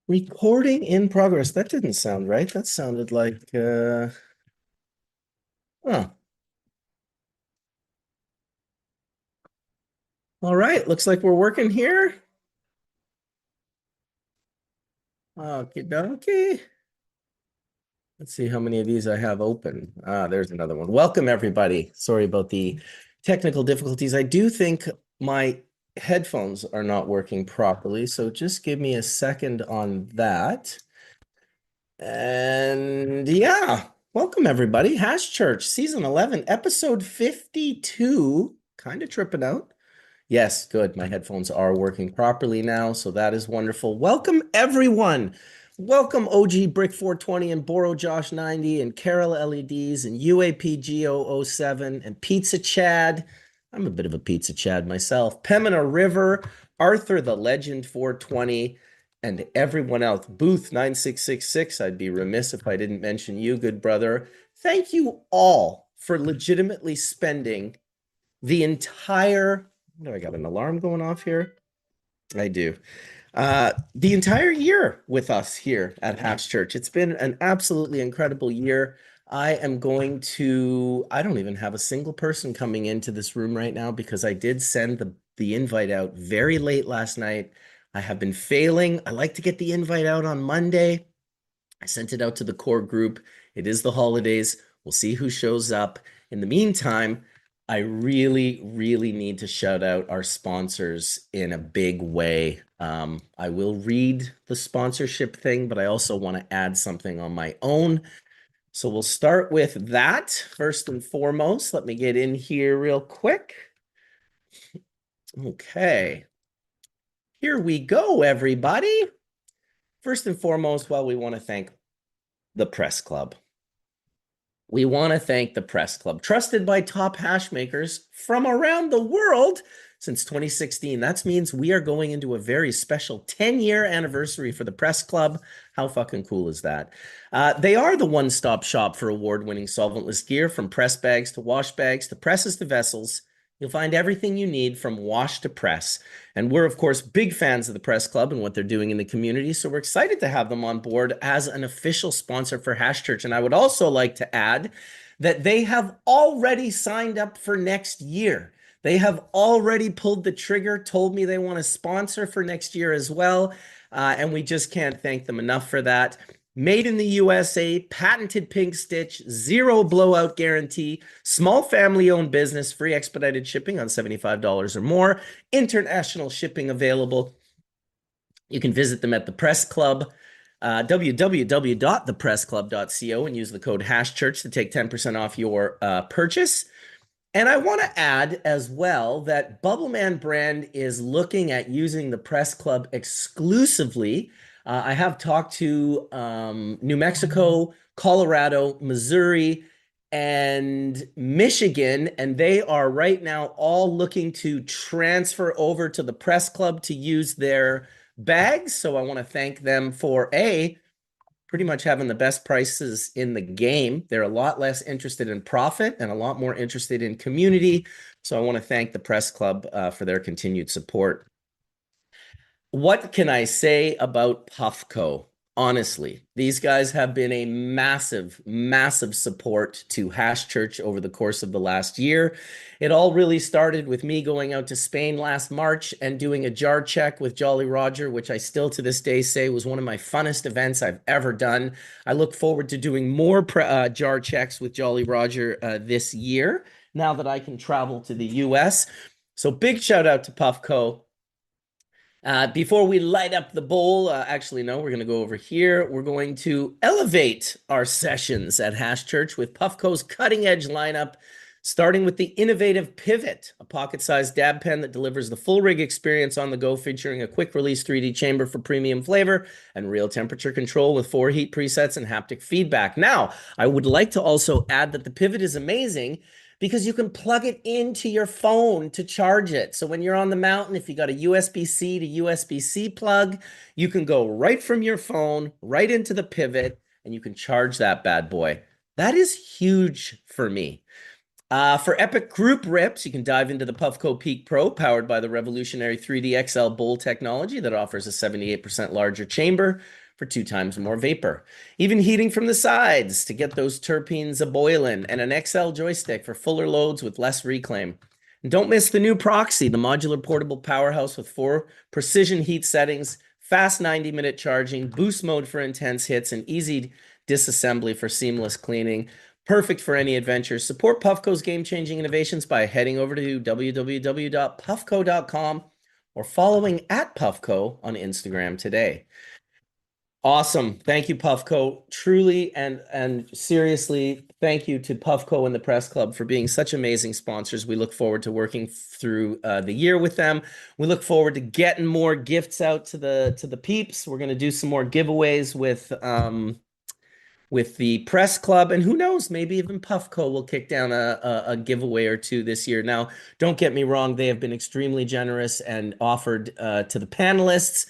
Recording in progress. That didn't sound right. That sounded like oh. All right. Looks like we're working here. Okay, dokie. Let's see how many of these I have open. There's another one. Welcome, everybody. Sorry about the technical difficulties. I do think my headphones are not working properly, so just give me a second on that. And yeah, welcome everybody. Hash Church, season 11, episode 52. Kind of tripping out. Yes, good. My headphones are working properly now, so that is wonderful. Welcome, everyone. Welcome, OG Brick 420 and Boro Josh 90 and Carol LEDs and UAP Geo 07 and Pizza Chad. I'm a bit of a Pizza Chad myself. Pemina River, Arthur the Legend 420, and everyone else. Booth 9666. I'd be remiss if I didn't mention you, good brother. Thank you all for legitimately spending the entire do I got an alarm going off here? I do. The entire year with us here at Hatch Church. It's been an absolutely incredible year. I don't even have a single person coming into this room right now because I did send the invite out very late last night. I have been failing. I like to get the invite out on Monday. I sent it out to the core group. It is the holidays. We'll see who shows up. In the meantime, I really, really need to shout out our sponsors in a big way. I will read the sponsorship thing, but I also want to add something on my own. So we'll start with that first and foremost. Let me get in here real quick. Okay. Here we go, everybody. First and foremost, we want to thank the Press Club. We want to thank the Press Club, trusted by top hash makers from around the world since 2016. That means we are going into a very special 10-year anniversary for the Press Club. How fucking cool is that? They are the one-stop shop for award-winning solventless gear, from press bags to wash bags to presses to vessels. You'll find everything you need from wash to press. And we're, of course, big fans of the Press Club and what they're doing in the community. So we're excited to have them on board as an official sponsor for Hash Church. And I would also like to add that they have already signed up for next year. They have already pulled the trigger, told me they want to sponsor for next year as well. And we just can't thank them enough for that. Made in the USA, patented pink stitch, zero blowout guarantee, small family-owned business, free expedited shipping on $75 or more, international shipping available. You can visit them at the Press Club, www.thepressclub.co, and use the code HashChurch to take 10% off your purchase. And I want to add as well that Bubbleman brand is looking at using the Press Club exclusively. I have talked to New Mexico, Colorado, Missouri, and Michigan, and they are right now all looking to transfer over to the Press Club to use their bags. So I want to thank them for pretty much having the best prices in the game. They're a lot less interested in profit and a lot more interested in community. So I want to thank the Press Club for their continued support. What can I say about Puffco? Honestly, these guys have been a massive, massive support to Hash Church over the course of the last year. It all really started with me going out to Spain last March and doing a jar check with Jolly Roger, which I still to this day say was one of my funnest events I've ever done. I look forward to doing more jar checks with Jolly Roger this year, now that I can travel to the US. So big shout out to Puffco. Before we light up the bowl, actually, no, we're going to go over here. We're going to elevate our sessions at Hash Church with Puffco's cutting edge lineup, starting with the innovative Pivot, a pocket sized dab pen that delivers the full rig experience on the go, featuring a quick release 3D chamber for premium flavor and real temperature control with 4 heat presets and haptic feedback. Now, I would like to also add that the Pivot is amazing because you can plug it into your phone to charge it. So when you're on the mountain, if you got a USB-C to USB-C plug, you can go right from your phone, right into the Pivot, and you can charge that bad boy. That is huge for me. For epic group rips, you can dive into the Puffco Peak Pro, powered by the revolutionary 3D XL bowl technology that offers a 78% larger chamber for 2 times more vapor. Even heating from the sides to get those terpenes a boiling, and an XL joystick for fuller loads with less reclaim. And don't miss the new Proxy, the modular portable powerhouse with 4 precision heat settings, fast 90-minute charging, boost mode for intense hits, and easy disassembly for seamless cleaning. Perfect for any adventure. Support Puffco's game-changing innovations by heading over to www.puffco.com or following at Puffco on Instagram today. Awesome. Thank you, Puffco. Truly and seriously, thank you to Puffco and the Press Club for being such amazing sponsors. We look forward to working through the year with them. We look forward to getting more gifts out to the peeps. We're going to do some more giveaways with the Press Club, and who knows, maybe even Puffco will kick down a giveaway or two this year. Now, don't get me wrong, they have been extremely generous and offered to the panelists.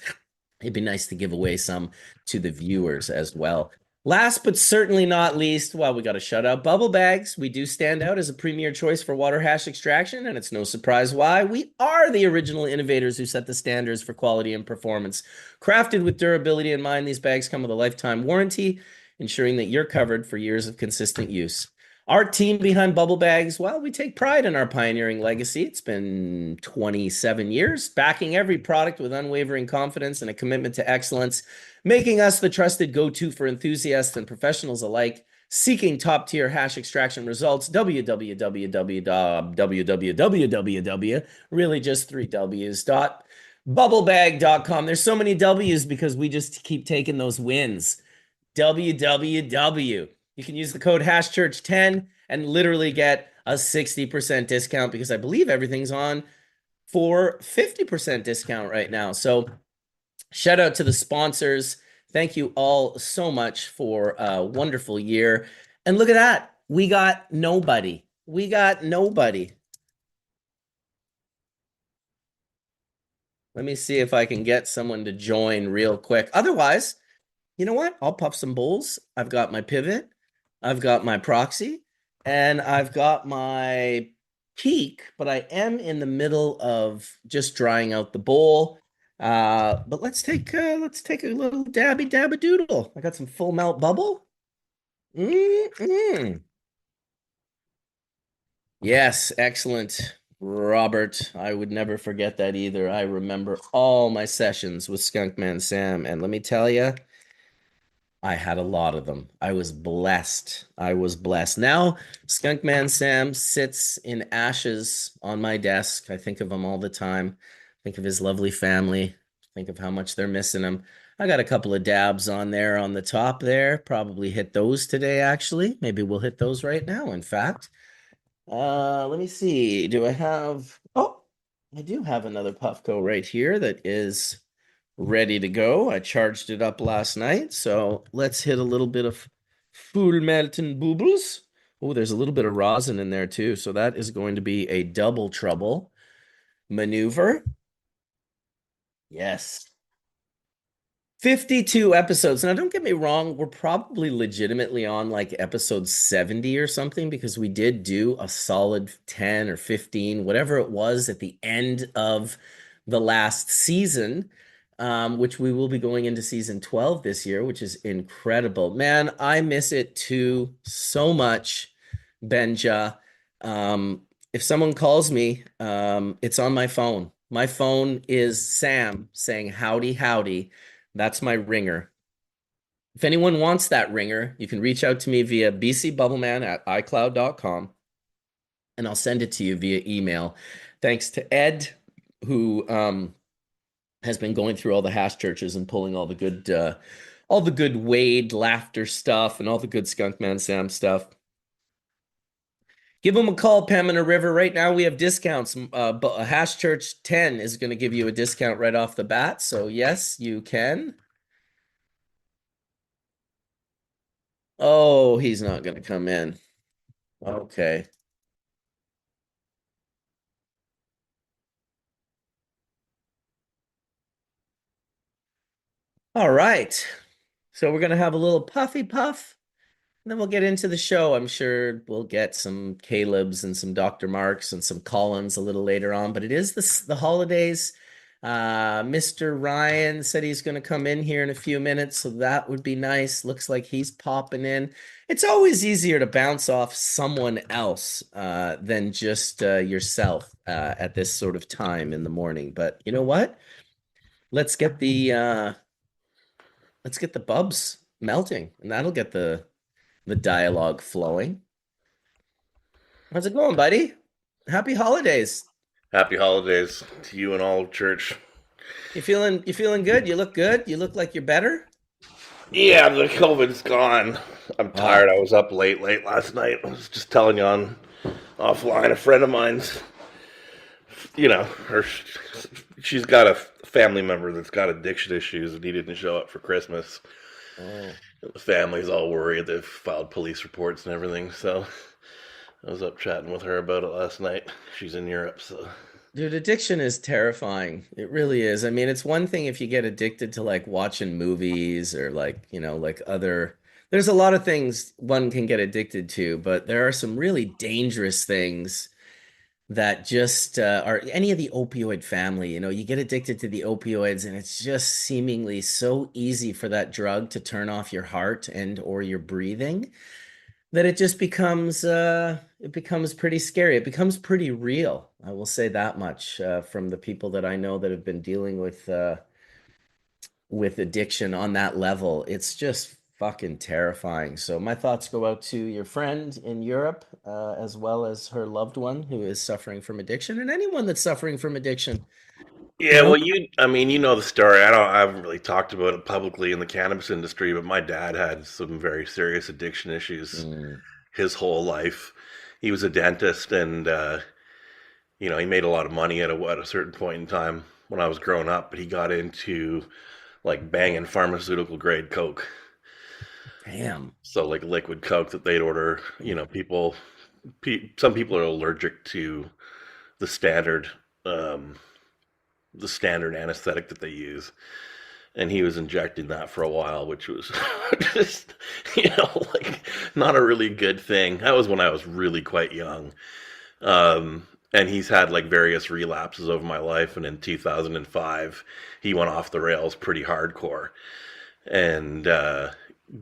It'd be nice to give away some to the viewers as well. Last but certainly not least, well, we got to shout out Bubble Bags. We do stand out as a premier choice for water hash extraction, and it's no surprise why. We are the original innovators who set the standards for quality and performance. Crafted with durability in mind, these bags come with a lifetime warranty, ensuring that you're covered for years of consistent use. Our team behind Bubble Bags, well, we take pride in our pioneering legacy. It's been 27 years, backing every product with unwavering confidence and a commitment to excellence, making us the trusted go-to for enthusiasts and professionals alike, seeking top-tier hash extraction results. www, really just 3 W's, .bubblebag.com. There's so many W's because we just keep taking those wins. www. You can use the code HashChurch10 and literally get a 60% discount because I believe everything's on for 50% discount right now. So shout out to the sponsors. Thank you all so much for a wonderful year. And look at that. We got nobody. We got nobody. Let me see if I can get someone to join real quick. Otherwise, you know what? I'll puff some bowls. I've got my pivot, I've got my proxy, and I've got my peak, but I am in the middle of just drying out the bowl. But let's take a little dabby dabba doodle. I got some full melt bubble. Mm-mm. Yes, excellent, Robert. I would never forget that either. I remember all my sessions with Skunkman Sam, and let me tell you, I had a lot of them. I was blessed. I was blessed. Now, Skunkman Sam sits in ashes on my desk. I think of him all the time. Think of his lovely family. Think of how much they're missing him. I got a couple of dabs on there on the top there. Probably hit those today, actually. Maybe we'll hit those right now, in fact. Let me see. Do I have... Oh, I do have another Puffco right here that is ready to go. I charged it up last night, so let's hit a little bit of full melting bubbles. Oh, there's a little bit of rosin in there too, so that is going to be a double trouble maneuver. Yes. 52 episodes. Now, don't get me wrong, we're probably legitimately on like episode 70 or something because we did do a solid 10 or 15, whatever it was at the end of the last season, which we will be going into season 12 this year, which is incredible. Man, I miss it too so much, Benja. If someone calls me, it's on my phone. My phone is Sam saying howdy, howdy. That's my ringer. If anyone wants that ringer, you can reach out to me via bcbubbleman@icloud.com and I'll send it to you via email. Thanks to Ed, who has been going through all the hash churches and pulling all the good Wade laughter stuff and all the good Skunkman Sam stuff. Give them a call, Pamina River. Right now we have discounts. Hash Church 10 is going to give you a discount right off the bat. So yes, you can. Oh, he's not going to come in. Okay. All right. So we're going to have a little puffy puff And then we'll get into the show. I'm sure we'll get some Caleb's and some Dr. Marks and some Collins a little later on, but it is the holidays. Mr. Ryan said he's going to come in here in a few minutes, so that would be nice. Looks like he's popping in. It's always easier to bounce off someone else than just yourself at this sort of time in the morning. But you know what? Let's get the bubs melting, and that'll get the dialogue flowing. How's it going, buddy? Happy holidays. Happy holidays to you and all of church. You feeling good? You look good. You look like you're better. Yeah, the COVID's gone. I'm tired. Oh, I was up late last night. I was just telling you on offline. A friend of mine's, her she's got a family member that's got addiction issues, and he didn't show up for Christmas. oh, The family's all worried. They've filed police reports and everything. So I was up chatting with her about it last night. She's in Europe, so dude, addiction is terrifying. It really is. I mean, it's one thing if you get addicted to like watching movies or like, like other, there's a lot of things one can get addicted to, but there are some really dangerous things that just are any of the opioid family. You get addicted to the opioids, and it's just seemingly so easy for that drug to turn off your heart and or your breathing that it becomes pretty scary. It becomes pretty real. I will say that much from the people that I know that have been dealing with addiction on that level. It's just fucking terrifying. So my thoughts go out to your friend in Europe, as well as her loved one who is suffering from addiction, and anyone that's suffering from addiction. You yeah, know? well, you know the story. I haven't really talked about it publicly in the cannabis industry, but my dad had some very serious addiction issues Mm, his whole life. He was a dentist, and he made a lot of money at a certain point in time when I was growing up. But he got into like banging pharmaceutical grade coke, damn. so like liquid coke that they'd order. Some people are allergic to the standard. Um, the standard anesthetic that they use, and he was injecting that for a while, which was just like not a really good thing. That was when I was really quite young. And he's had like various relapses over my life, and in 2005 he went off the rails pretty hardcore, and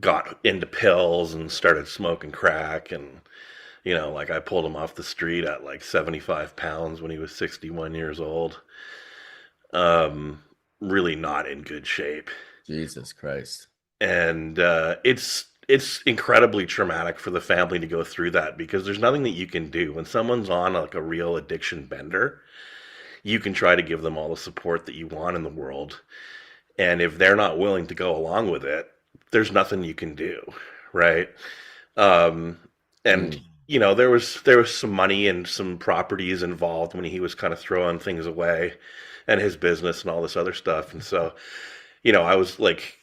got into pills and started smoking crack. And like I pulled him off the street at like 75 pounds when he was 61 years old. um, really not in good shape, Jesus Christ. and it's incredibly traumatic for the family to go through that, because there's nothing that you can do when someone's on like a real addiction bender. You can try to give them all the support that you want in the world, and if they're not willing to go along with it, there's nothing you can do, right? Um, and Mm, there was some money and some properties involved when he was kind of throwing things away, and his business and all this other stuff. And so, I was like,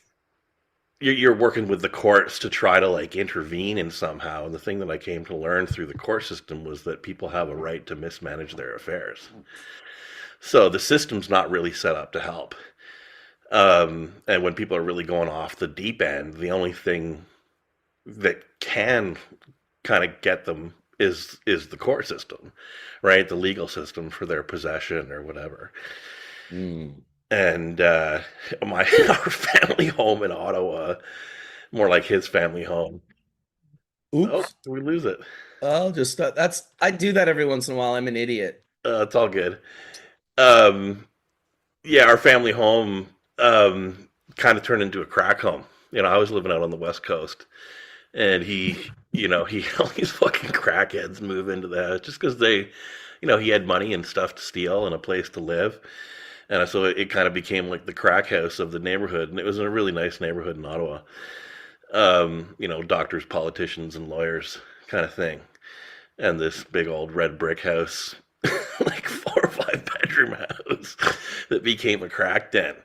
you're working with the courts to try to like intervene in somehow. And the thing that I came to learn through the court system was that people have a right to mismanage their affairs. So the system's not really set up to help. And when people are really going off the deep end, the only thing that can kind of get them is the court system, right? The legal system for their possession or whatever. mm. And my our family home in Ottawa, more like his family home. Oh, Oops. did we lose it? I'll just I do that every once in a while. I'm an idiot. It's all good. Um, yeah, our family home kind of turned into a crack home. I was living out on the West Coast, and he all these fucking crackheads move into the house just because he had money and stuff to steal and a place to live. And so it kind of became like the crack house of the neighborhood, and it was in a really nice neighborhood in Ottawa. Doctors, politicians, and lawyers kind of thing. And this big old red brick house, like 4 or 5 bedroom house, that became a crack den.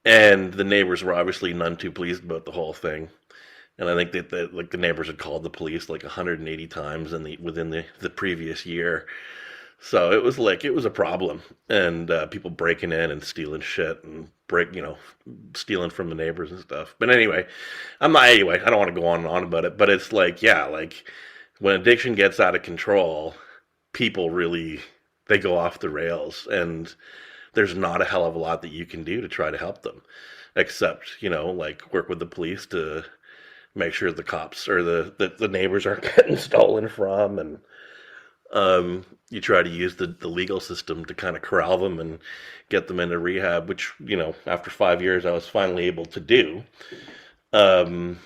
And the neighbors were obviously none too pleased about the whole thing. And I think that like the neighbors had called the police like 180 times within the previous year. So it was a problem, and people breaking in and stealing shit and stealing from the neighbors and stuff. But anyway, I'm not anyway. I don't want to go on and on about it, but it's like yeah, like when addiction gets out of control, people really they go off the rails, and there's not a hell of a lot that you can do to try to help them, except like work with the police to make sure the cops or the neighbors aren't getting stolen from, and you try to use the legal system to kind of corral them and get them into rehab, which after 5 years I was finally able to do. Um,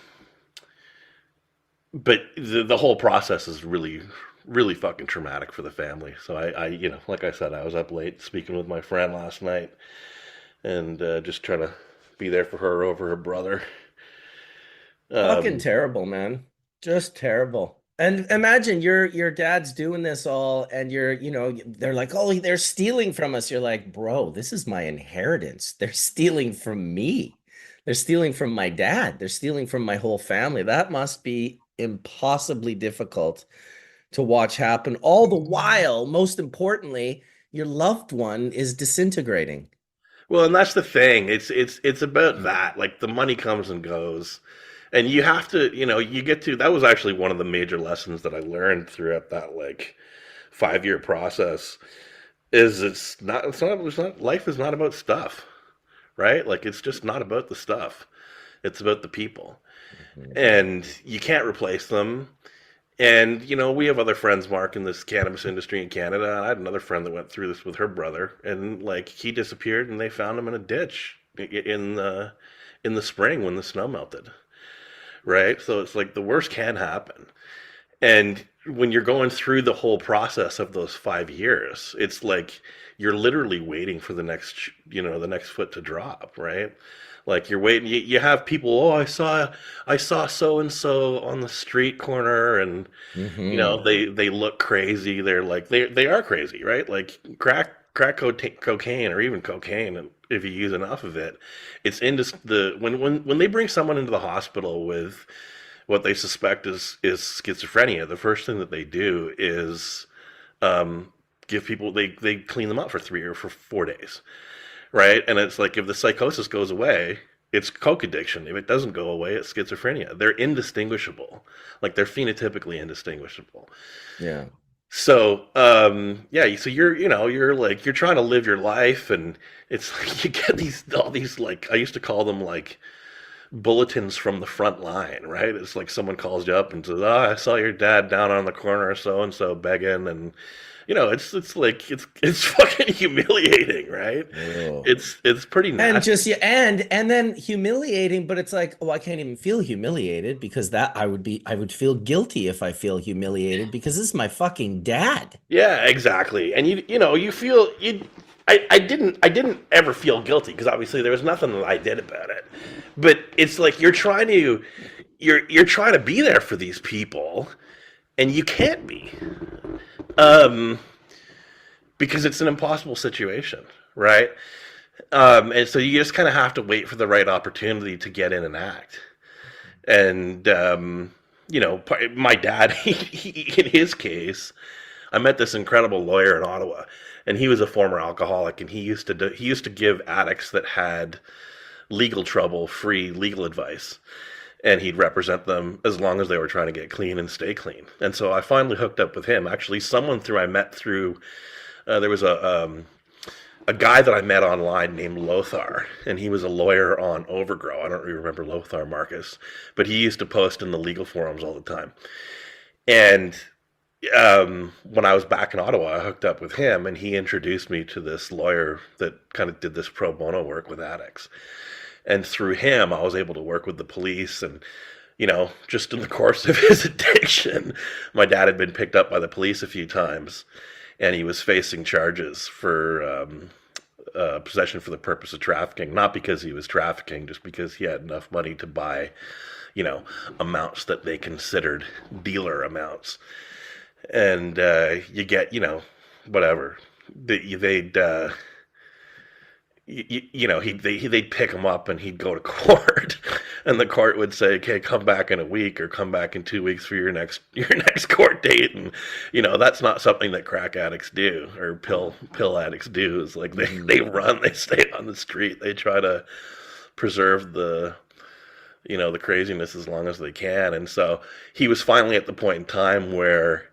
but the whole process is really really fucking traumatic for the family. So like I said, I was up late speaking with my friend last night and just trying to be there for her over her brother. Fucking Um, terrible, man. Just terrible. And imagine your dad's doing this all and they're like, "Oh, they're stealing from us." You're like, "Bro, this is my inheritance. They're stealing from me. They're stealing from my dad. They're stealing from my whole family." That must be impossibly difficult to watch happen. All the while, most importantly, your loved one is disintegrating. well, and that's the thing. It's about that. Like the money comes and goes, and you have to, you get to. That was actually one of the major lessons that I learned throughout that like 5 year process. Is it's not life is not about stuff, right? Like it's just not about the stuff. It's about the people, Mhm. and you can't replace them. And we have other friends, Mark, in this cannabis industry in Canada. I had another friend that went through this with her brother, and like he disappeared, and they found him in a ditch in the spring when the snow melted. Right, so it's like the worst can happen. And when you're going through the whole process of those 5 years, it's like you're literally waiting for the next foot to drop, right? Like you're waiting. You have people. Oh, I saw so and so on the street corner, and Mhm. they look crazy. They're like they are crazy, right? Like cocaine or even cocaine, and if you use enough of it, it's into when they bring someone into the hospital with what they suspect is schizophrenia. The first thing that they do is um, give people they clean them up for 3 or 4 days, right? And it's like if the psychosis goes away, it's coke addiction. If it doesn't go away, it's schizophrenia. They're indistinguishable, like they're phenotypically indistinguishable. Yeah. So yeah, so you're like you're trying to live your life, and it's like you get these all these like I used to call them like bulletins from the front line, right? It's like someone calls you up and says, "Oh, I saw your dad down on the corner, so and so begging," and it's like it's fucking humiliating, right? Oh. It's pretty And nasty. just yeah, and then humiliating, but it's like, oh, I can't even feel humiliated because that I would feel guilty if I feel humiliated because this is my fucking dad. Yeah, exactly. And you feel you. I didn't ever feel guilty because obviously there was nothing that I did about it. But it's like you're trying to be there for these people, and you can't be. Um, because it's an impossible situation, right? And so you just kind of have to wait for the right opportunity to get in and act. And my dad, in his case, I met this incredible lawyer in Ottawa, and he was a former alcoholic, and he used to give addicts that had legal trouble free legal advice, and he'd represent them as long as they were trying to get clean and stay clean. And so I finally hooked up with him. Actually, someone through I met through there was a guy that I met online named Lothar, and he was a lawyer on Overgrow. I don't really remember Lothar Marcus, but he used to post in the legal forums all the time. And when I was back in Ottawa, I hooked up with him, and he introduced me to this lawyer that kind of did this pro bono work with addicts. And through him, I was able to work with the police. And just in the course of his addiction, my dad had been picked up by the police a few times, and he was facing charges for possession for the purpose of trafficking, not because he was trafficking, just because he had enough money to buy, amounts that they considered dealer amounts. And you get, whatever. They'd they'd pick him up and he'd go to court. and the court would say, "Okay, come back in a week or come back in 2 weeks for your next court date." And that's not something that crack addicts do or pill addicts do. Is like they Hmm. they run, they stay on the street, they try to preserve the craziness as long as they can. And so he was finally at the point in time where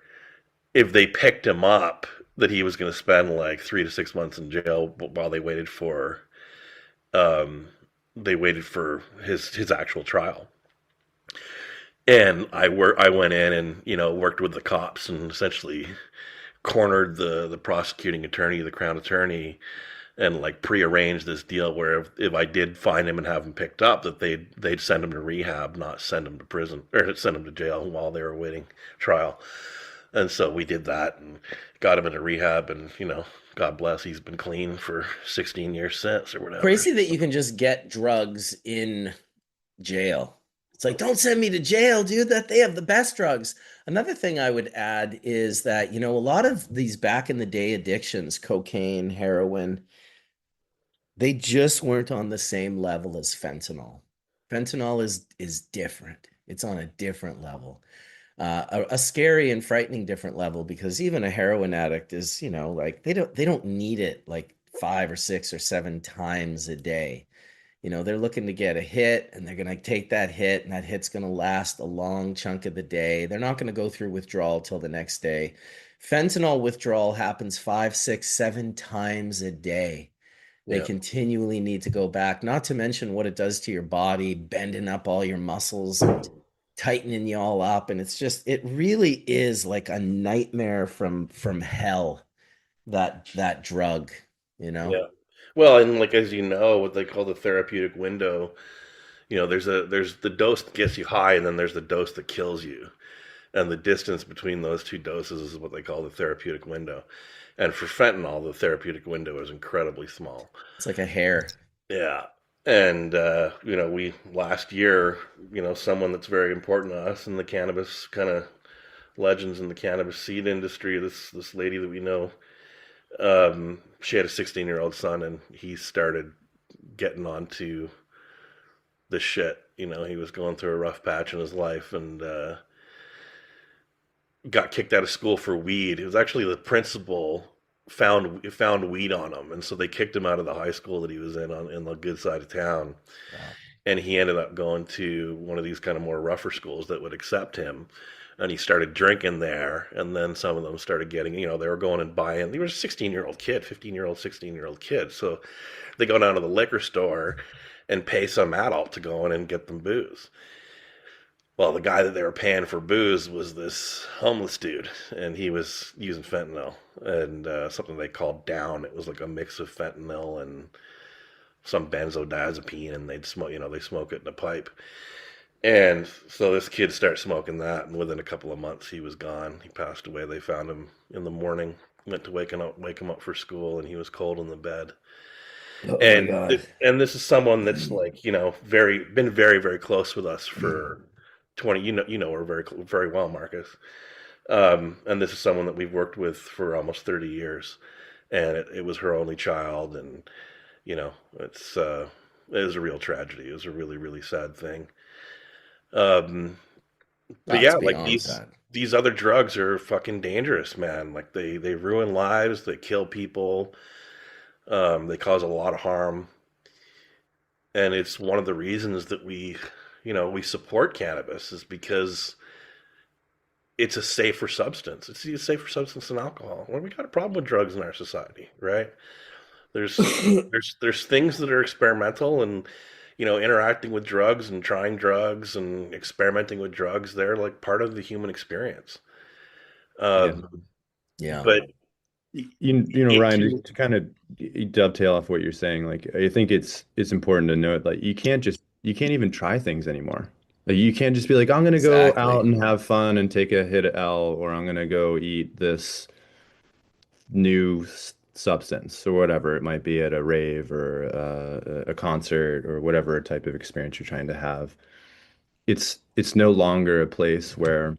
if they picked him up, that he was going to spend like 3 to 6 months in jail while um, they waited for his actual trial. And I went in and worked with the cops and essentially cornered the prosecuting attorney, the crown attorney, and like prearranged this deal where if I did find him and have him picked up, that they'd send him to rehab, not send him to prison or send him to jail while they were waiting trial. And so we did that and got him into rehab, and God bless, he's been clean for 16 years since or whatever. Crazy that you can just get drugs in jail. It's like, don't send me to jail, dude, that they have the best drugs. Another thing I would add is that, a lot of these back in the day addictions, cocaine, heroin, they just weren't on the same level as fentanyl. Fentanyl is different. It's on a different level. A scary and frightening different level, because even a heroin addict is, like they don't need it like 5 or 6 or 7 times a day. They're looking to get a hit, and they're going to take that hit, and that hit's going to last a long chunk of the day. They're not going to go through withdrawal till the next day. Fentanyl withdrawal happens 5, 6, 7 times a day. They Yeah, continually need to go back, not to mention what it does to your body, bending up all your muscles and tightening you all up. And it really is like a nightmare from hell, that drug, you know? yeah. Well, and like as you know, what they call the therapeutic window, there's the dose that gets you high, and then there's the dose that kills you. And the distance between those two doses is what they call the therapeutic window. And for fentanyl, the therapeutic window is incredibly small. It's like a hair. Yeah. And we last year, someone that's very important to us in the cannabis kind of legends in the cannabis seed industry, this lady that we know, she had a 16-year-old son, and he started getting onto the shit. He was going through a rough patch in his life, and got kicked out of school for weed. It was actually the principal found weed on him, and so they kicked him out of the high school that he was in the good side of town. Wow. And he ended up going to one of these kind of more rougher schools that would accept him. And he started drinking there, and then some of them started getting, they were going and buying. They were a 16-year-old kid, 15-year-old, 16-year-old kid. So they go down to the liquor store and pay some adult to go in and get them booze. Well, the guy that they were paying for booze was this homeless dude, and he was using fentanyl and something they called down. It was like a mix of fentanyl and some benzodiazepine, and they smoke it in a pipe. And so this kid started smoking that, and within a couple of months, he was gone. He passed away. They found him in the morning, went to wake him up for school, and he was cold in the bed. Oh my And God. and this is someone that's like been very very close with us for 20. Her very well, Marcus. And this is someone that we've worked with for almost 30 years, and it was her only child, and it's it was a real tragedy. It was a really really sad thing. Um, but That's yeah, like beyond these sad. these other drugs are fucking dangerous, man. Like they ruin lives, they kill people, they cause a lot of harm, and it's one of the reasons that we support cannabis is because it's a safer substance. It's a safer substance than alcohol. Well, we got a problem with drugs in our society, right? There's there's things that are experimental, and interacting with drugs and trying drugs and experimenting with drugs. They're like part of the human experience. Yeah. Um, Yeah. but it Ryan, can, to kind of dovetail off what you're saying, like I think it's important to note, like you can't even try things anymore. Like you can't just be like, I'm gonna go out Exactly. and have fun and take a hit at L, or I'm gonna go eat this new substance or whatever it might be at a rave or a concert or whatever type of experience you're trying to have. It's no longer a place where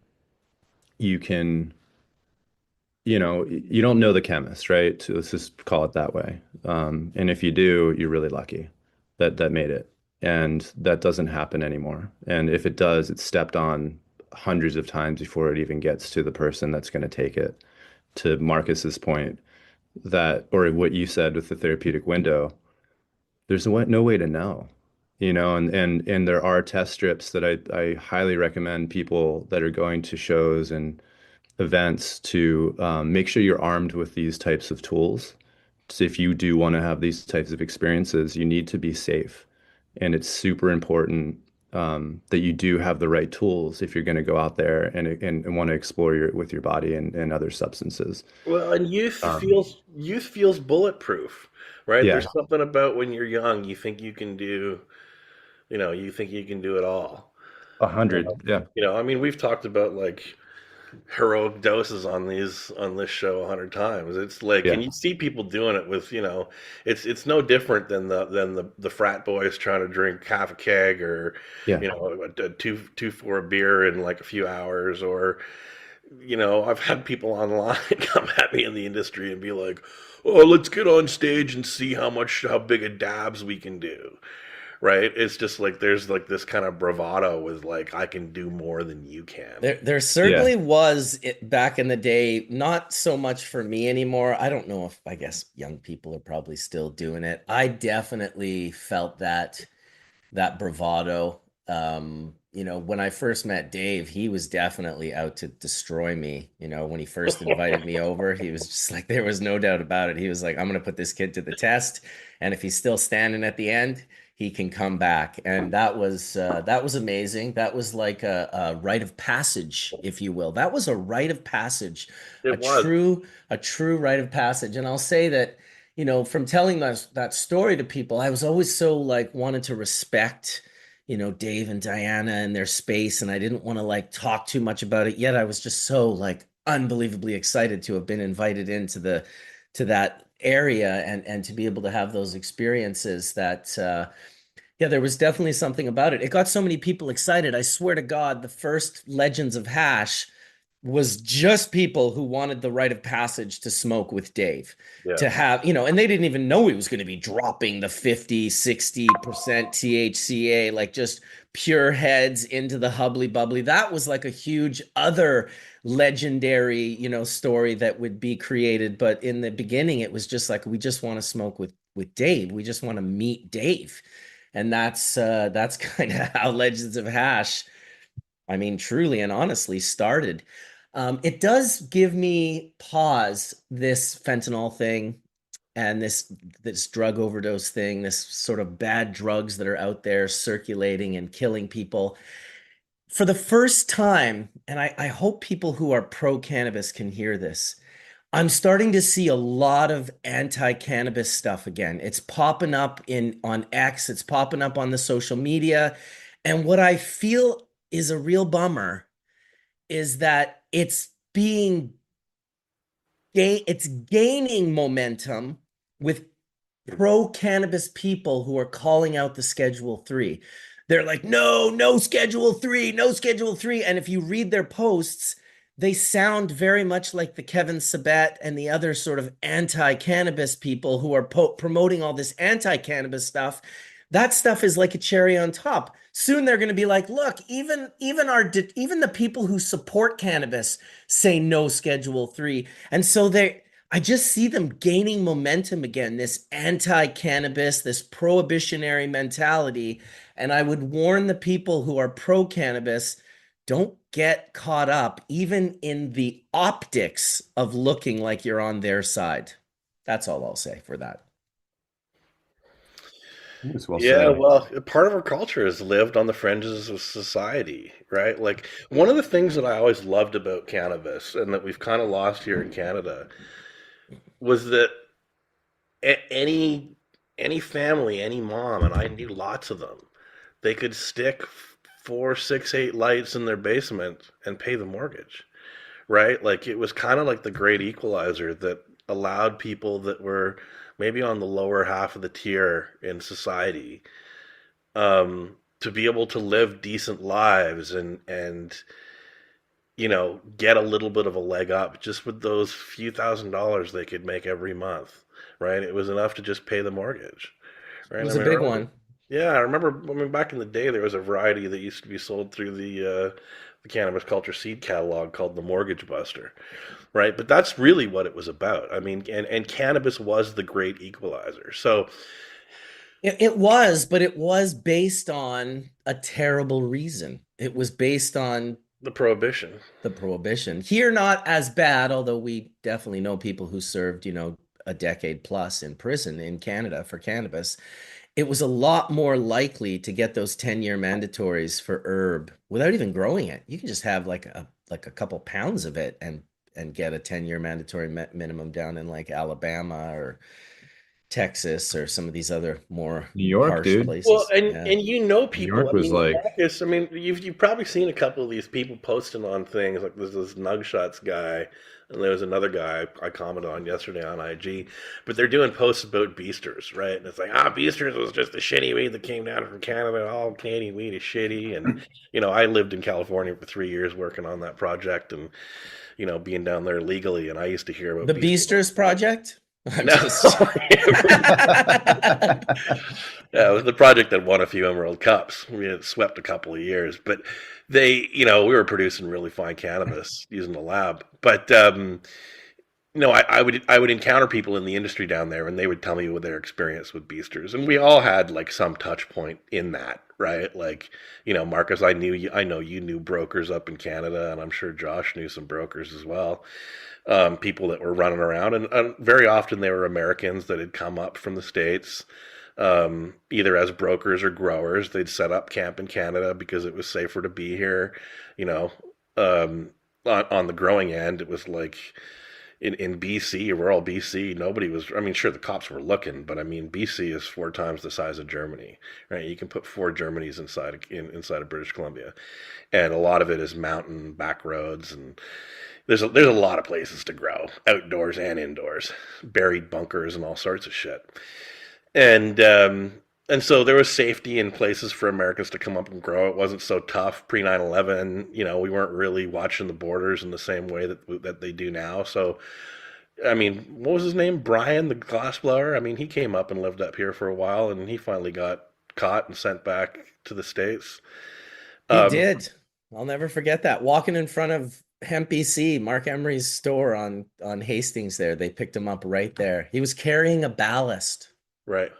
you can you don't know the chemist, right? So let's just call it that way. And if you do, you're really lucky that made it. And that doesn't happen anymore. And if it does, it's stepped on hundreds of times before it even gets to the person that's going to take it. To Marcus's point, that, or what you said with the therapeutic window, there's no way to know, and there are test strips that I highly recommend people that are going to shows and events to make sure you're armed with these types of tools. So if you do want to have these types of experiences, you need to be safe. And it's super important that you do have the right tools if you're going to go out there and want to explore with your body and other substances. Well, and Um, youth feels bulletproof, right? yeah, There's something about when you're young, you think you can do, you think you can do it all. a hundred. Yeah, I mean, we've talked about like heroic doses on this show 100 times. It's like, yeah, and you see people doing it with, it's no different than the frat boys trying to drink half a keg or, yeah. a two for a beer in like a few hours, or I've had people online come at me in the industry and be like, "Oh, let's get on stage and see how big a dabs we can do." Right? It's just like there's like this kind of bravado with like I can do more than you can. There Yeah. certainly was it back in the day, not so much for me anymore. I don't know if I guess young people are probably still doing it. I definitely felt that bravado. When I first met Dave, he was definitely out to destroy me. When he first invited me over, he was just like, there was no doubt about it. He was like, I'm going to put this kid to the test. And if he's still standing at the end, he can come back. And that was amazing. That was like a rite of passage, if you will. That was a rite of passage, a It was. true, a true rite of passage. And I'll say that from telling that story to people, I was always so like wanted to respect, Dave and Diana and their space, and I didn't want to like talk too much about it. Yet I was just so like unbelievably excited to have been invited into the to that area and to be able to have those experiences that yeah, there was definitely something about it. It got so many people excited. I swear to God, the first Legends of Hash was just people who wanted the rite of passage to smoke with Dave, Yeah. to have, and they didn't even know he was going to be dropping the 50, 60% THCA, like just pure heads into the hubbly bubbly. That was like a huge other legendary, story that would be created. But in the beginning, it was just like, we just want to smoke with Dave. We just want to meet Dave. And that's kind of how Legends of Hash, I mean, truly and honestly started. It does give me pause, this fentanyl thing and this drug overdose thing, this sort of bad drugs that are out there circulating and killing people. For the first time, and I hope people who are pro cannabis can hear this, I'm starting to see a lot of anti-cannabis stuff again. It's popping up in on X, it's popping up on the social media. And what I feel is a real bummer is that it's gaining momentum with pro cannabis people who are calling out the Schedule 3. They're like, no, no Schedule 3, no Schedule 3. And if you read their posts, they sound very much like the Kevin Sabet and the other sort of anti-cannabis people who are promoting all this anti-cannabis stuff. That stuff is like a cherry on top. Soon they're going to be like, look, even the people who support cannabis say no Schedule 3. And so I just see them gaining momentum again, this anti-cannabis, this prohibitionary mentality. And I would warn the people who are pro-cannabis, don't get caught up even in the optics of looking like you're on their side. That's all I'll say for that. It's well Yeah, said. well, part of our culture has lived on the fringes of society, right? Like one of the things that I always loved about cannabis and that we've kind of lost here in Canada was that any family, any mom, and I knew lots of them, they could stick four, six, eight lights in their basement and pay the mortgage, right? Like it was kind of like the great equalizer that allowed people that were maybe on the lower half of the tier in society to be able to live decent lives and get a little bit of a leg up just with those few $1,000s they could make every month, right? It was enough to just pay the mortgage, It right? I was a mean, big one. Yeah, I remember. I mean, back in the day, there was a variety that used to be sold through the cannabis culture seed catalog called the Mortgage Buster, right? But that's really what it was about. I mean, and cannabis was the great equalizer. So It was, but it was based on a terrible reason. It was based on the prohibition. the prohibition. Here, not as bad, although we definitely know people who served, a decade plus in prison in Canada for cannabis. It was a lot more likely to get those 10-year mandatories for herb without even growing it. You can just have like a couple pounds of it and get a 10-year mandatory minimum down in like Alabama or Texas or some of these other more New York, harsh dude. Well, places. Yeah. and you know New people. York I was mean, like Marcus. I mean, you've probably seen a couple of these people posting on things like there's this Nug Shots guy, and there was another guy I commented on yesterday on IG. But they're doing posts about Beasters, right? And it's like, Beasters was just the shitty weed that came down from Canada. All Canadian weed is shitty. And I lived in California for 3 years working on that project, and being down there legally, and I used to hear about The Beasters. Beasters Project? I'm No. just. Yeah, it was the project that won a few Emerald Cups. We had swept a couple of years, but we were producing really fine cannabis using the lab. But I would encounter people in the industry down there, and they would tell me what their experience with Beasters, and we all had like some touch point in that, right? Like, Marcus, I know you knew brokers up in Canada, and I'm sure Josh knew some brokers as well. People that were running around, and very often they were Americans that had come up from the States, either as brokers or growers. They'd set up camp in Canada because it was safer to be here. You know, on the growing end, it was like in BC, rural BC, nobody was. I mean, sure, the cops were looking, but I mean, BC is 4 times the size of Germany, right? You can put 4 Germanys inside of British Columbia, and a lot of it is mountain back roads, and there's a lot of places to grow, outdoors and indoors, buried bunkers and all sorts of shit. And and so there was safety in places for Americans to come up and grow. It wasn't so tough pre 9/11. We weren't really watching the borders in the same way that they do now. So I mean, what was his name? Brian, the glassblower. I mean, he came up and lived up here for a while, and he finally got caught and sent back to the States. He Um, did. I'll never forget that. Walking in front of Hemp BC, Mark Emery's store on Hastings there. They picked him up right there. He was carrying a ballast. right.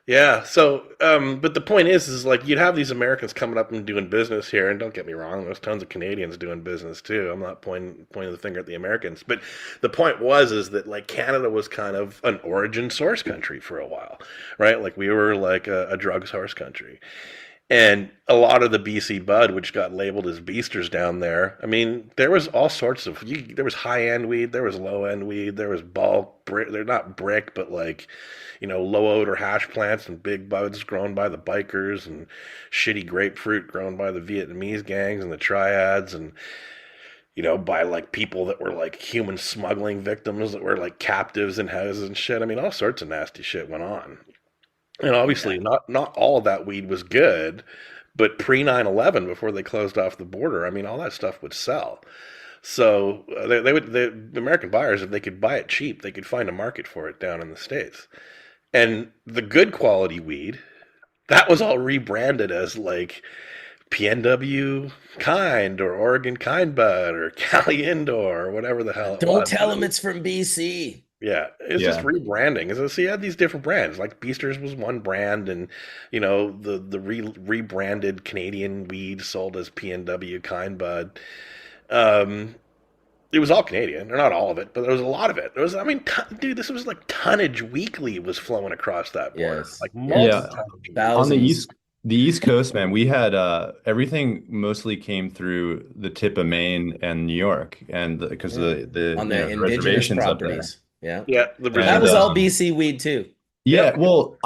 Yeah. So, but the point is like you'd have these Americans coming up and doing business here, and don't get me wrong, there's tons of Canadians doing business too. I'm not pointing the finger at the Americans, but the point is that like Canada was kind of an origin source country for a while, right? Like we were like a drug source country. And a lot of the BC bud, which got labeled as beasters down there, I mean, there was all sorts of. There was high end weed, there was low end weed, there was bulk. They're not brick, but like, low odor hash plants and big buds grown by the bikers, and shitty grapefruit grown by the Vietnamese gangs and the triads, and by like people that were like human smuggling victims that were like captives in houses and shit. I mean, all sorts of nasty shit went on. And obviously, Yeah. not all of that weed was good, but pre 9/11, before they closed off the border, I mean, all that stuff would sell. So the American buyers, if they could buy it cheap, they could find a market for it down in the States. And the good quality weed, that was all rebranded as like PNW Kind or Oregon Kind Bud or Cali Indoor or whatever the hell it Don't was. tell him it's from BC. Yeah, it's just yeah. rebranding. So you had these different brands. Like Beasters was one brand, and rebranded Canadian weed sold as PNW Kind Bud. Um, it was all Canadian, or not all of it, but there was a lot of it. There was, I mean, dude, this was like tonnage weekly was flowing across that border, Yes. like multiple Yeah. Yes. tonnage a week. On Thousands. the East Coast, man, we had everything mostly came through the tip of Maine and New York, and because Yeah. the On the the indigenous reservations up there. properties. Yeah. Yeah, the That And was all residuals. BC weed too. yeah, Yep. well,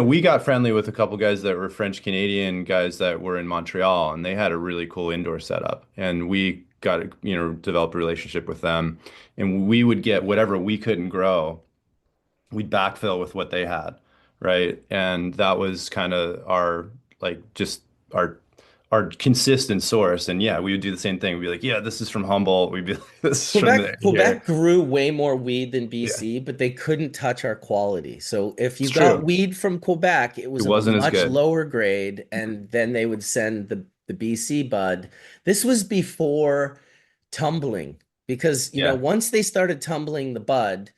we got friendly with a couple guys that were French Canadian guys that were in Montreal, and they had a really cool indoor setup, and we got developed a relationship with them, and we would get whatever we couldn't grow, we'd backfill with what they had, right? And that was kind of our like just our our consistent source. And yeah, we would do the same thing. We'd be like, yeah, this is from Humboldt. We'd be like, this is from here. Quebec grew way more weed than Yeah, BC, but they couldn't touch our quality. So if you it's got true. weed from Quebec, it It was of a wasn't as much good. lower grade, and then they would send the BC bud. This was before tumbling, because Yeah. once they started tumbling the bud,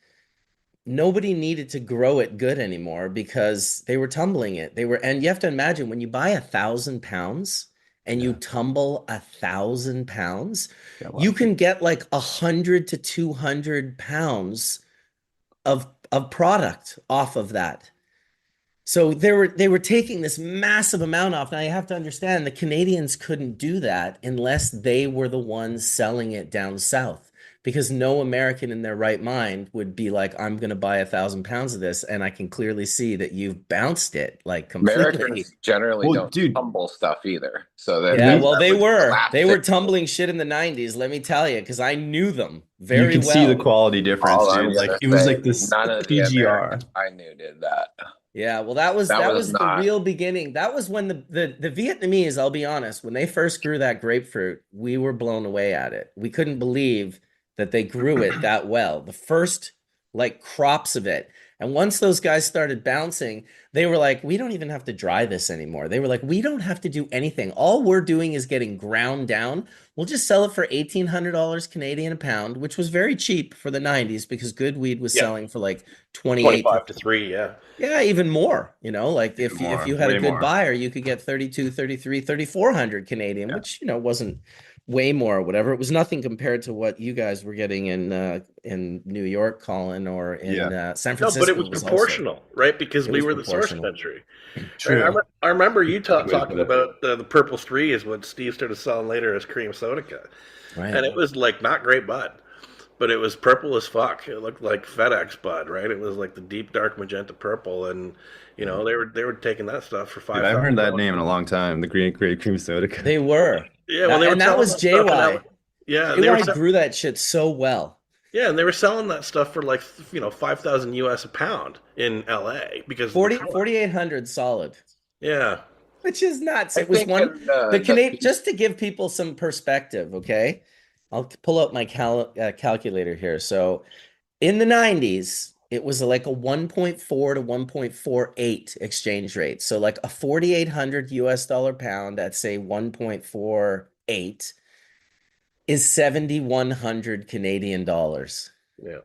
nobody needed to grow it good anymore because they were tumbling it. And you have to imagine when you buy 1,000 pounds and you Yeah. tumble 1,000 pounds, Got a lot you of food. can get like 100 to 200 pounds of product off of that. So they were taking this massive amount off. Now you have to understand the Canadians couldn't do that unless they were the ones selling it down south. Because no American in their right mind would be like, I'm going to buy 1,000 pounds of this, and I can clearly see that you've bounced it like completely. Americans generally Well, don't dude, tumble stuff either. So that Yeah, we well, that they was the were. last They thing. were tumbling shit in the 90s, let me tell you, because I knew them you very could see the well. quality difference, All I'm dude. gonna Like it was say, like this none of the PGR. Americans I knew did that. Yeah, well, that was That that was was the not real beginning. That was when the Vietnamese, I'll be honest, when they first grew that grapefruit, we were blown away at it. We couldn't believe that they grew it that well. The first like crops of it. And once those guys started bouncing, they were like, we don't even have to dry this anymore. They were like, we don't have to do anything. All we're doing is getting ground down. We'll just sell it for $1,800 Canadian a pound, which was very cheap for the 90s because good weed was Yeah, selling for like 28 to 25 to 3, yeah. yeah, even more, like Even if more, you had a way good more. buyer, you could get 32, 33, 3,400 Canadian, Yeah. which, wasn't way more or whatever. It was nothing compared to what you guys were getting in New York, Colin, or in Yeah. San No, but it Francisco was was also proportional, right? Because it we was were the source proportional. country. Right? True. I remember you Good way to talking put it. about the Purple 3 is what Steve started selling later as cream soda. And Right. it was like not great bud, but it was purple as fuck. It looked like FedEx bud, right? It was like the deep dark magenta purple, and they were taking that stuff for Dude, five I haven't heard thousand that dollars. name in a long time. The Green Great Cream Soda. They were. Yeah, well, That they were and that selling was that stuff in JY. yeah, they were JY grew that shit so well. yeah, and they were selling that stuff for like 5,000 US a pound in LA because of the color. 4,800 solid. Yeah, Which is nuts. I It was think one in the Canadian, just to give people some perspective, okay? I'll pull up my calculator here. So in the 90s, it was like a 1.4 to 1.48 exchange rate. So like a 4,800 US dollar pound at say 1.48 is 7,100 Canadian dollars. yeah.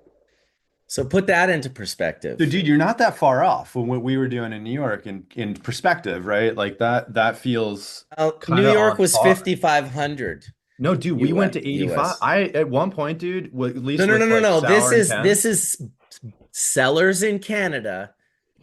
So put that into perspective. So, dude, you're not that far off from what we were doing in New York in perspective, right? Like that feels kind New of York on was par. 5,500 No, dude, we went to 85. US. I at one point, dude, at No, least no, no, with no, like no. sour and Ken. This is sellers in Canada.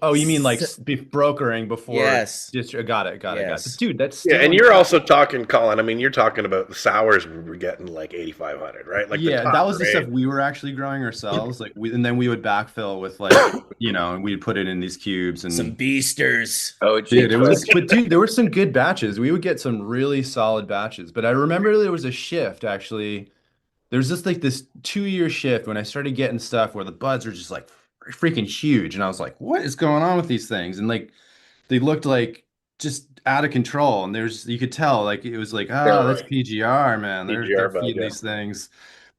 Oh, you mean like S- brokering before Yes. got it. Yes. Dude, that's Yeah, still and you're also talking, Colin. I mean, you're talking about the sours we were getting like 8,500, right? Like the yeah, that top was the stuff grade. we were actually growing ourselves. Like and then we would backfill with like, and we'd put it in these cubes Some and beasters. OG dude, it was, Kush. but dude, there were some good batches. We would get some really solid batches. But I remember there was a shift actually. There was just like this 2 year shift when I started getting stuff where the buds were just like freaking huge. And I was like, what is going on with these things? And like they looked like just out of control. And you could tell like it was like, oh, that's Steroid. PGR, man. They're PGR bud, feeding yeah. these things.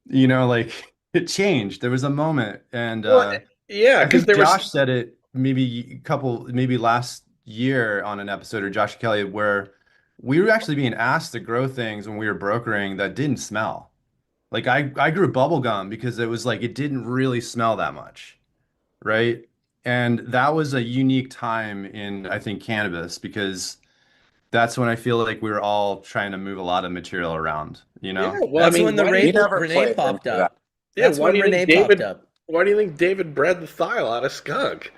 Like it changed. There was a moment. And Well, yeah, I because think there was Josh said it maybe last year on an episode, or Josh Kelly, where we were actually being asked to grow things when we were brokering that didn't smell. Like I grew bubble gum because it was like it didn't really smell that much, right? And that was a unique time in I think cannabis because that's when I feel like we were all trying to move a lot of material around, you yeah. know? Well, I That's mean, when the why do We you never Renee played popped into that. up. yeah? That's Why when do you Renee think popped David? up. Why do you think David bred the thiol out of skunk?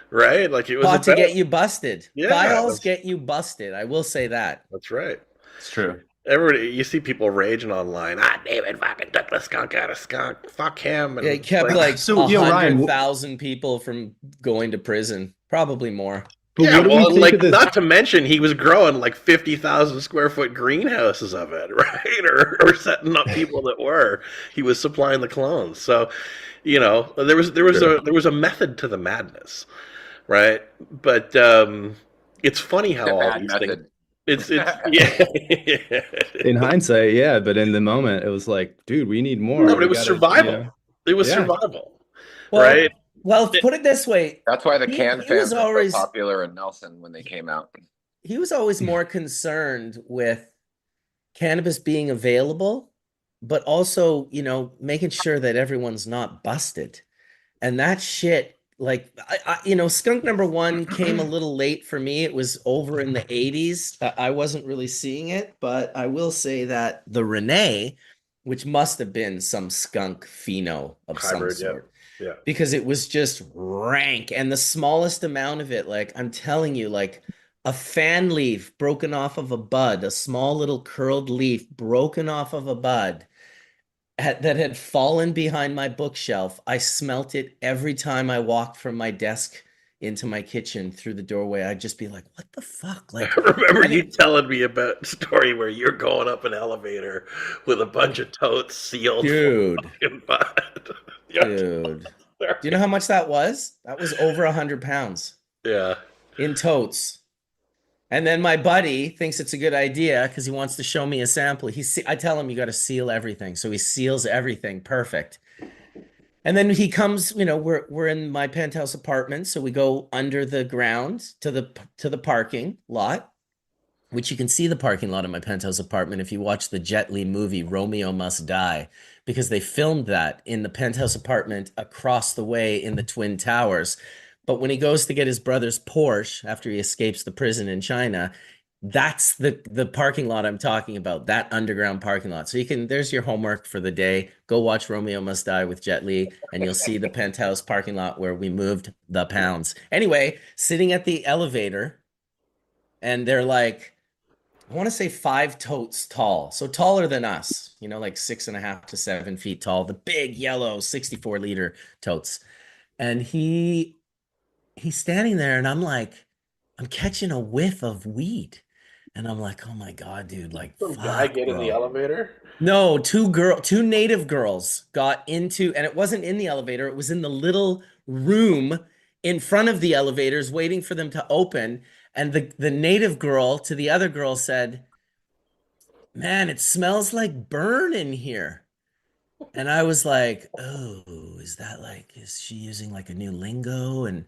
Right, like it was Thought to about get you busted. yeah. Thiols get you busted. I will say that. That's right. It's true. Everybody, you see people raging online. David fucking took the skunk out of skunk. Fuck him. And It kept like, like So, a Ryan, 100,000 people from going to prison. Probably more. but yeah, what do we well, think like of this? not to mention he was growing like 50,000 square foot greenhouses of it, right? Or setting up people that were. He was supplying the clones. So, True. there was a method to the madness, right? But it's funny how The all bad these things. method. it's yeah. In hindsight, yeah, but in the moment, it was like, dude, we need No, more. but it We was gotta, survival. It was yeah. survival, right? Well, put it this way. That's why the He can he was fans were so always popular in Nelson when they came out. he was always more concerned with cannabis being available, but also, making sure that everyone's not busted. And that shit, like, skunk number one came a little late for me. It was over in the 80s. I wasn't really seeing it, but I will say that the Renee, which must have been some skunk pheno of some Hybrid, yeah. sort, Yeah. because it was just rank. And the smallest amount of it, like, I'm telling you, like, a fan leaf broken off of a bud, a small little curled leaf broken off of a bud that had fallen behind my bookshelf. I smelt it every time I walked from my desk into my kitchen through the doorway. I'd just be like, what the fuck? I Like, remember and you it, telling me about a story where you're going up an elevator with a bunch of totes sealed full dude, of fucking bud. Yeah, dude. Do you know sorry. how much that was? That was over 100 pounds Yeah. in totes. And then my buddy thinks it's a good idea because he wants to show me a sample. I tell him you got to seal everything. So he seals everything perfect. And then he comes, we're in my penthouse apartment, so we go under the ground to the parking lot, which you can see the parking lot of my penthouse apartment if you watch the Jet Li movie Romeo Must Die, because they filmed that in the penthouse apartment across the way in the Twin Towers. But when he goes to get his brother's Porsche after he escapes the prison in China, that's the parking lot I'm talking about, that underground parking lot. So there's your homework for the day. Go watch Romeo Must Die with Jet Li, and you'll see the penthouse parking lot where we moved the pounds. Anyway, sitting at the elevator, and they're like, I want to say 5 totes tall. So taller than us, like 6.5 to 7 feet tall, the big yellow 64-liter totes. And he's standing there, and I'm like, I'm catching a whiff of weed. And I'm like, oh my God, dude, like, Some guy fuck, get in the bro. elevator. No, two native girls got into, and it wasn't in the elevator, it was in the little room in front of the elevators waiting for them to open. And the native girl to the other girl said, man, it smells like burn in here. And I was like, oh, is she using like a new lingo? And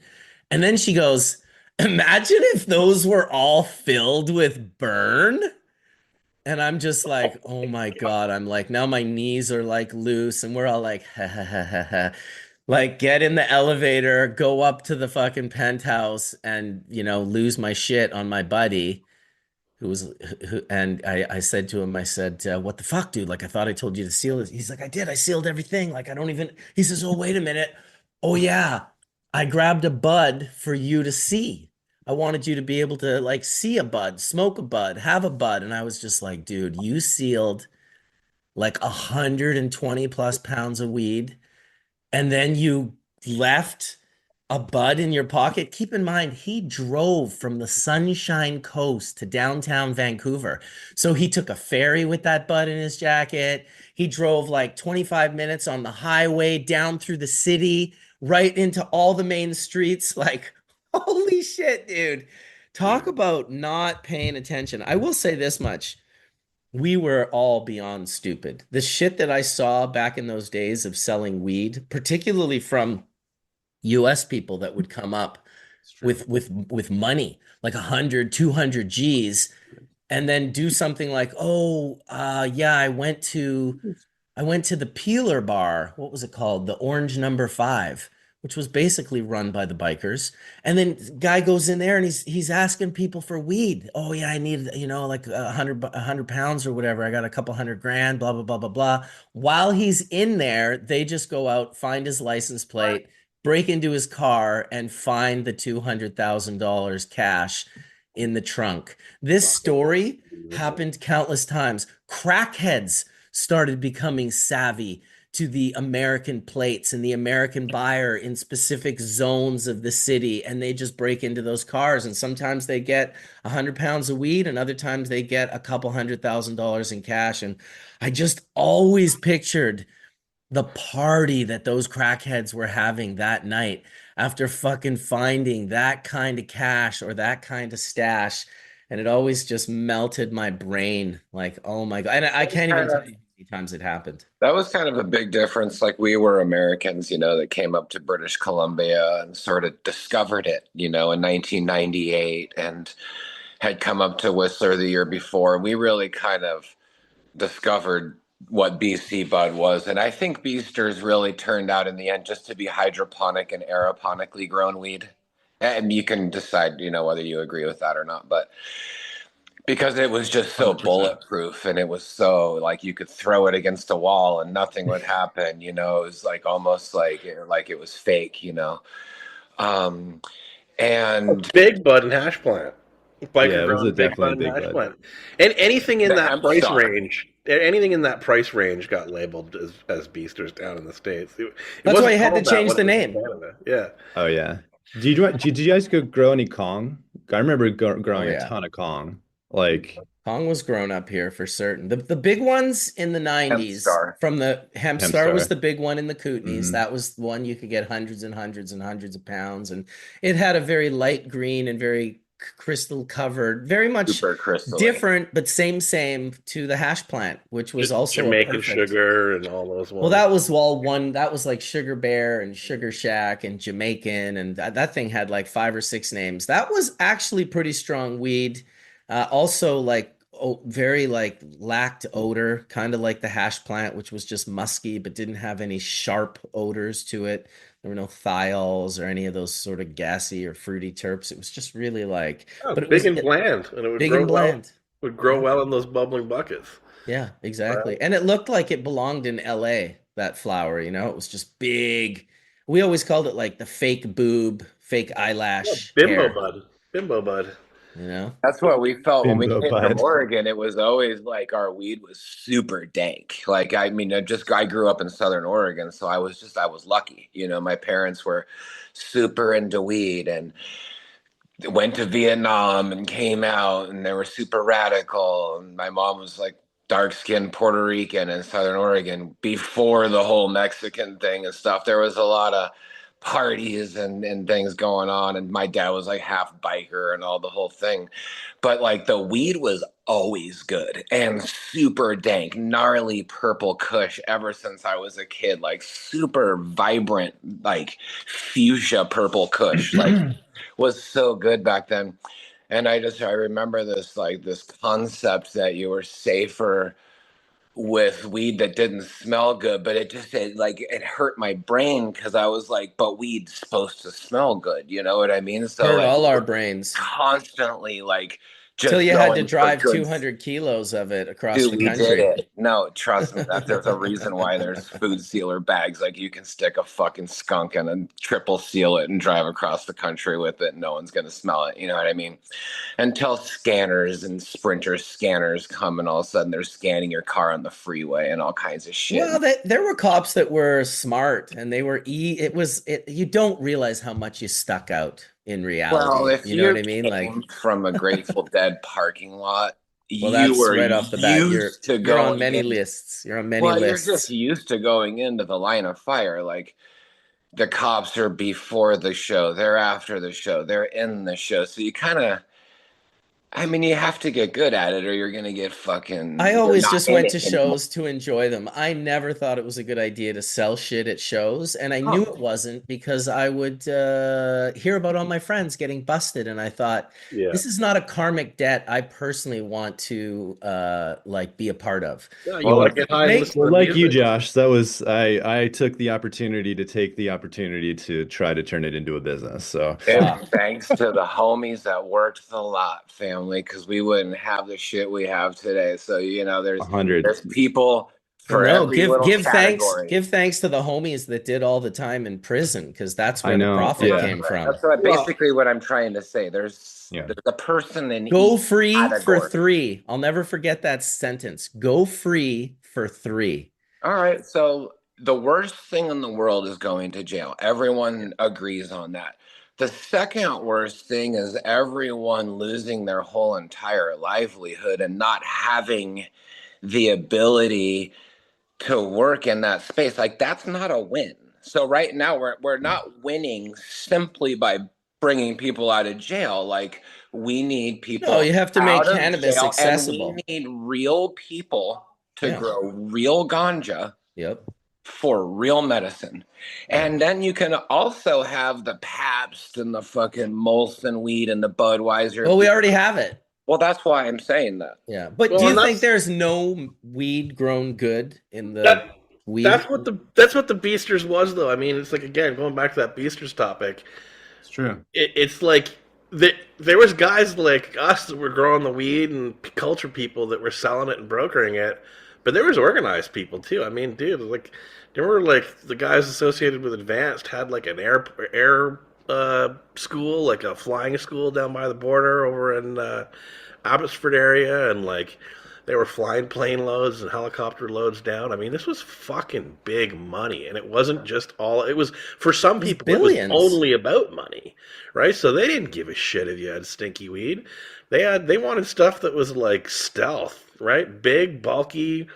then she goes, imagine if those were all filled with burn. And I'm just like, oh my God. I'm like, now my knees are like loose, and we're all like, ha ha ha ha ha. Like, get in the elevator, go up to the fucking penthouse, and, lose my shit on my buddy and I said to him, I said, what the fuck, dude? Like, I thought I told you to seal it. He's like, I did. I sealed everything. Like, I don't even, he says, oh, wait a minute. Oh, yeah. I grabbed a bud for you to see. I wanted you to be able to like see a bud, smoke a bud, have a bud. And I was just like, dude, you sealed like 120 plus pounds of weed, and then you left a bud in your pocket. Keep in mind, he drove from the Sunshine Coast to downtown Vancouver. So he took a ferry with that bud in his jacket. He drove like 25 minutes on the highway down through the city, right into all the main streets. Like, holy shit, dude. Talk about not paying attention. I will say this much. We were all beyond stupid. The shit that I saw back in those days of selling weed, particularly from US people that would come up with money, like 100, 200 G's, and then do something like, oh, yeah, I went to the Peeler bar. What was it called? The Orange Number Five, which was basically run by the bikers. And then guy goes in there, and he's asking people for weed. Oh yeah, I need, like a hundred pounds or whatever. I got a couple hundred grand, blah, blah, blah, blah, blah. While he's in there, they just go out, find his license plate, break into his car, and find the $200,000 cash in the trunk. This story happened countless times. Crackheads started becoming savvy to the American plates and the American buyer in specific zones of the city, and they just break into those cars. And sometimes they get 100 pounds of weed, and other times they get a couple $100,000 in cash. And I just always pictured the party that those crackheads were having that night after fucking finding that kind of cash or that kind of stash. and it always just melted my brain. Like, oh my God. And I can't even tell you how many times it happened. That was kind of a big difference. Like we were Americans, that came up to British Columbia and sort of discovered it, in 1998 and had come up to Whistler the year before. We really kind of discovered what BC Bud was. And I think Beasters really turned out in the end just to be hydroponic and aeroponically grown weed. And you can decide, whether you agree with that or not. But because it was just so 100%. bulletproof and it was so like you could throw it against a wall and nothing would happen, it was like almost like it was fake, um and Big bud and hash plant. Yeah, Biker it was a grown big definitely bud a and big hash bud. plant. And anything in the that hemp price star. range, anything in that price range got labeled as beasters down in the States. It That's why wasn't you had to called that change when the it was in name. Canada. Yeah. Oh yeah. Did you guys go grow any Kong? I remember Oh growing a yeah. ton of Kong. Like, Kong was grown up here for certain. The big ones in the Hemp 90s star. from the Hemp Hemp Star was Star. the big one in the Kootenays. Hmm. That was the one you could get hundreds and hundreds and hundreds of pounds. And it had a very light green and very crystal covered, very much Super crystally. different, but same to the hash plant, which was also a Jamaican perfect. sugar and all those Well, ones. that was all one. That was like Sugar Bear and Sugar Shack and Jamaican, and that thing had like 5 or 6 names. That was actually pretty strong weed. Also, like very like lacked odor, kind of like the hash plant, which was just musky but didn't have any sharp odors to it. There were no thiols or any of those sort of gassy or fruity terps. It was just really like, Oh, but it big was and bland, and it would big grow and well. bland. Would grow Yeah. well in those bubbling buckets. Yeah, Right? exactly. And it looked like it belonged in LA, that flower, It was just big. We always called it like the fake boob, fake Yeah, eyelash bimbo hair, bud. Bimbo bud. you know? That's what we felt when we Bimbo came from Bud. Oregon. It was always like our weed was super dank. Like I mean, I grew up in Southern Oregon, so I was lucky. My parents were super into weed and went to Vietnam and came out and they were super radical. And my mom was like dark skinned Puerto Rican in Southern Oregon before the whole Mexican thing and stuff. There was a lot of parties and things going on. And my dad was like half biker and all the whole thing. But like the weed was always good and super dank, gnarly purple kush ever since I was a kid, like super vibrant, like fuchsia purple kush. Like was so good back then. And I remember this concept that you were safer with weed that didn't smell good, but it hurt my brain because I was like, but weed's supposed to smell good, you know what I mean? So Hurt like all we our were brains constantly like till just you had to going for drive good. 200 kilos of it across Dude, the we did country. it. No, trust me, that there's a reason why there's food sealer bags. Like you can stick a fucking skunk in and triple seal it and drive across the country with it. No one's gonna smell it. You know what I mean? Until scanners and sprinter scanners come and all of a sudden they're scanning your car on the freeway and all kinds of shit. Well, there were cops that were smart and they were you don't realize how much you stuck out in Well, reality. if You know what you I mean? came Like, from a Grateful Dead parking lot, well, you that's were right off the bat. used to You're on going many in. lists. You're on many Well, you're just lists. used to going into the line of fire. Like the cops are before the show, they're after the show, they're in the show. So you kind of, I mean, you have to get good at it or you're going to get I you're always not just in went it to anymore. shows to enjoy them. I never thought it was a good idea to sell shit at shows, and I knew Oh, it wasn't because I would hear about all my friends getting busted, and I thought Yeah. this is not a karmic debt I personally want to like be a part of. Yeah, you want Well, to get It high and make listen well, to like you, music. Josh, that was I took the opportunity to take the opportunity to try to turn it into a business. So and ah, thanks to the homies that worked the lot, family, because we wouldn't have the shit we have today. So, a hundred. there's people well, for no, every give little give thanks category. give thanks to the homies that did all the time in prison because that's I where the know. profit Yeah. came from. That's what Well, basically what I'm trying to say. Yeah. There's a person in Go each free for category. 3. I'll never forget that sentence. Go free for 3. All right, so the worst thing in the world is going to jail. Everyone agrees on that. The second worst thing is everyone losing their whole entire livelihood and not having the ability to work in that space. Like that's not a win. So right now we're not winning simply by bringing people out of jail. Like, we need No, people you have to make out of cannabis jail, and we accessible. need real people to Yeah. grow real ganja Yep. for real medicine. Yeah. And then you can also have the Pabst and the fucking Molson weed and the Budweiser. Well, we already have it. Well, that's why I'm saying that. Yeah. But do Well, you and think there's no weed grown good in the that weed? that's what the Beasters was, though. I mean, it's like, again, going back to that Beasters topic. It's true. It's like there was guys like us that were growing the weed and culture people that were selling it and brokering it, but there was organized people too. I mean, dude, like there were like the guys associated with Advanced had like an air school, like a flying school down by the border over in Abbotsford area, and like they were flying plane loads and helicopter loads down. I mean, this was fucking big money, and it wasn't just all. It was, for some people, it was billions. only about money, right? So they didn't give a shit if you had stinky weed. They wanted stuff that was like stealth, right? Big, bulky,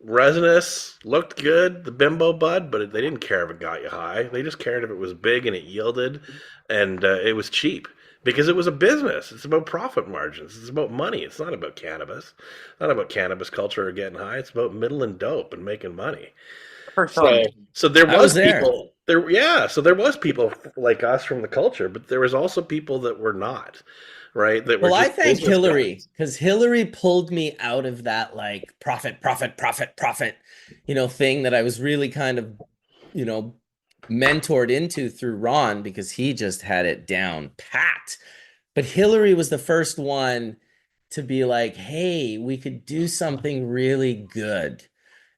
resinous, looked good, the bimbo bud, but they didn't care if it got you high. They just cared if it was big and it yielded, and it was cheap. Because it was a business. It's about profit margins. It's about money. It's not about cannabis. It's not about cannabis culture or getting high. It's about middling dope and making money. So there I was there. people there. Yeah. So there was people like us from the culture, but there was also people that were not, right? That were Well, I just thank business Hillary guys. because Hillary pulled me out of that like profit, profit, profit, profit, thing that I was really kind of, you know, mentored into through Ron because he just had it down pat. But Hillary was the first one to be like, hey, we could do something really good.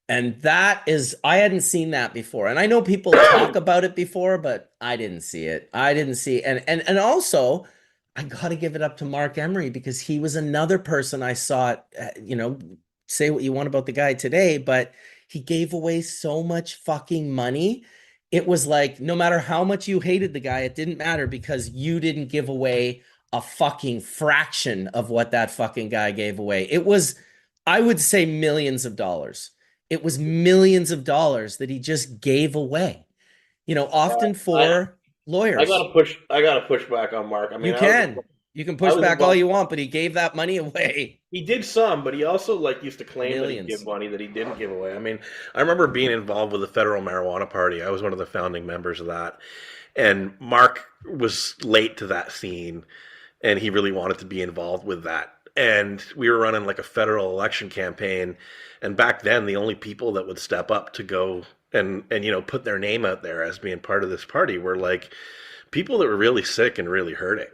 And that is, I hadn't seen that before. And I know people talk about it before, but I didn't see it. I didn't see, and also I got to give it up to Mark Emery because he was another person I saw it, say what you want about the guy today, but he gave away so much fucking money. It was like, no matter how much you hated the guy, it didn't matter because you didn't give away a fucking fraction of what that fucking guy gave away. It was, I would say, millions of dollars. It was millions of dollars that he just gave away, often I for lawyers. I gotta push back on Mark. I You mean, can. You can I push was back all involved. you want, but he gave that money away. He did some, but he also like used to claim that he'd give Millions. money that he didn't give away. I mean, I remember being involved with the Federal Marijuana Party. I was one of the founding members of that, and Mark was late to that scene, and he really wanted to be involved with that. And we were running like a federal election campaign, and back then the only people that would step up to go and put their name out there as being part of this party were like people that were really sick and really hurting,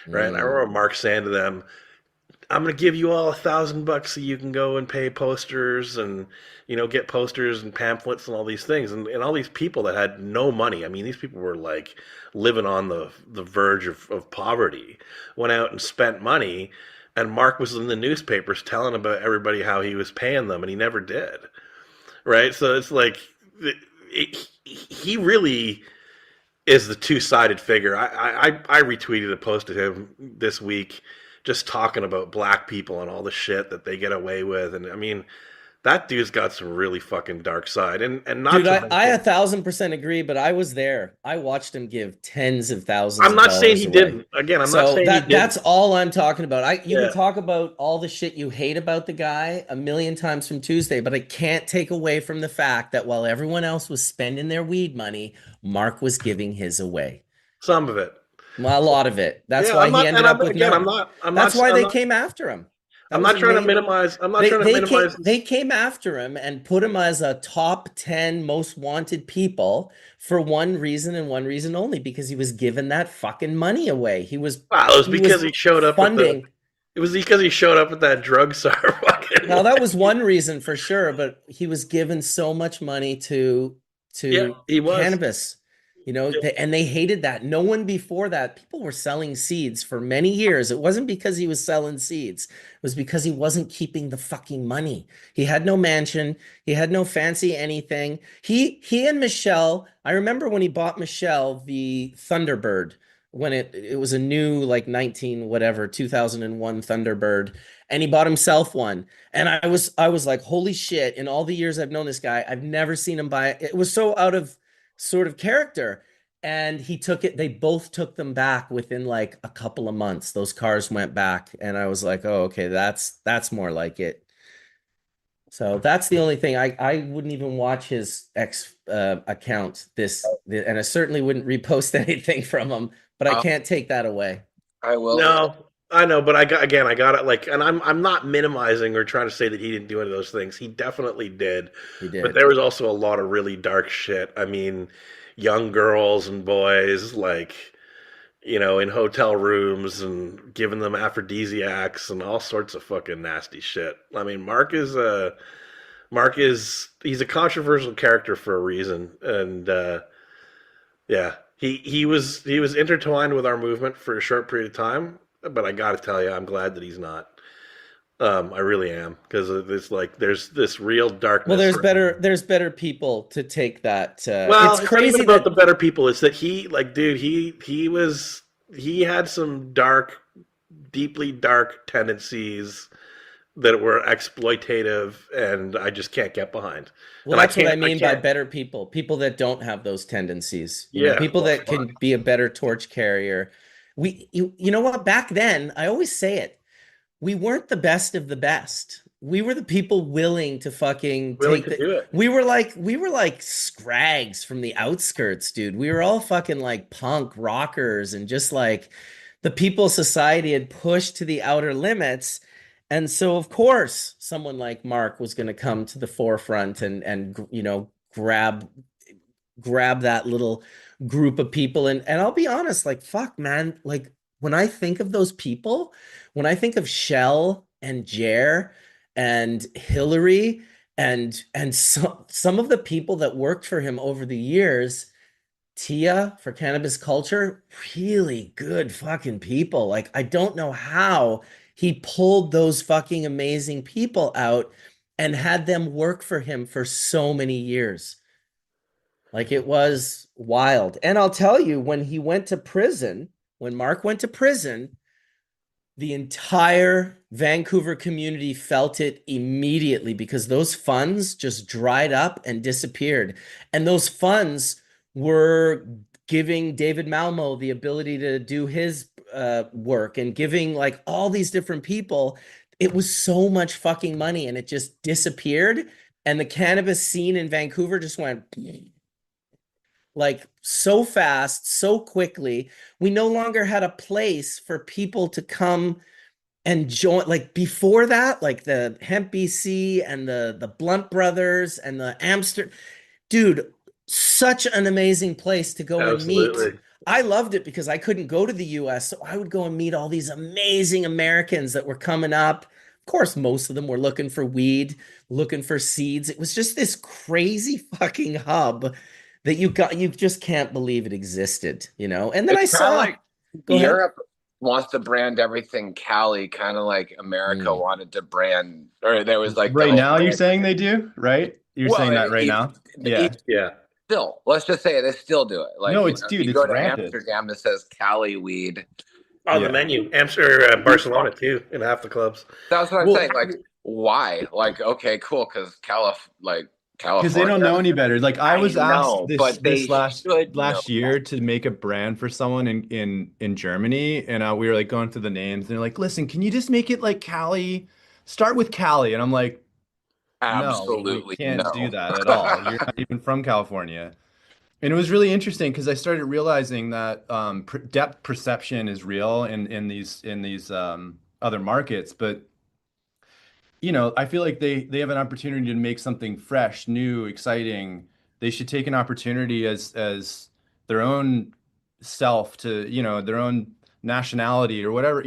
right? And I remember Mark saying to them, I'm going to give you all $1,000 so you can go and pay posters and, get posters and pamphlets and all these things. And all these people that had no money. I mean, these people were like living on the verge of poverty, went out and spent money. And Mark was in the newspapers telling about everybody how he was paying them, and he never did. Right. So it's like he really is the two-sided figure. I retweeted a post of him this week just talking about black people and all the shit that they get away with. And I mean, that dude's got some really fucking dark side. And not Dude, to I mention, 1,000% agree, but I was there. I watched him give tens of thousands I'm of not saying dollars he away. didn't. Again, I'm not So saying he that's didn't. all I'm talking about. You can Yeah. talk about all the shit you hate about the guy a million times from Tuesday, but I can't take away from the fact that while everyone else was spending their weed money, Mark was giving his away. Some of it. Well, a lot of it. That's Yeah, why I'm he not, ended and up with none. That's why they came after him. That I'm was not trying to amazing. minimize. I'm not They trying to they came minimize. they came after him and put him as a top 10 most wanted people for one reason and one reason only, because he was giving that fucking money away. He was Wow, it was he because was he showed up at the. funding. It was because he showed up at that drugstore. Fucking. Now that was one reason for sure, but he was given so much money to Yeah, he was. cannabis. And they hated that. No one before that, people were selling seeds for many years. It wasn't because he was selling seeds. It was because he wasn't keeping the fucking money. He had no mansion. He had no fancy anything. He and Michelle, I remember when he bought Michelle the Thunderbird, when it was a new like 19 whatever 2001 Thunderbird, and he bought himself one. And I was like, holy shit, in all the years I've known this guy, I've never seen him buy it. It was so out of sort of character. and he took it. They both took them back within like a couple of months. Those cars went back, and I was like, oh, okay, that's more like it. So that's the only thing. I wouldn't even watch his X account and I certainly wouldn't repost anything from him. But I Uh, can't take that away. I will. No, I know, but I got it. Like, and I'm not minimizing or trying to say that he didn't do any of those things. He definitely did, He but did. there was also a lot of really dark shit. I mean, young girls and boys, like, in hotel rooms and giving them aphrodisiacs and all sorts of fucking nasty shit. I mean, he's a controversial character for a reason, and yeah, he was intertwined with our movement for a short period of time. But I got to tell you, I'm glad that he's not. I really am, because it's like there's this real Well, darkness. there's better people to take that. Well, It's it's not even crazy about the that better people. It's that dude, he had some dark, deeply dark tendencies that were exploitative, and I just can't get behind. well, And I that's what I can't, I mean by can't. better people. People that don't have those tendencies. Yeah, People well, that fuck. can be a better torch carrier. You know what? Back then, I always say it. We weren't the best of the best. We were the people willing to fucking Willing take to the do it. we were like scrags from the outskirts, dude. We were all fucking like punk rockers and just like the people society had pushed to the outer limits. And so of course, someone like Mark was going to come to the forefront and grab that little group of people. And I'll be honest, like, fuck, man, like when I think of those people, when I think of Shell and Jer and Hillary and some of the people that worked for him over the years, Tia for Cannabis Culture, really good fucking people. Like, I don't know how he pulled those fucking amazing people out and had them work for him for so many years. Like it was wild. And I'll tell you, when Mark went to prison, the entire Vancouver community felt it immediately because those funds just dried up and disappeared. And those funds were giving David Malmo the ability to do his work and giving like all these different people. It was so much fucking money and it just disappeared. And the cannabis scene in Vancouver just went like so fast, so quickly. We no longer had a place for people to come and join. Like before that, like the Hemp BC and the Blunt Brothers and the Amsterdam, dude, such an amazing place to go and meet. Absolutely. I loved it because I couldn't go to the US, so I would go and meet all these amazing Americans that were coming up. Of course, most of them were looking for weed, looking for seeds. It was just this crazy fucking hub that you just can't believe it existed. And then I It's kind of saw, like go ahead. Europe wants to brand everything Cali, kind of like America wanted to brand, or there was like the Right whole now, you're brand. saying they do, right? You're Well, saying that right now? Yeah. Yeah. still, let's just say they still do it. Like, No, it's if dude, you it's go to rampant. Amsterdam, it says Cali weed. On the Yeah. menu, Amsterdam, Barcelona too, in half the clubs. That's what I'm Well, saying. Like, why? Like, okay, cool, because Because California. they don't know any better. Like I was asked know, this but they should know last year to make a brand for someone in Germany, and we were like going through the names. And they're like, "Listen, can you just make it like Cali? Start with Cali." And I'm like, "No, we absolutely can't do no. that at all. You're not even from California." And it was really interesting because I started realizing that depth perception is real in these other markets, but I feel like they have an opportunity to make something fresh, new, exciting. They should take an opportunity as their own self to, their own nationality or whatever,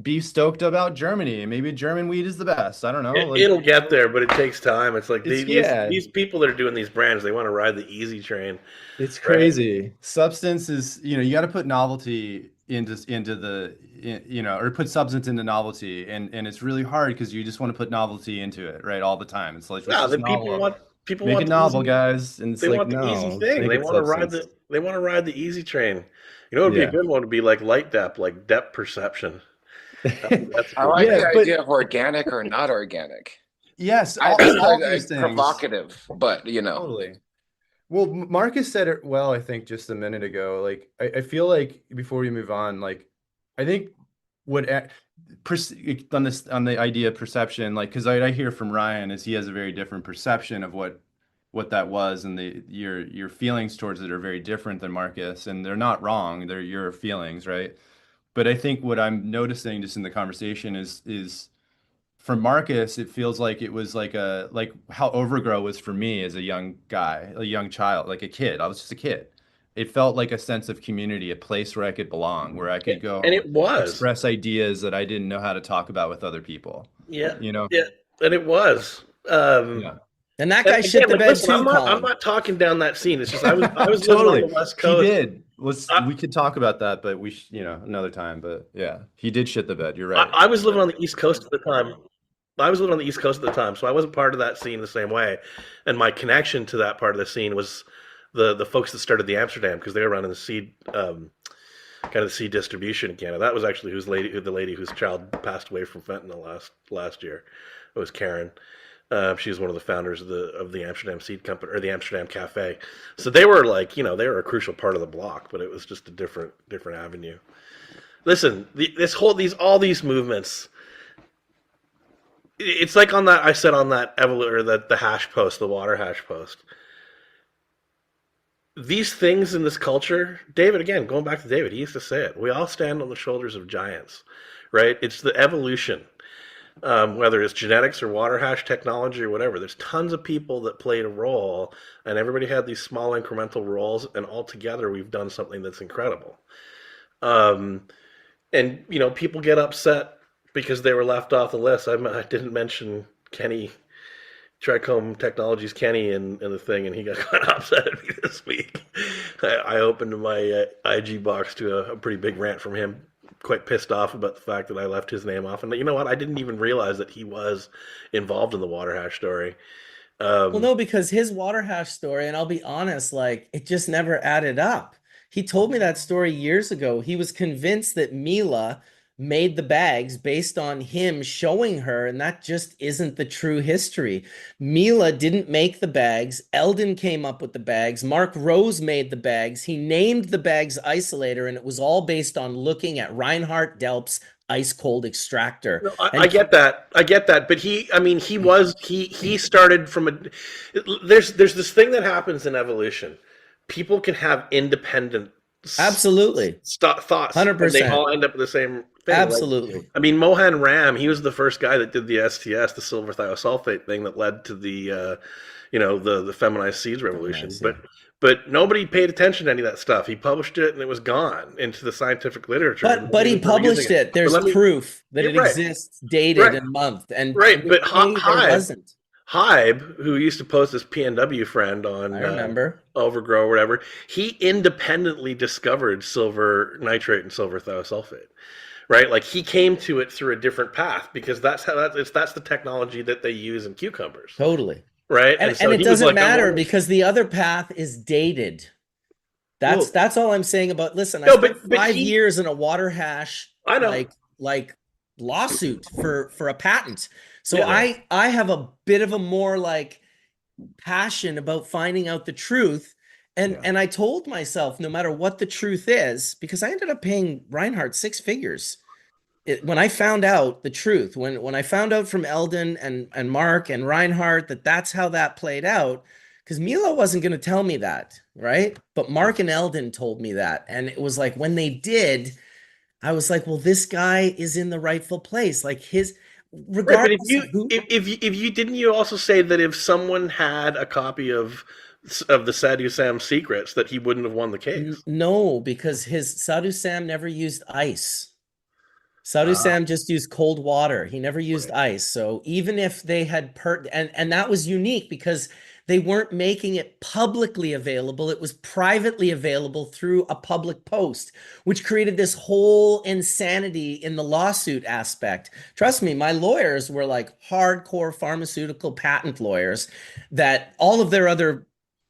be stoked about Germany. Maybe German weed is the best. I don't know. Like It'll get there, but it takes time. It's like it's these yeah, these people that are doing these brands, they want to ride the easy train, it's right? crazy. Substance is, you got to put novelty into or put substance into novelty, and it's really hard because you just want to put novelty into it, right, all the time. It's like let's No, just then people novel, want people make want it the novel, easy guys, and it's they like want the easy no, just thing. make They it want to ride substance. the easy train. What would be a Yeah. good one? Would be like light depth, like depth perception. That's a I good like one. Yeah, the but idea of organic or not organic. yes, That's all like, these things. provocative, but Totally. Well, Marcus said it well, I think, just a minute ago. Like, I feel like before we move on, like, I think what on this on the idea of perception, like, because I hear from Ryan is he has a very different perception of what that was, and your feelings towards it are very different than Marcus, and they're not wrong. They're your feelings, right? But I think what I'm noticing just in the conversation is for Marcus, it feels like it was like how Overgrow was for me as a young guy, a young child, like a kid. I was just a kid. It felt like a sense of community, a place where I could belong, where I could And go it was. express ideas that I didn't know how to talk about with other people. Yeah, You know? yeah, and it was. Yeah. And that And guy shit again, the like, bed listen, too, I'm Colin. not talking down that scene. It's just I was living on the Totally. West He Coast. did. We I, could talk about that, but another time. But yeah, he did shit the bed. You're right. I was living on the East Coast at the time. I was living on the East Coast at the time, so I wasn't part of that scene the same way. And my connection to that part of the scene was the folks that started the Amsterdam, because they were running the seed kind of the seed distribution in Canada. That was actually the lady whose child passed away from fentanyl last year. It was Karen. She was one of the founders of the Amsterdam Seed Company, or the Amsterdam Cafe. So they were like, they were a crucial part of the block, but it was just a different avenue. Listen, all these movements. It's like on that I said on that or the hash post, the water hash post. These things in this culture, David, again, going back to David, he used to say it. We all stand on the shoulders of giants, right? It's the evolution. Whether it's genetics or water hash technology or whatever, there's tons of people that played a role, and everybody had these small incremental roles, and all together we've done something that's incredible. And people get upset because they were left off the list. I didn't mention Kenny, Trichome Technologies Kenny in the thing, and he got kind of upset at me this week. I opened my IG box to a pretty big rant from him, quite pissed off about the fact that I left his name off. And you know what? I didn't even realize that he was involved in the water hash story. Well, no, because his water hash story, and I'll be honest, like it just never added up. He told me that story years ago. He was convinced that Mila made the bags based on him showing her, and that just isn't the true history. Mila didn't make the bags. Eldon came up with the bags. Mark Rose made the bags. He named the bags Isolator, and it was all based on looking at Reinhard Delp's ice cold extractor. No, And I get that. I get that. But he started from there's this thing that happens in evolution. People can have independent absolutely, thoughts, 100%, and they all end up with the same thing. absolutely. Like, I mean, Mohan Ram, he was the first guy that did the STS, the silver thiosulfate thing that led to the feminized seeds revolution. But nobody paid attention to any of that stuff. He published it, and it was gone into the scientific literature. But he published it. There's proof that it exists, dated and month, and right. But there wasn't. Hybe, who used to post his PNW friend on I remember Overgrow or whatever, he independently discovered silver nitrate and silver thiosulfate. Right, like he came to it through a different path, because that's the technology that they use in cucumbers. Totally. Right, and so it doesn't matter because the other path is dated. That's all I'm saying about. Listen, I spent 5 years in a water hash. I know, like lawsuit for a patent. So yeah. I have a bit of a more like passion about finding out the truth. And I told myself, no matter what the truth is, because I ended up paying Reinhardt 6 figures. When I found out the truth, when I found out from Eldon and Mark and Reinhardt that that's how that played out, because Milo wasn't going to tell me that, right? But Mark and Eldon told me that. And it was like, when they did, I was like, well, this guy is in the rightful place. Like regardless if you didn't you also say that if someone had a copy of the Sadhu Sam secrets that he wouldn't have won the case? No, because his Sadhu Sam never used ice. Sadhu Sam just used cold water. He never used ice. So even if they had and that was unique because they weren't making it publicly available. It was privately available through a public post, which created this whole insanity in the lawsuit aspect. Trust me, my lawyers were like hardcore pharmaceutical patent lawyers that all of their other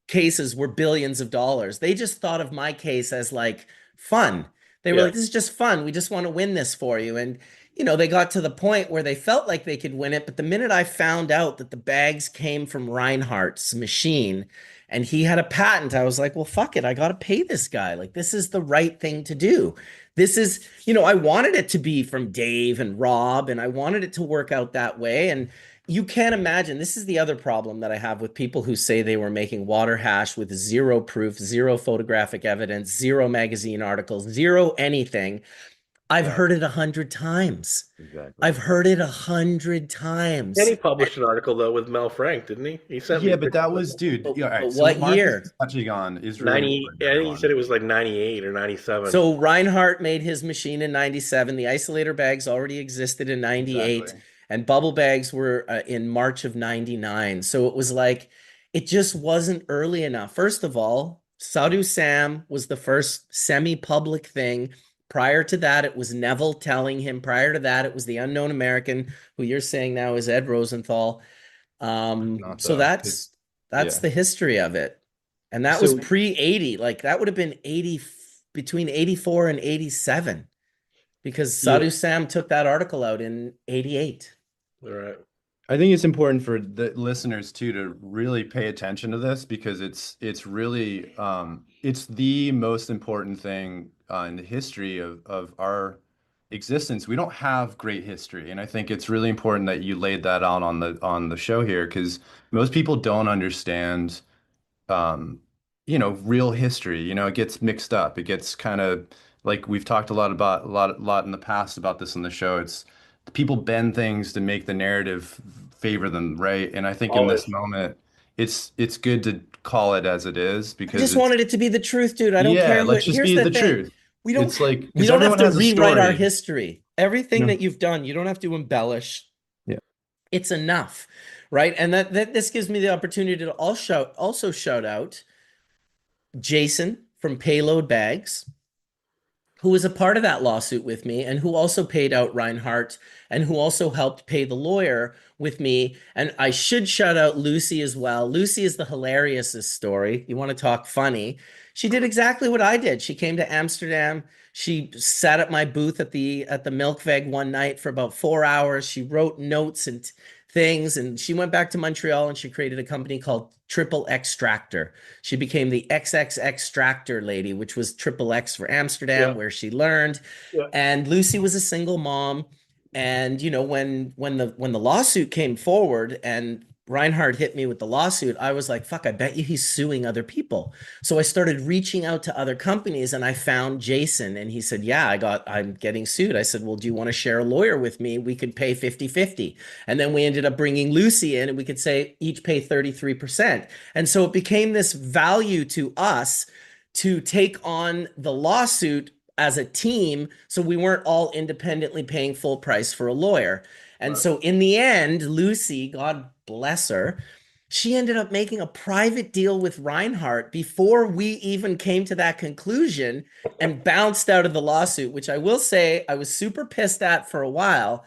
cases were billions of dollars. They just thought of my case as like fun. They were like, this is just fun. We just want to win this for you. And, they got to the point where they felt like they could win it. But the minute I found out that the bags came from Reinhardt's machine and he had a patent. I was like, well, fuck it. I got to pay this guy. Like, this is the right thing to do. This is, I wanted it to be from Dave and Rob, and I wanted it to work out that way. And you can't imagine. This is the other problem that I have with people who say they were making water hash with zero proof, zero photographic evidence, zero magazine articles, zero anything. I've Yeah, heard it 100 times. exactly. I've heard it 100 times. Kenny published an article though with Mel Frank, didn't he? He sent me Yeah, a but picture that of was, dude. But, Yeah, all right. but So what what Marcus is year? touching on is really 90. important, I think he everyone. said it was like 98 or 97. So Reinhardt made his machine in 97. The isolator bags already existed in Exactly. 98, and bubble bags were in March of 99. So it was like, it just wasn't early enough. First of all, Sadhu Sam was the first semi-public thing. Prior to that, it was Neville telling him. Prior to that, it was the unknown American, who you're saying now is Ed Rosenthal. Not So though, because that's yeah. the history of it. And that was So pre-80. Like that would have been 80 between 84 and 87 because yeah, Sadhu Sam took that article out in 88. All right. I think it's important for the listeners too to really pay attention to this because it's really it's the most important thing in the history of our existence. We don't have great history, and I think it's really important that you laid that out on the show here because most people don't understand real history. It gets mixed up. It gets kind of like we've talked a lot in the past about this on the show. It's people bend things to make the narrative favor them, right? And I think in this Always. moment, it's good to call it as it is I because just it's wanted it to be the truth, dude. I don't yeah, care let's what. just Here's be the the thing. truth. We don't It's like we because don't have everyone to has a rewrite our story. history. Everything that you've done, you don't have to embellish. Yeah. It's enough, right? And that this gives me the opportunity to also shout out Jason from Payload Bags, who was a part of that lawsuit with me and who also paid out Reinhardt and who also helped pay the lawyer with me. And I should shout out Lucy as well. Lucy is the hilariousest story. You want to talk funny? She did exactly what I did. She came to Amsterdam. She sat at my booth at the Milkveg one night for about 4 hours. She wrote notes and things, and she went back to Montreal and she created a company called Triple Extractor. She became the XX Extractor lady, which was Triple X for Amsterdam, Yeah. where she learned. Yeah. And Lucy was a single mom. And when the lawsuit came forward and Reinhardt hit me with the lawsuit, I was like, fuck, I bet you he's suing other people. So I started reaching out to other companies and I found Jason and he said, yeah, I'm getting sued. I said, well, do you want to share a lawyer with me? We could pay 50-50. And then we ended up bringing Lucy in and we could say each pay 33%. And so it became this value to us to take on the lawsuit as a team. So we weren't all independently paying full price for a lawyer. And Right. so in the end, Lucy, God bless her, she ended up making a private deal with Reinhardt before we even came to that conclusion and bounced out of the lawsuit, which I will say I was super pissed at for a while.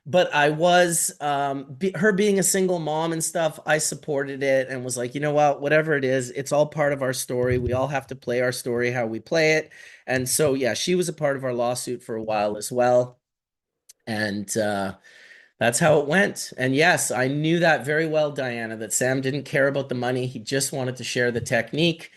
But I was, her being a single mom and stuff, I supported it and was like, you know what, whatever it is, it's all part of our story. We all have to play our story how we play it. And so, yeah, she was a part of our lawsuit for a while as well. And that's how it went. And yes, I knew that very well, Diana, that Sam didn't care about the money. He just wanted to share the technique.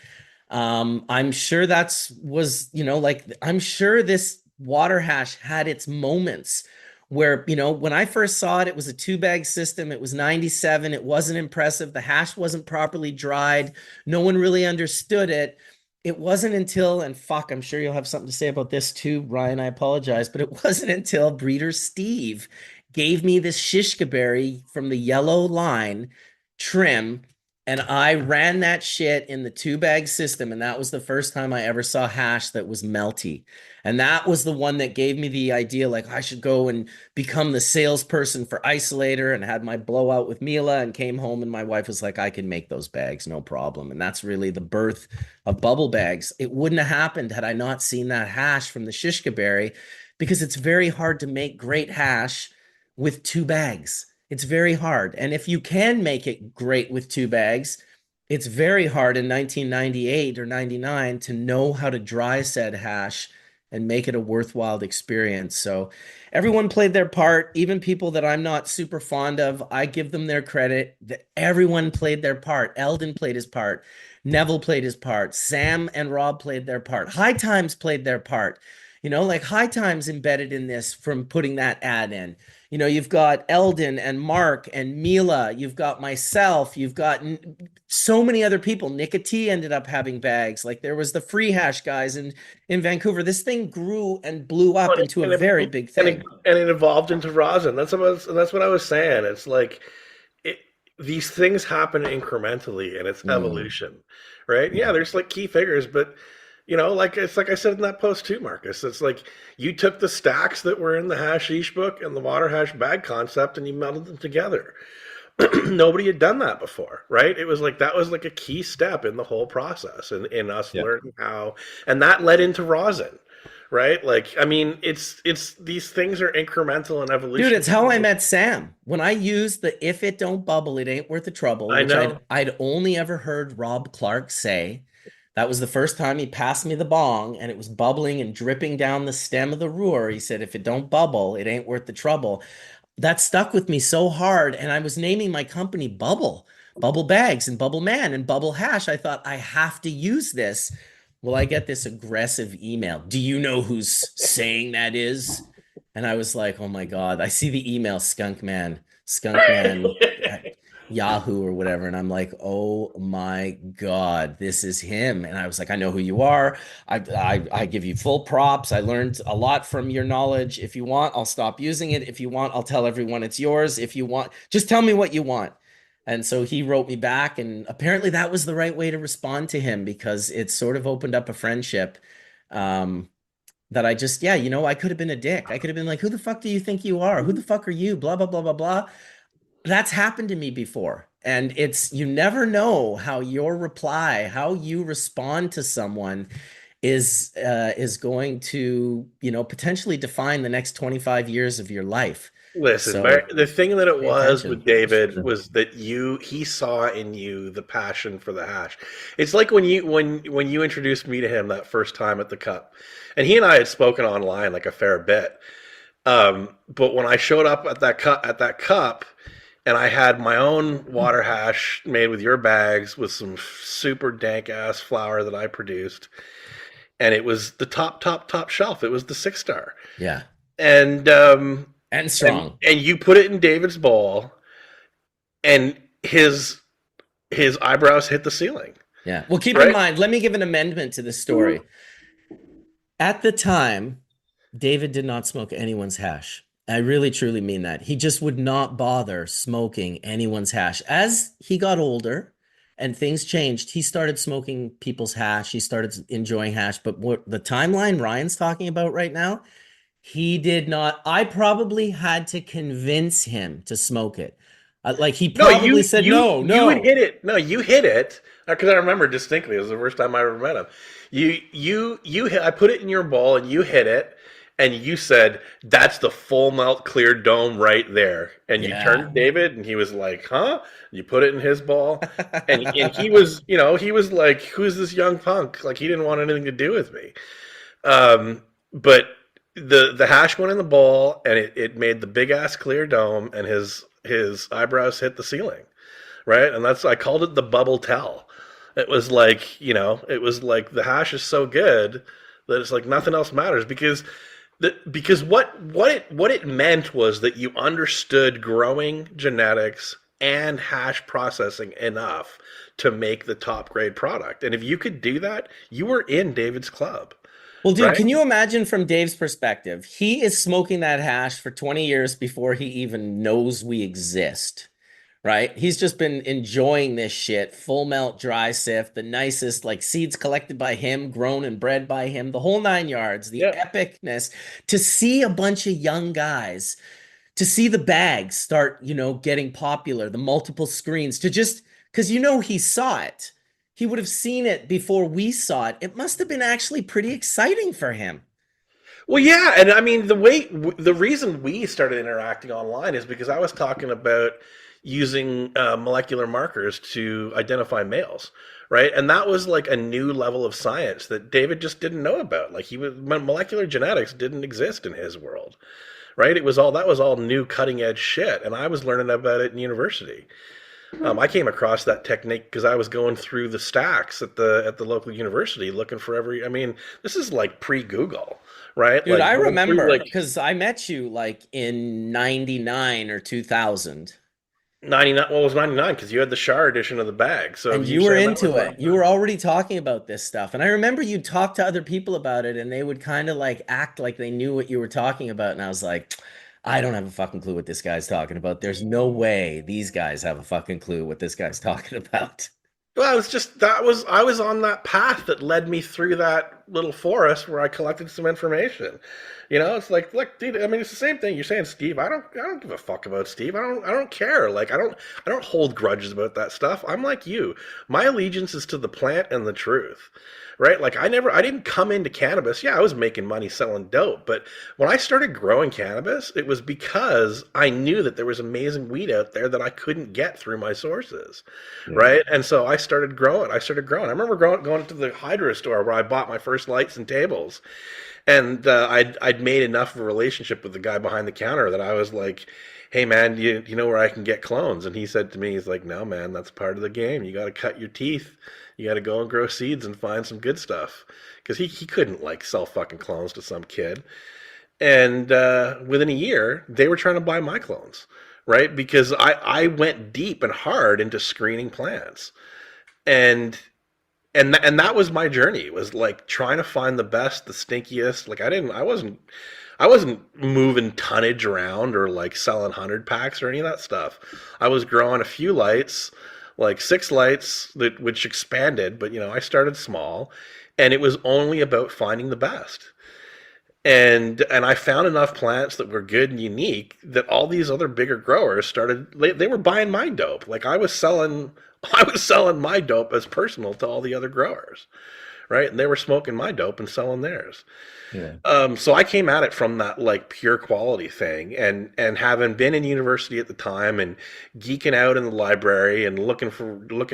I'm sure I'm sure this water hash had its moments where, when I first saw it, it was a two-bag system. It was 97. It wasn't impressive. The hash wasn't properly dried. No one really understood it. It wasn't until, and fuck, I'm sure you'll have something to say about this too, Ryan. I apologize, but it wasn't until breeder Steve gave me this shishka berry from the yellow line trim, and I ran that shit in the two-bag system, and that was the first time I ever saw hash that was melty. And that was the one that gave me the idea, like I should go and become the salesperson for Isolator, and had my blowout with Mila and came home and my wife was like, I can make those bags, no problem. And that's really the birth of bubble bags. It wouldn't have happened had I not seen that hash from the shishka berry, because it's very hard to make great hash with two bags. It's very hard. And if you can make it great with two bags, it's very hard in 1998 or 99 to know how to dry said hash and make it a worthwhile experience. So everyone played their part, even people that I'm not super fond of. I give them their credit. Everyone played their part. Eldon played his part. Neville played his part. Sam and Rob played their part. High Times played their part. Like High Times embedded in this from putting that ad in. You've got Eldon and Mark and Mila. You've got myself. You've got so many other people. Nick T ended up having bags. Like there was the free hash guys in Vancouver. This thing grew and blew up into a very big thing. And it evolved into rosin. That's what I was saying. It's like these things happen incrementally, and it's evolution, right? Yeah, there's like key figures, but like it's like I said in that post too, Marcus. It's like you took the stacks that were in the hashish book and the water hash bag concept, and you melded them together. Nobody had done that before, right? It was like that was like a key step in the whole process, and in us learning how, and that led into rosin, right? Like, I mean, it's these things are incremental and evolution. Dude, it's how I met Sam. When I used the "if it don't bubble, it ain't worth the trouble," I which know. I'd only ever heard Rob Clark say. That was the first time he passed me the bong, and it was bubbling and dripping down the stem of the roer. He said, "If it don't bubble, it ain't worth the trouble." That stuck with me so hard, and I was naming my company Bubble Bags and Bubble Man and Bubble Hash. I thought, I have to use this. Well, I get this aggressive email. Do you know who's saying that is? And I was like, oh my God. I see the email, Skunk Man at Yahoo or whatever. And I'm like, oh my God, this is him. And I was like, I know who you are. I give you full props. I learned a lot from your knowledge. If you want, I'll stop using it. If you want, I'll tell everyone it's yours. If you want, just tell me what you want. And so he wrote me back, and apparently that was the right way to respond to him, because it sort of opened up a friendship. That I just, I could have been a dick. I could have been like, who the fuck do you think you are? Who the fuck are you? Blah, blah, blah, blah, blah. That's happened to me before. And you never know how your reply, how you respond to someone is going to, potentially define the next 25 years of your life. Listen, So, the thing that it was attention. with David was that he saw in you the passion for the hash. It's like when you introduced me to him that first time at the Cup, and he and I had spoken online like a fair bit. But when I showed up at that cup, and I had my own water hash made with your bags with some super dank ass flour that I produced, and it was the top shelf. It was the 6-star. Yeah. And strong. And you put it in David's bowl, and his eyebrows hit the ceiling. Yeah. Well, keep in mind, let me give an amendment to this story. At the time, David did not smoke anyone's hash. I really, truly mean that. He just would not bother smoking anyone's hash. As he got older and things changed, he started smoking people's hash. He started enjoying hash. But what the timeline Ryan's talking about right now, he did not. I probably had to convince him to smoke it. Like he probably said, no. You had hit it. No, you hit it. Because I remember distinctly. It was the first time I ever met him. I put it in your bowl and you hit it. And you said, that's the full melt clear dome right there. And you turned to David and he was like, huh? You put it in his ball. And he was, he was like, who's this young punk? Like he didn't want anything to do with me. But the hash went in the bowl and it made the big ass clear dome and his eyebrows hit the ceiling. Right. And I called it the bubble tell. It was like, the hash is so good that it's like nothing else matters because what it meant was that you understood growing genetics and hash processing enough to make the top grade product. And if you could do that, you were in David's club. Well, dude, Can you imagine from Dave's perspective? He is smoking that hash for 20 years before he even knows we exist. Right? He's just been enjoying this shit, full melt, dry sift, the nicest, like seeds collected by him, grown and bred by him, the whole 9 yards, the epicness. To see a bunch of young guys, to see the bags start, getting popular, the multiple screens, to just, because he saw it. He would have seen it before we saw it. It must have been actually pretty exciting for him. Well, yeah, and I mean, the reason we started interacting online is because I was talking about using molecular markers to identify males, right? And that was like a new level of science that David just didn't know about. Like molecular genetics didn't exist in his world, right? It was all that was all new cutting edge shit, and I was learning about it in university. I came across that technique because I was going through the stacks at the local university looking for every. I mean, this is like pre Google, right? Dude, Like I going through remember like because I met you like in 99 or 2000. 99. Well, it was 99 because you had the Shar edition of the bag. So And you you were saying that was into it. You 99? were already talking about this stuff. And I remember you talked to other people about it and they would kind of like act like they knew what you were talking about. And I was like, I don't have a fucking clue what this guy's talking about. There's no way these guys have a fucking clue what this guy's talking about. Well, it's just I was on that path that led me through that little forest where I collected some information. You know, it's like, look, dude. I mean, it's the same thing. You're saying Steve. I don't give a fuck about Steve. I don't care. Like, I don't hold grudges about that stuff. I'm like you. My allegiance is to the plant and the truth, right? Like, I didn't come into cannabis. Yeah, I was making money selling dope, but when I started growing cannabis, it was because I knew that there was amazing weed out there that I couldn't get through my sources, Yeah. right? And so I started growing. I remember going to the Hydra store where I bought my first lights and tables, and I'd made enough of a relationship with the guy behind the counter that I was like, "Hey man, you know where I can get clones?" And he said to me, he's like, "No man, that's part of the game. You got to cut your teeth. You got to go and grow seeds and find some good stuff." Because he couldn't like sell fucking clones to some kid. And within a year, they were trying to buy my clones, right? Because I went deep and hard into screening plants, and and that was my journey. Was like trying to find the best, the stinkiest. Like I wasn't moving tonnage around or like selling 100 packs or any of that stuff. I was growing a few lights, like 6 lights that which expanded, but you know I started small, and it was only about finding the best. And I found enough plants that were good and unique that all these other bigger growers started they were buying my dope. Like I was selling my dope as personal to all the other growers, right? And they were smoking my dope and selling theirs. Yeah. So I came at it from that like pure quality thing, and having been in university at the time and geeking out in the library and looking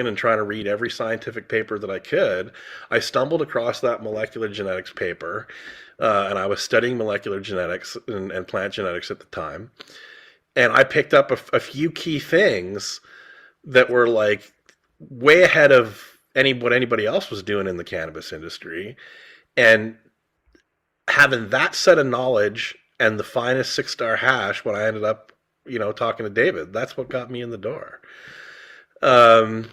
and trying to read every scientific paper that I could, I stumbled across that molecular genetics paper, and I was studying molecular genetics and plant genetics at the time, and I picked up a few key things that were like way ahead of what anybody else was doing in the cannabis industry, and having that set of knowledge and the finest 6-star hash when I ended up, you know, talking to David, that's what got me in the door. Um,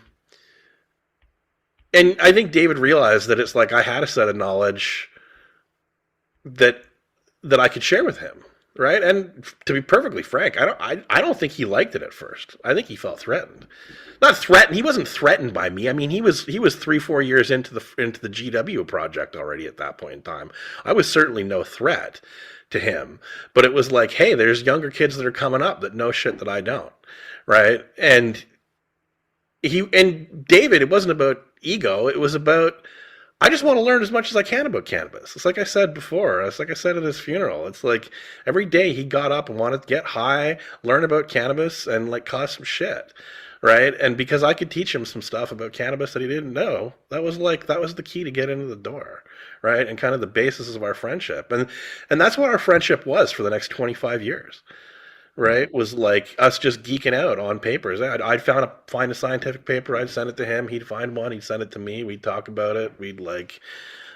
and I think David realized that it's like I had a set of knowledge that I could share with him, right? And to be perfectly frank, I don't think he liked it at first. I think he felt threatened. Not threatened. He wasn't threatened by me. I mean, he was 3-4 years into the GW project already at that point in time. I was certainly no threat to him, but it was like, hey, there's younger kids that are coming up that know shit that I don't, right? And David, it wasn't about ego. It was about I just want to learn as much as I can about cannabis. It's like I said before. It's like I said at his funeral. It's like every day he got up and wanted to get high, learn about cannabis, and like cause some shit, right? And because I could teach him some stuff about cannabis that he didn't know, that was the key to get into the door, right? And kind of the basis of our friendship, and that's what our friendship was for the next 25 years, right? Was like us just geeking out on papers. I'd find a scientific paper, I'd send it to him, he'd find one, he'd send it to me, we'd talk about it, we'd like,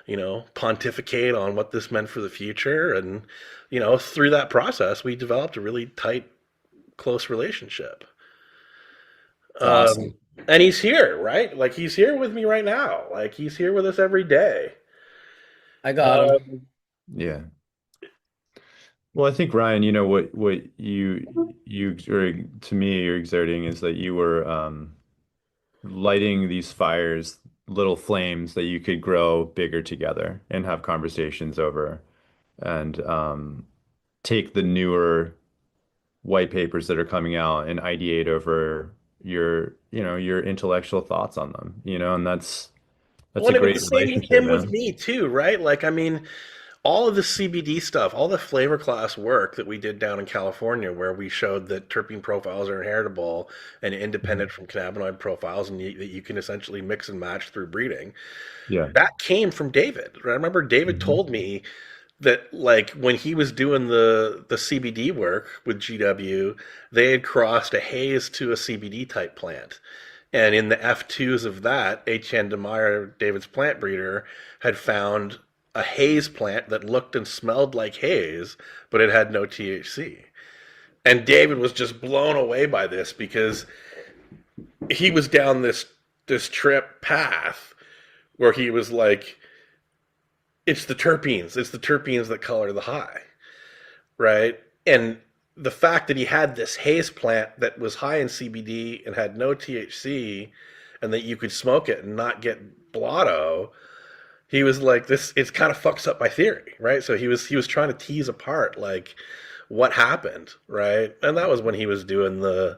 you know, pontificate on what this meant for the future. And, you know, through that process, we developed a really tight, close relationship. It's awesome. And he's here, right? Like he's here with me right now. Like he's here with us every day. I got him. Um, Yeah. Well, I think Ryan, you know what you or to me you're exerting is that you were lighting these fires, little flames that you could grow bigger together and have conversations over, and take the newer white papers that are coming out and ideate over your intellectual thoughts on them, and that's well, a and it was great the same with relationship, him with man. me too, right? Like, I mean, all of the CBD stuff, all the flavor class work that we did down in California, where we showed that terpene profiles are inheritable and Mhm. independent from cannabinoid profiles, and that you can essentially mix and match through breeding, Yeah. that came from David. I remember David Mhm. told me that, like, when he was doing the CBD work with GW, they had crossed a haze to a CBD type plant. And in the F2s of that, H.N. DeMeyer, David's plant breeder, had found a haze plant that looked and smelled like haze, but it had no THC. And David was just blown away by this because he was down this trip path where he was like, it's the terpenes that color the high, right? And the fact that he had this haze plant that was high in CBD and had no THC, and that you could smoke it and not get blotto, he was like, this, it kind of fucks up my theory, right? So he was trying to tease apart like what happened, right? And that was when he was doing the,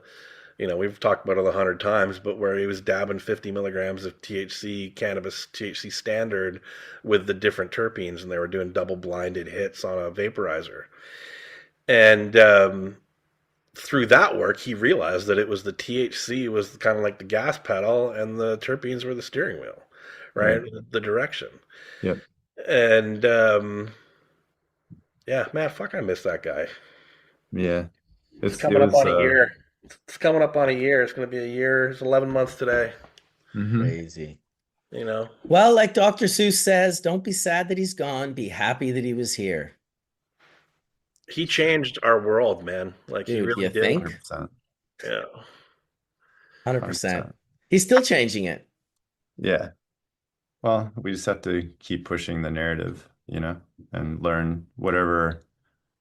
we've talked about it 100 times, but where he was dabbing 50 milligrams of THC, cannabis THC standard, with the different terpenes, and they were doing double blinded hits on a vaporizer. And through that work, he realized that it was the THC was kind of like the gas pedal, and the terpenes were the steering wheel, right? Right. The direction. Yep. And yeah, man, fuck, I miss that guy. Yeah. It's It coming up was on a year. It's coming up on a year. It's going to be a year. It's 11 months today. mhm. Crazy. You know, Well, like Dr. Seuss says, don't be sad that he's gone. Be happy that he was here. he changed our world, man. Like he Dude, really you did. think? 100%. Yeah. 100%. 100%. He's still changing it. Yeah. Well, we just have to keep pushing the narrative, and learn whatever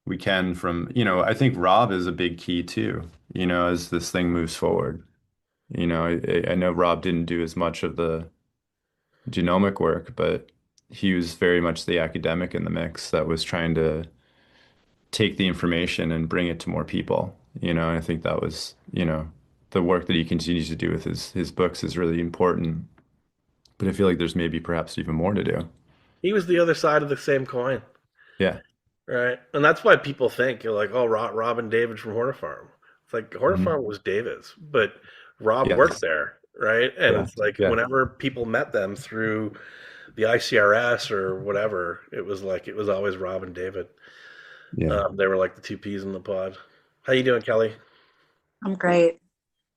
we can from, I think Rob is a big key too, as this thing moves forward. I know Rob didn't do as much of the genomic work, but he was very much the academic in the mix that was trying to take the information and bring it to more people. And I think that was, the work that he continues to do with his books is really important. But I feel like there's maybe perhaps even more to do. He was the other side of the same coin, Yeah. right? And that's why people think you're like, oh, Rob and David from Horta Farm. It's like Horta Mhm. Farm was David's, but Rob worked Yes. there, right? And Yeah. it's like Yeah. whenever people met them through the ICRS or whatever, it was like it was always Rob and David. Yeah. They were like the two peas in the pod. How you doing, Kelly? I'm great.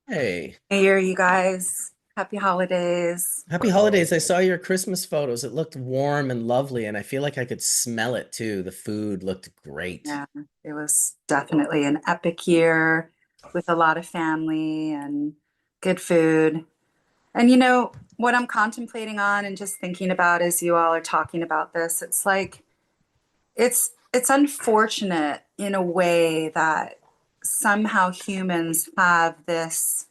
Hey, New Year, you guys. Happy holidays. happy holidays. I saw your Christmas photos. It looked warm and lovely, and I feel like I could smell it too. The food looked great. Yeah, it was definitely an epic year with a lot of family and good food. And what I'm contemplating on and just thinking about as you all are talking about this, it's like it's unfortunate in a way that somehow humans have this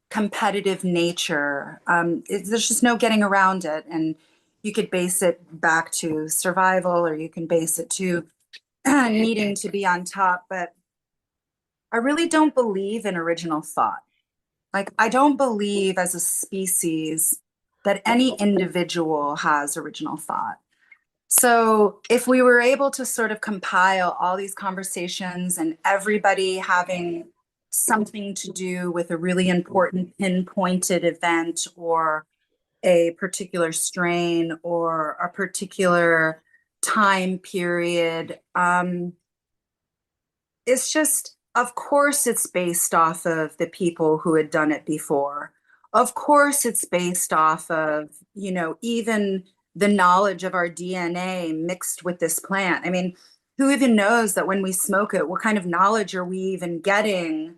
competitive nature. There's just no getting around it. And you could base it back to survival, or you can base it to needing to be on top. But I really don't believe in original thought. Like, I don't believe as a species that any individual has original thought. So if we were able to sort of compile all these conversations and everybody having something to do with a really important pinpointed event or a particular strain or a particular time period, it's just, of course, it's based off of the people who had done it before. Of course, it's based off of, even the knowledge of our DNA mixed with this plant. I mean, who even knows that when we smoke it, what kind of knowledge are we even getting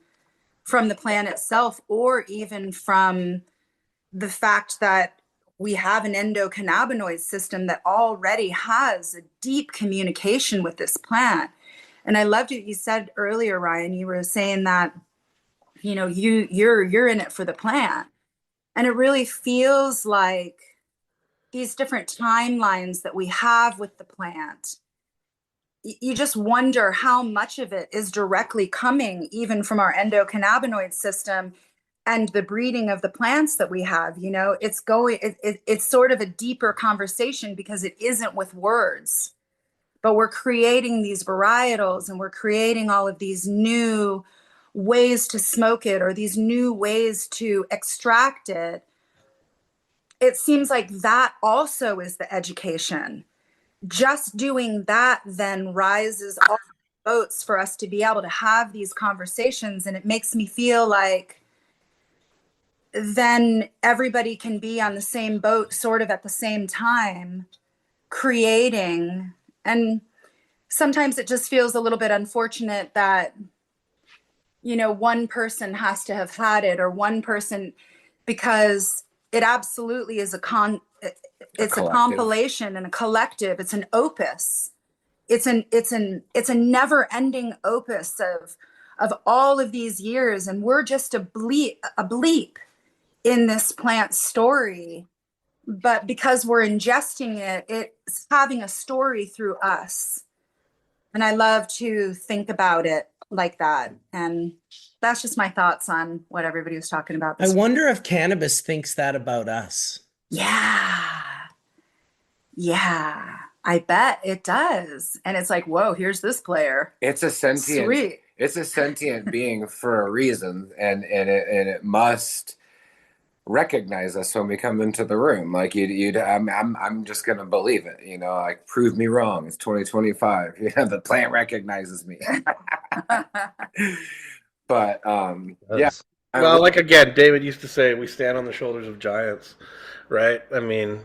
from the plant itself, or even from the fact that we have an endocannabinoid system that already has a deep communication with this plant. And I loved what you said earlier, Ryan. You were saying that, you're in it for the plant. And it really feels like these different timelines that we have with the plant. You just wonder how much of it is directly coming even from our endocannabinoid system and the breeding of the plants that we have. It's sort of a deeper conversation because it isn't with words. but we're creating these varietals and we're creating all of these new ways to smoke it or these new ways to extract it. It seems like that also is the education. Just doing that then rises all the boats for us to be able to have these conversations. And it makes me feel like then everybody can be on the same boat sort of at the same time creating. And sometimes it just feels a little bit unfortunate that, you know, one person has to have had it, or one person, because it absolutely is it's a compilation and a collective. It's an opus. It's a never-ending opus of all of these years, and we're just a bleep in this plant story. But because we're ingesting it, it's having a story through us. And I love to think about it like that. And that's just my thoughts on what everybody was talking about. I wonder if cannabis thinks that about us. Yeah. Yeah. I bet it does. And it's like, whoa, here's this player. It's a sentient, Sweet. It's a sentient being for a reason, and it must recognize us when we come into the room. Like I'm just gonna believe it, you know, like prove me wrong. It's 2025. You know, the plant recognizes me. But yeah. Well, like again, David used to say, we stand on the shoulders of giants, right? I mean,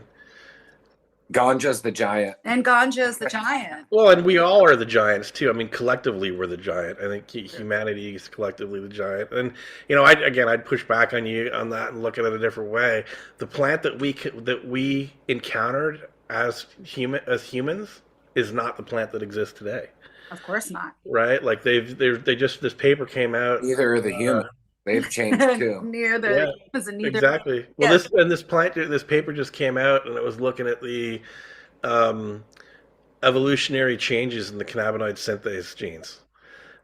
Ganja's the giant. And Ganja's the giant. Well, and we all are the giants too. I mean, collectively we're the giant. I think humanity is collectively the giant. And you know, I'd push back on you on that and look at it a different way. The plant that we encountered as humans is not the plant that exists today. Of course not. Right? Like they just this paper came out. Neither are the humans. They've changed too. Neither. Exactly. Well, this paper just came out, and it was looking at the evolutionary changes in the cannabinoid synthase genes,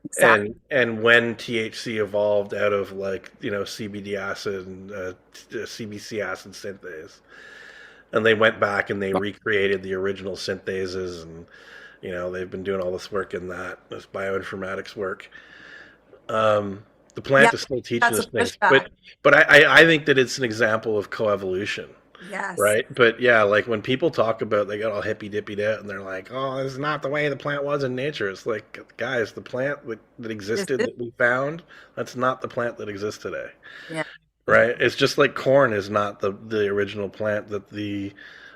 Exactly. and when THC evolved out of, like, you know, CBD acid and CBC acid synthase, and they went back and they recreated the original synthases, and you know they've been doing all this work in this bioinformatics work. The plant is still teaching us things, but I think that it's an example of coevolution. Yes. Right. But yeah, like when people talk about, they get all hippy dippy and they're like, oh, this is not the way the plant was in nature. It's like, guys, the plant that existed that we found, that's not the plant that exists today. Yeah. Right. It's just like corn is not the original plant that the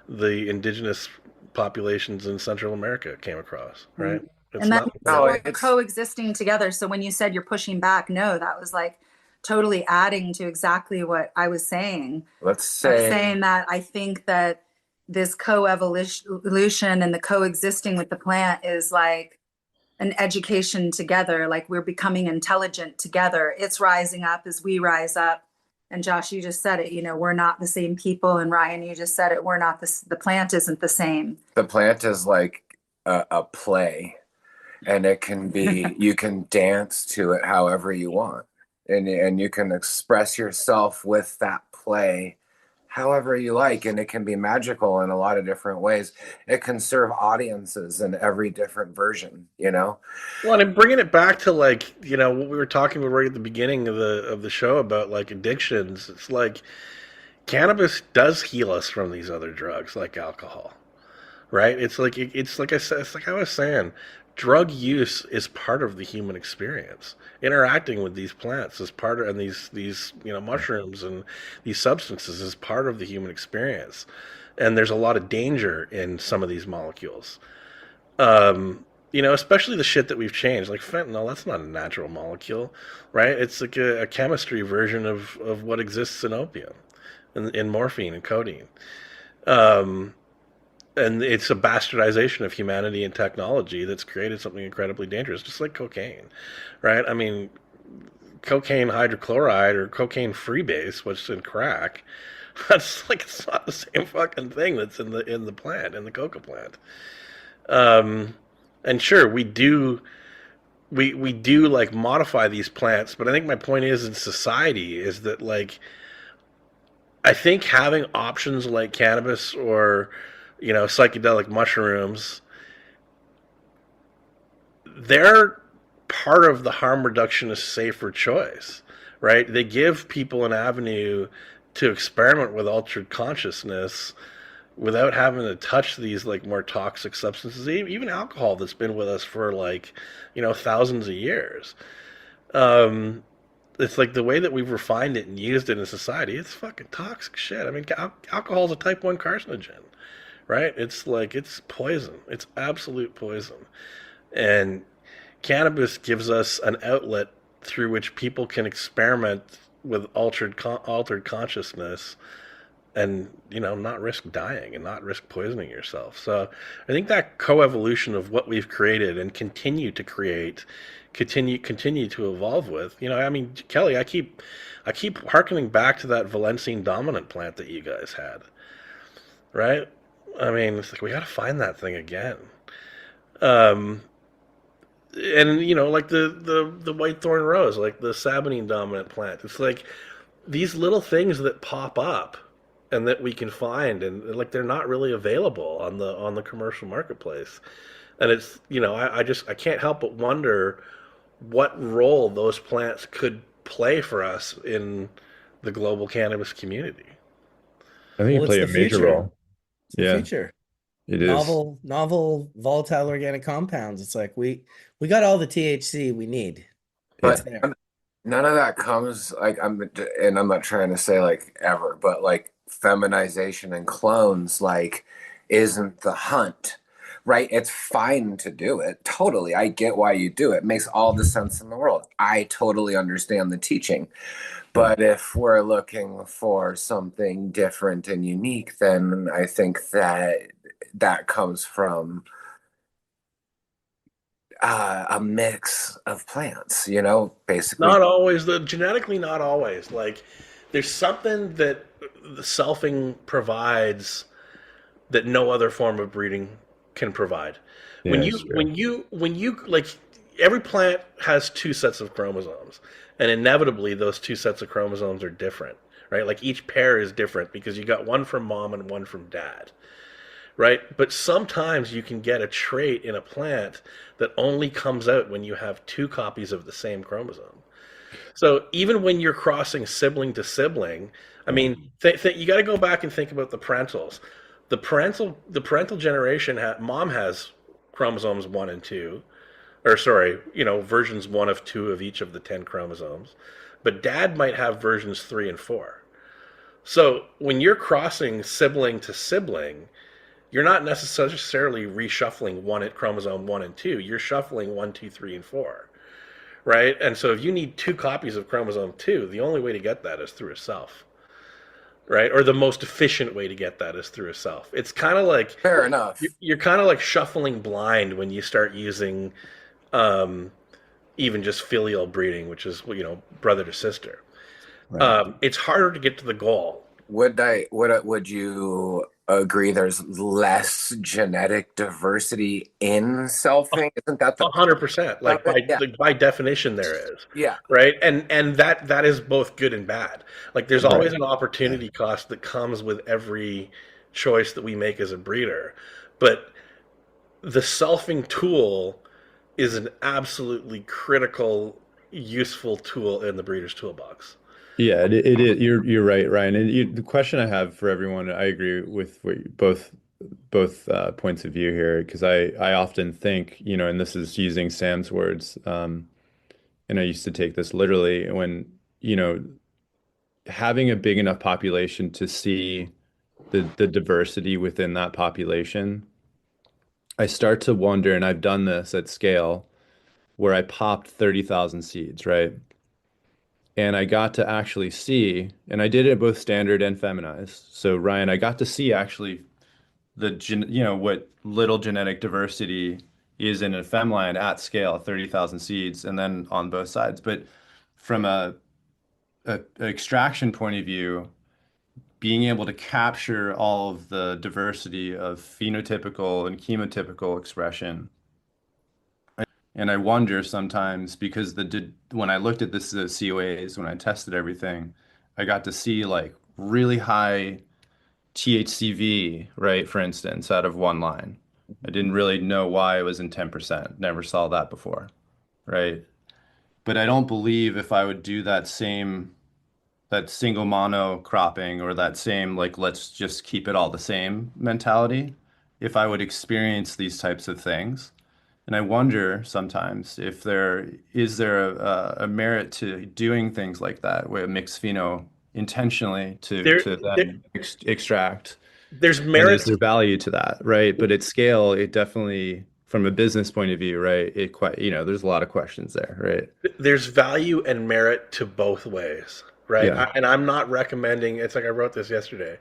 indigenous populations in Central America came across. Right. Mm-hmm. It's and not we're coexisting together. So when you said you're pushing back, no, that was like totally adding to exactly what I was saying. Let's say, I'm saying that I think that this coevolution and the coexisting with the plant is like an education together. Like we're becoming intelligent together. It's rising up as we rise up. And Josh, you just said it, you know, we're not the same people. And Ryan, you just said it, we're not the plant isn't the same. The plant is like a play. And it can be, you can dance to it however you want. And you can express yourself with that play however you like. And it can be magical in a lot of different ways. It can serve audiences in every different version, you know? Well, and bringing it back to, like, you know, what we were talking about right at the beginning of the show about, like, addictions. It's like cannabis does heal us from these other drugs like alcohol. Right? It's like I said, it's like I was saying, drug use is part of the human experience. Interacting with these plants is part of, and these you know, mushrooms and these substances is part of the human experience. And there's a lot of danger in some of these molecules. You know, especially the shit that we've changed, like fentanyl. That's not a natural molecule, right? It's like a chemistry version of what exists in opium, in morphine and codeine. And it's a bastardization of humanity and technology that's created something incredibly dangerous, just like cocaine, right? I mean, cocaine hydrochloride or cocaine freebase, which is in crack, that's like, it's not the same fucking thing that's in the plant, in the coca plant. And sure, we do like modify these plants, but I think my point is, in society, is that, like, I think having options like cannabis or, you know, psychedelic mushrooms they're part of the harm reductionist safer choice, right? They give people an avenue to experiment with altered consciousness without having to touch these like more toxic substances, even alcohol that's been with us for like, thousands of years. Um, it's like the way that we've refined it and used it in society. It's fucking toxic shit. I mean, alcohol is a type 1 carcinogen, right? It's like it's poison. It's absolute poison. And cannabis gives us an outlet through which people can experiment with altered consciousness and not risk dying and not risk poisoning yourself. So I think that coevolution of what we've created and continue to create, continue to evolve with. I mean, Kelly, I keep harkening back to that Valencian dominant plant that you guys had, right? I mean, it's like we got to find that thing again. Um, and like the white thorn rose, like the sabanine dominant plant. It's like these little things that pop up and that we can find, and like they're not really available on the commercial marketplace. And it's I can't help but wonder what role those plants could play for us in the global cannabis community. I think Well, you it's play a the major future. role. It's the Yeah, future. it is. Novel volatile organic compounds. It's like we got all the THC we need. It's Yeah. But there. none of that comes like I'm not trying to say like ever, but like feminization and clones like isn't the hunt, right? It's fine to do it. Totally. I get why you do it. Makes all the sense in the world. I totally understand the teaching. But if we're looking for something different and unique, then I think that comes from a mix of plants, basically. Not always, the genetically, not always. Like there's something that the selfing provides that no other form of breeding can provide. When Yeah, you it's true. when you like every plant has two sets of chromosomes, and inevitably those two sets of chromosomes are different, right? Like each pair is different because you got one from mom and one from dad, right? But sometimes you can get a trait in a plant that only comes out when you have two copies of the same chromosome. So even when you're crossing sibling to sibling, I Yeah. mean, you got to go back and think about the parentals. The parental generation, mom has chromosomes 1 and 2, or sorry, versions 1 of 2 of each of the 10 chromosomes, but dad might have versions 3 and 4. So when you're crossing sibling to sibling, you're not necessarily reshuffling chromosome 1 and 2. You're shuffling 1, 2, 3, and 4, right? And so if you need 2 copies of chromosome 2, the only way to get that is through a self, right? Or the most efficient way to get that is through a self. It's kind of like Fair enough. you're kind of like shuffling blind when you start using um, even just filial breeding, which is brother to sister. Right. It's harder to get to the goal. Would you agree there's less genetic diversity in selfing? Isn't that the 100%. point Like of it? Yeah. by definition, there is, Yeah. right, and that is both good and bad. Like there's always Right. an opportunity cost that comes with every choice that we make as a breeder, but the selfing tool is an absolutely critical, useful tool in the breeder's toolbox. Yeah, it is. You're right, Ryan. And the question I have for everyone, I agree with both points of view here, because I often think, and this is using Sam's words, and I used to take this literally when, you know, having a big enough population to see the diversity within that population, I start to wonder, and I've done this at scale, where I popped 30,000 seeds, right? And I got to actually see, and I did it both standard and feminized. So Ryan, I got to see actually what little genetic diversity is in a femland at scale, 30,000 seeds, and then on both sides. But from a extraction point of view, being able to capture all of the diversity of phenotypical and chemotypical expression. And I wonder sometimes because when I looked at the COAs, when I tested everything, I got to see like really high THCV, right, for instance, out of one line. I didn't really know why it was in 10%. Never saw that before, right? But I don't believe if I would do that single mono cropping or that same like let's just keep it all the same mentality, if I would experience these types of things. And I wonder sometimes if there a merit to doing things like that, where mix pheno intentionally There, to there then extract, there's and is merit. there value to that, right? But at scale, it definitely, from a business point of view, right? It quite, there's a lot of questions there, right? There's value and merit to both ways, right? Yeah, And I'm not recommending. It's like I wrote this yesterday.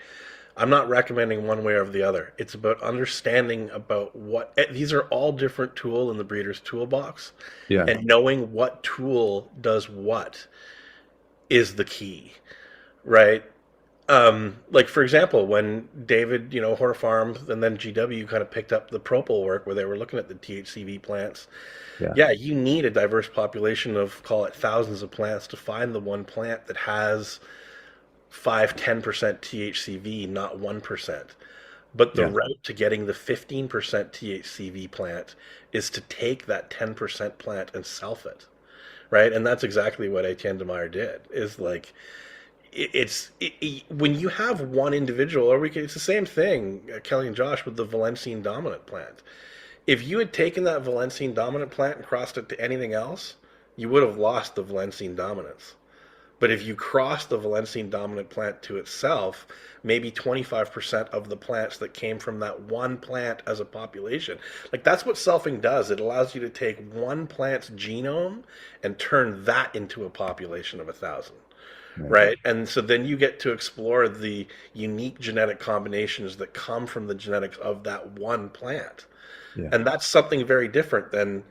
I'm not recommending one way or the other. It's about understanding about what these are all different tool in the breeder's toolbox, yeah, and knowing what tool does what is the key, right? Like for example, when David, Horta Farms and then GW kind of picked up the Propel work where they were looking at the THCV plants. yeah, Yeah, you need a diverse population of, call it, thousands of plants to find the one plant that has 5-10% THCV, not 1%. But the yeah, route to getting the 15% THCV plant is to take that 10% plant and self it, right? And that's exactly what Etienne de Meyer did. Is like when you have one individual, it's the same thing, Kelly and Josh, with the Valencian dominant plant. If you had taken that Valencian dominant plant and crossed it to anything else, you would have lost the Valencian dominance. But if you cross the Valencian dominant plant to itself, maybe 25% of the plants that came from that one plant as a population. Like that's what selfing does. It allows you to take one plant's genome and turn that into a population of 1,000. right, Right. And so then you get to explore the unique genetic combinations that come from the genetics of that one plant. yeah, And that's something very different than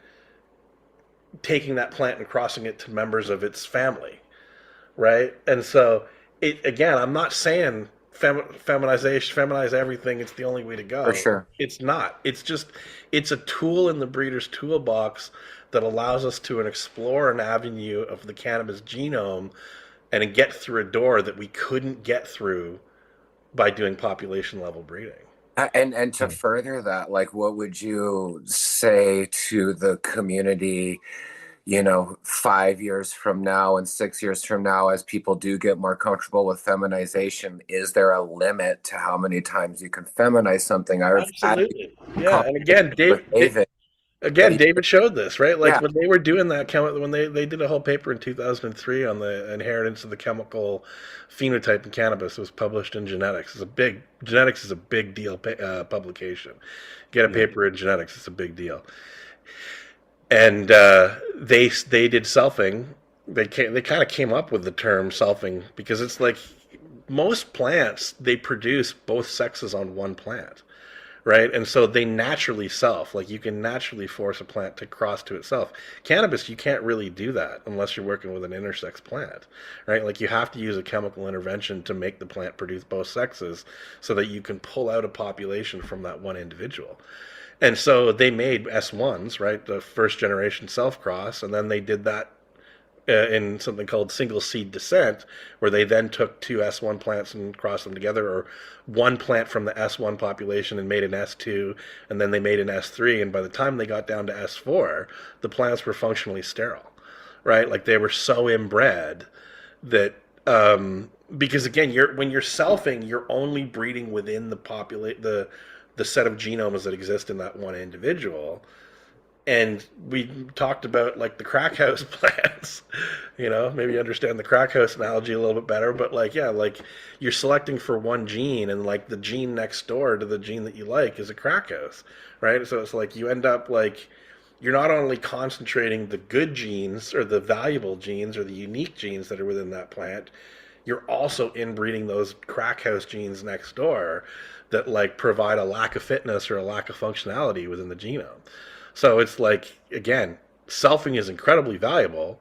taking that plant and crossing it to members of its family, right? And so, again, I'm not saying feminization, feminize everything. It's the only way to For go. sure. It's not. It's just it's a tool in the breeder's toolbox that allows us to explore an avenue of the cannabis genome and get through a door that we couldn't get through by doing population level breeding. And to yeah. further that, like, what would you say to the community, 5 years from now and 6 years from now, as people do get more comfortable with feminization? Is there a limit to how many times you can feminize something? I've had Absolutely. Yeah. And conversations again, with David. That Again, David showed this, right? Like yeah, when they were doing that, when they did a whole paper in 2003 on the inheritance of the chemical phenotype in cannabis. It was published in Genetics. Genetics is a big deal publication. Get a Yeah. paper in Genetics, it's a big deal. And they did selfing. They kind of came up with the term selfing because it's like most plants they produce both sexes on one plant, right? And so they naturally self. Like you can naturally force a plant to cross to itself. Cannabis, you can't really do that unless you're working with an intersex plant, right? Like you have to use a chemical intervention to make the plant produce both sexes so that you can pull out a population from that one individual. And so they made S1s, right? The first generation self cross, and then they did that in something called single seed descent, where they then took two S1 plants and crossed them together, or one plant from the S1 population and made an S2, and then they made an S3. And by the time they got down to S4, the plants were functionally sterile, right? Like they were so inbred that because again, when you're selfing, you're only breeding within the set of genomes that exist in that one individual. And we talked about like the crack house plants, maybe understand the crack house analogy a little bit better, but like, yeah, like you're selecting for one gene and like the gene next door to the gene that you like is a crack house, right? So it's like you end up like, you're not only concentrating the good genes or the valuable genes or the unique genes that are within that plant, you're also inbreeding those crack house genes next door that like provide a lack of fitness or a lack of functionality within the genome. So it's like, again, selfing is incredibly valuable,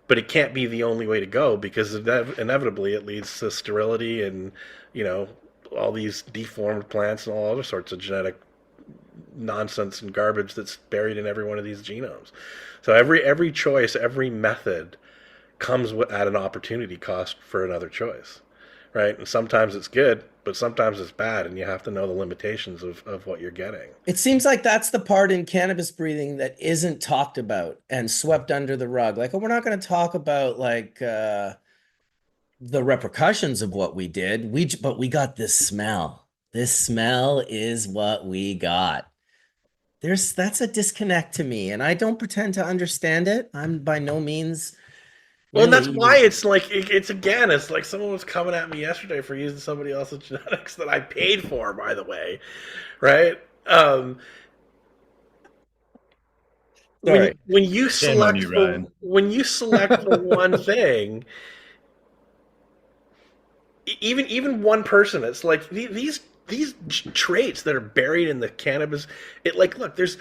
but it can't be the only way to go because inevitably it leads to sterility and, you know, all these deformed plants and all other sorts of genetic nonsense and garbage that's buried in every one of these genomes. So every choice, every method comes at an opportunity cost for another choice, right? And sometimes it's good, but sometimes it's bad, and you have to know the limitations of what you're getting. It seems like that's the part in cannabis breathing that isn't talked about and swept under the rug. Like, oh, we're not going to talk about like the repercussions of what we did. But we got this smell. This smell is what we got. That's a disconnect to me, and I don't pretend to understand it. I'm by no means Well, and really that's why even. it's like it's again, it's like someone was coming at me yesterday for using somebody else's genetics that I paid for, by the way, right? When Sorry. when you Shame on select you, the Ryan. when you select the one thing, even one person, it's like these traits that are buried in the cannabis. It like look, there's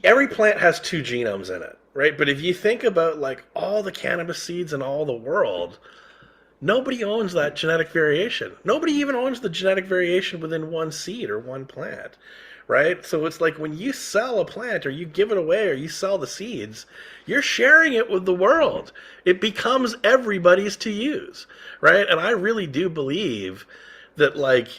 every plant has two genomes in it, right? But if you think about like all the cannabis seeds in all the world, nobody owns that genetic variation. Nobody even owns the genetic variation within one seed or one plant, right? So it's like when you sell a plant or you give it away or you sell the seeds, you're sharing it with the world. It becomes everybody's to use, right? And I really do believe that like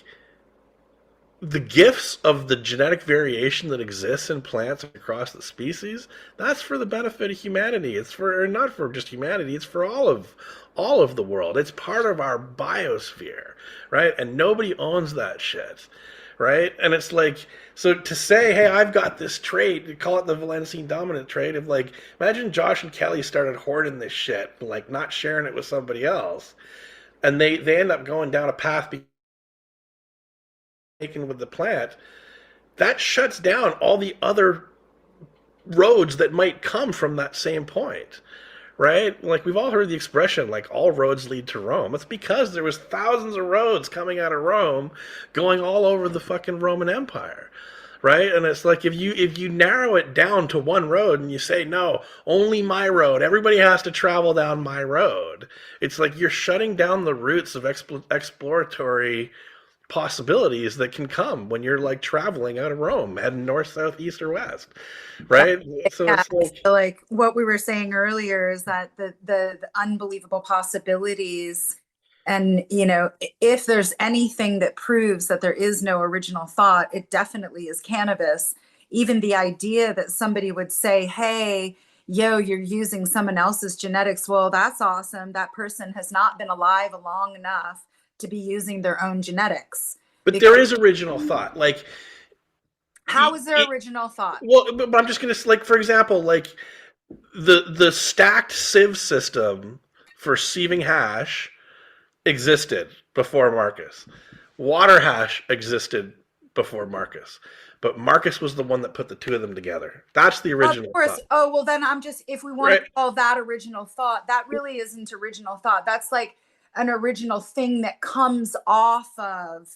the gifts of the genetic variation that exists in plants across the species, that's for the benefit of humanity. It's for, or not for just humanity, it's for all of the world. It's part of our biosphere, right? And nobody owns that shit, right? And it's like, so to say, hey, I've got this trait, you call it the Valencian dominant trait of like, imagine Josh and Kelly started hoarding this shit, like not sharing it with somebody else, and they end up going down a path taken with the plant, that shuts down all the other roads that might come from that same point, right? Like we've all heard the expression like all roads lead to Rome. It's because there was thousands of roads coming out of Rome going all over the fucking Roman Empire, right? And it's like if you narrow it down to one road and you say no, only my road, everybody has to travel down my road, it's like you're shutting down the routes of exploratory possibilities that can come when you're like traveling out of Rome, heading north, south, east, or west, right? So Yeah, it's like, so like what we were saying earlier is that the unbelievable possibilities, and if there's anything that proves that there is no original thought, it definitely is cannabis. Even the idea that somebody would say, hey, yo, you're using someone else's genetics, well, that's awesome. That person has not been alive long enough to be using their own genetics. but Because there is original thought. Like, how is there it, original thought? well, but I'm just gonna like, for example, like the stacked sieve system for sieving hash existed before Marcus. Water hash existed before Marcus, but Marcus was the one that put the two of them together. That's the Of original course. thought, Oh, well, then I'm just, if we want to right? call that original thought, that really isn't original thought. That's like an original thing that comes off of,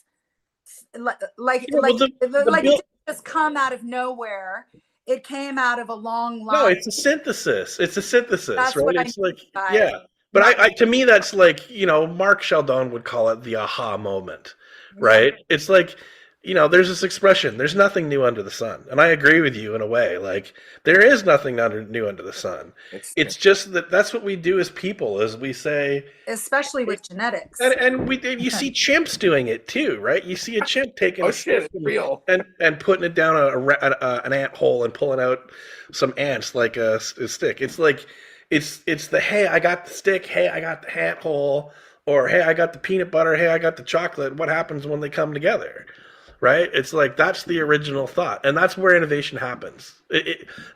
like, like, Yeah, well, like, the like it build. didn't just come out of nowhere. It came out of a long No, line. it's a synthesis. It's a synthesis, That's right? what I mean It's like, by yeah. But not, to me, that's like, Mark Sheldon would call it the aha moment, yeah. right? It's like, there's this expression, there's nothing new under the sun. And I agree with you in a way. Like, there is nothing new under the sun. It's It's just that that's what we do as people, is we say, Especially with and, genetics. you see chimps doing it too, right? You see a chimp taking oh a shit, stick it's real. and putting it down an ant hole and pulling out some ants like a stick. It's like it's the hey, I got the stick, hey, I got the ant hole, or hey, I got the peanut butter, hey, I got the chocolate. What happens when they come together? Right? It's like that's the original thought, and that's where innovation happens.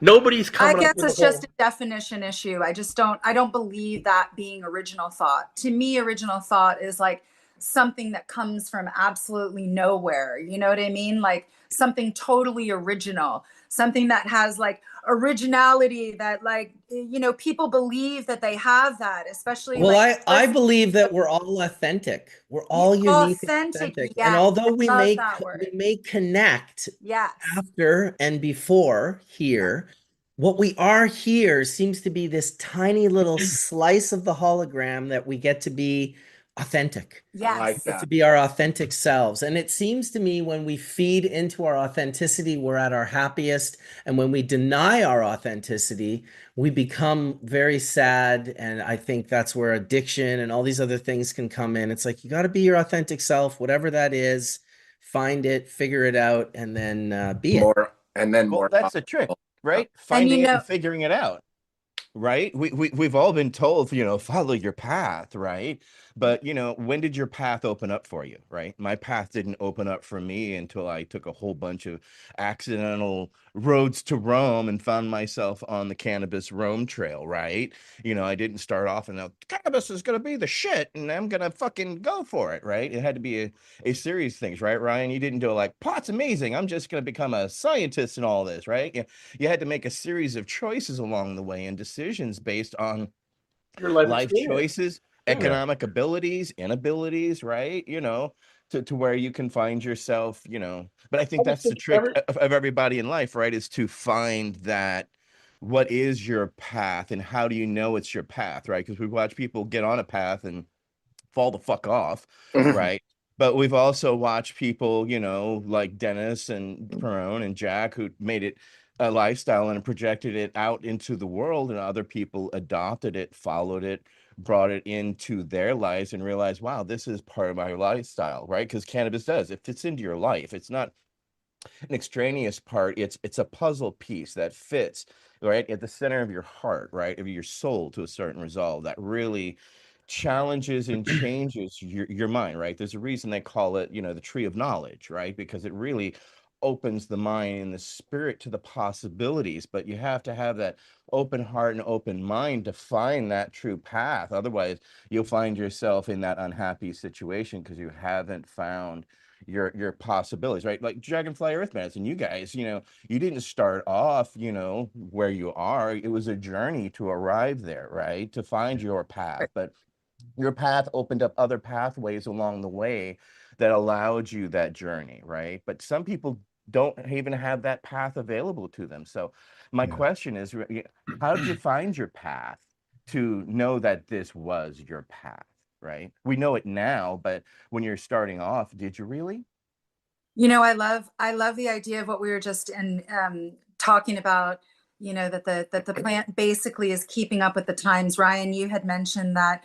Nobody's I coming up guess with a it's just whole. a definition issue. I don't believe that being original thought. To me, original thought is like something that comes from absolutely nowhere. You know what I mean? Like something totally original, something that has like originality that like, people believe that they have that, especially Well, like I believe that we're all authentic. We're all unique and authentic. authentic. And Yes, although I love that we word. may connect Yes. after and before here, what we are here seems to be this tiny little slice of the hologram that we get to be authentic. I like Yes. Get to that. be our authentic selves. And it seems to me when we feed into our authenticity, we're at our happiest. And when we deny our authenticity, we become very sad. And I think that's where addiction and all these other things can come in. It's like you got to be your authentic self, whatever that is, find it, figure it out, and then be it. More and then Well, more that's the trick, thoughtful. right? And Finding it and figuring it out. Right? We've all been told, follow your path, right? But, when did your path open up for you, right? My path didn't open up for me until I took a whole bunch of accidental roads to Rome and found myself on the cannabis Rome trail, right? I didn't start off and cannabis is going to be the shit and I'm going to fucking go for it, right? It had to be a series of things, right, Ryan? You didn't do it like, pot's amazing. I'm just going to become a scientist and all this, right? You had to make a series of choices along the way and decisions based on Your life life experience. choices, Yeah. economic abilities, inabilities, right? To where you can find yourself, but I I think just that's the think trick of everybody in life, right? Is to find that what is your path and how do you know it's your path, right? Because we watch people get on a path and fall the fuck off, right? But we've also watched people, like Dennis and Perone and Jack, who made it a lifestyle and projected it out into the world, and other people adopted it, followed it, brought it into their lives, and realized, wow, this is part of my lifestyle, right? Because cannabis does, it fits into your life. It's not an extraneous part. It's a puzzle piece that fits right at the center of your heart, right, of your soul, to a certain resolve that really challenges and changes your mind, right? There's a reason they call it, the tree of knowledge, right? Because it really opens the mind and the spirit to the possibilities, but you have to have that open heart and open mind to find that true path. Otherwise you'll find yourself in that unhappy situation because you haven't found your possibilities, right? Like Dragonfly Earthman, and you guys, you didn't start off, where you are. It was a journey to arrive there, right? To find your path. But your path opened up other pathways along the way that allowed you that journey, right? But some people don't even have that path available to them. So my Yeah. question is, how did you find your path to know that this was your path, right? We know it now, but when you're starting off, did you really? I love the idea of what we were just talking about, that the plant basically is keeping up with the times. Ryan, you had mentioned that,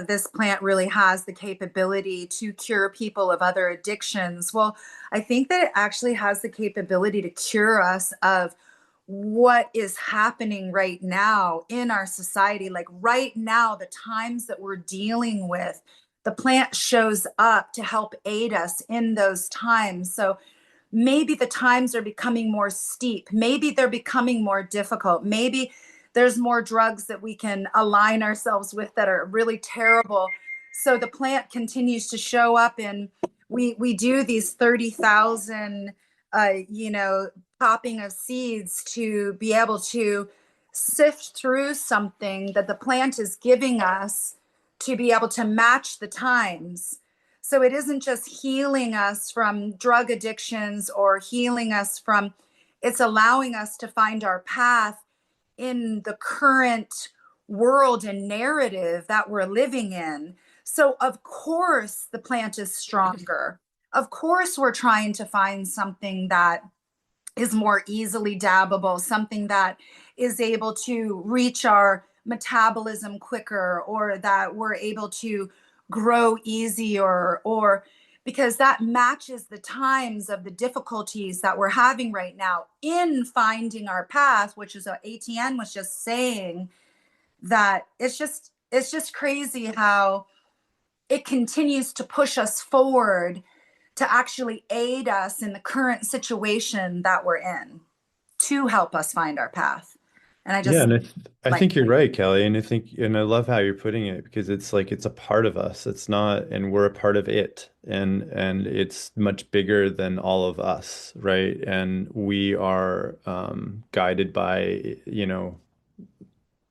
this plant really has the capability to cure people of other addictions. Well, I think that it actually has the capability to cure us of what is happening right now in our society. Like right now, the times that we're dealing with, the plant shows up to help aid us in those times. So maybe the times are becoming more steep. Maybe they're becoming more difficult. Maybe there's more drugs that we can align ourselves with that are really terrible. So the plant continues to show up, and we do these 30,000 popping of seeds to be able to sift through something that the plant is giving us to be able to match the times. So it isn't just healing us from drug addictions or healing us from, it's allowing us to find our path in the current world and narrative that we're living in. So, of course, the plant is stronger. Of course, we're trying to find something that is more easily dabbable, something that is able to reach our metabolism quicker, or that we're able to grow easier, or because that matches the times of the difficulties that we're having right now in finding our path, which is what ATN was just saying, that it's just crazy how it continues to push us forward to actually aid us in the current situation that we're in to help us find our path. And I Yeah, just and I like, think you're right, Kelly, and I love how you're putting it because it's like it's a part of us. It's not, and we're a part of it, and it's much bigger than all of us, right? And we are guided by,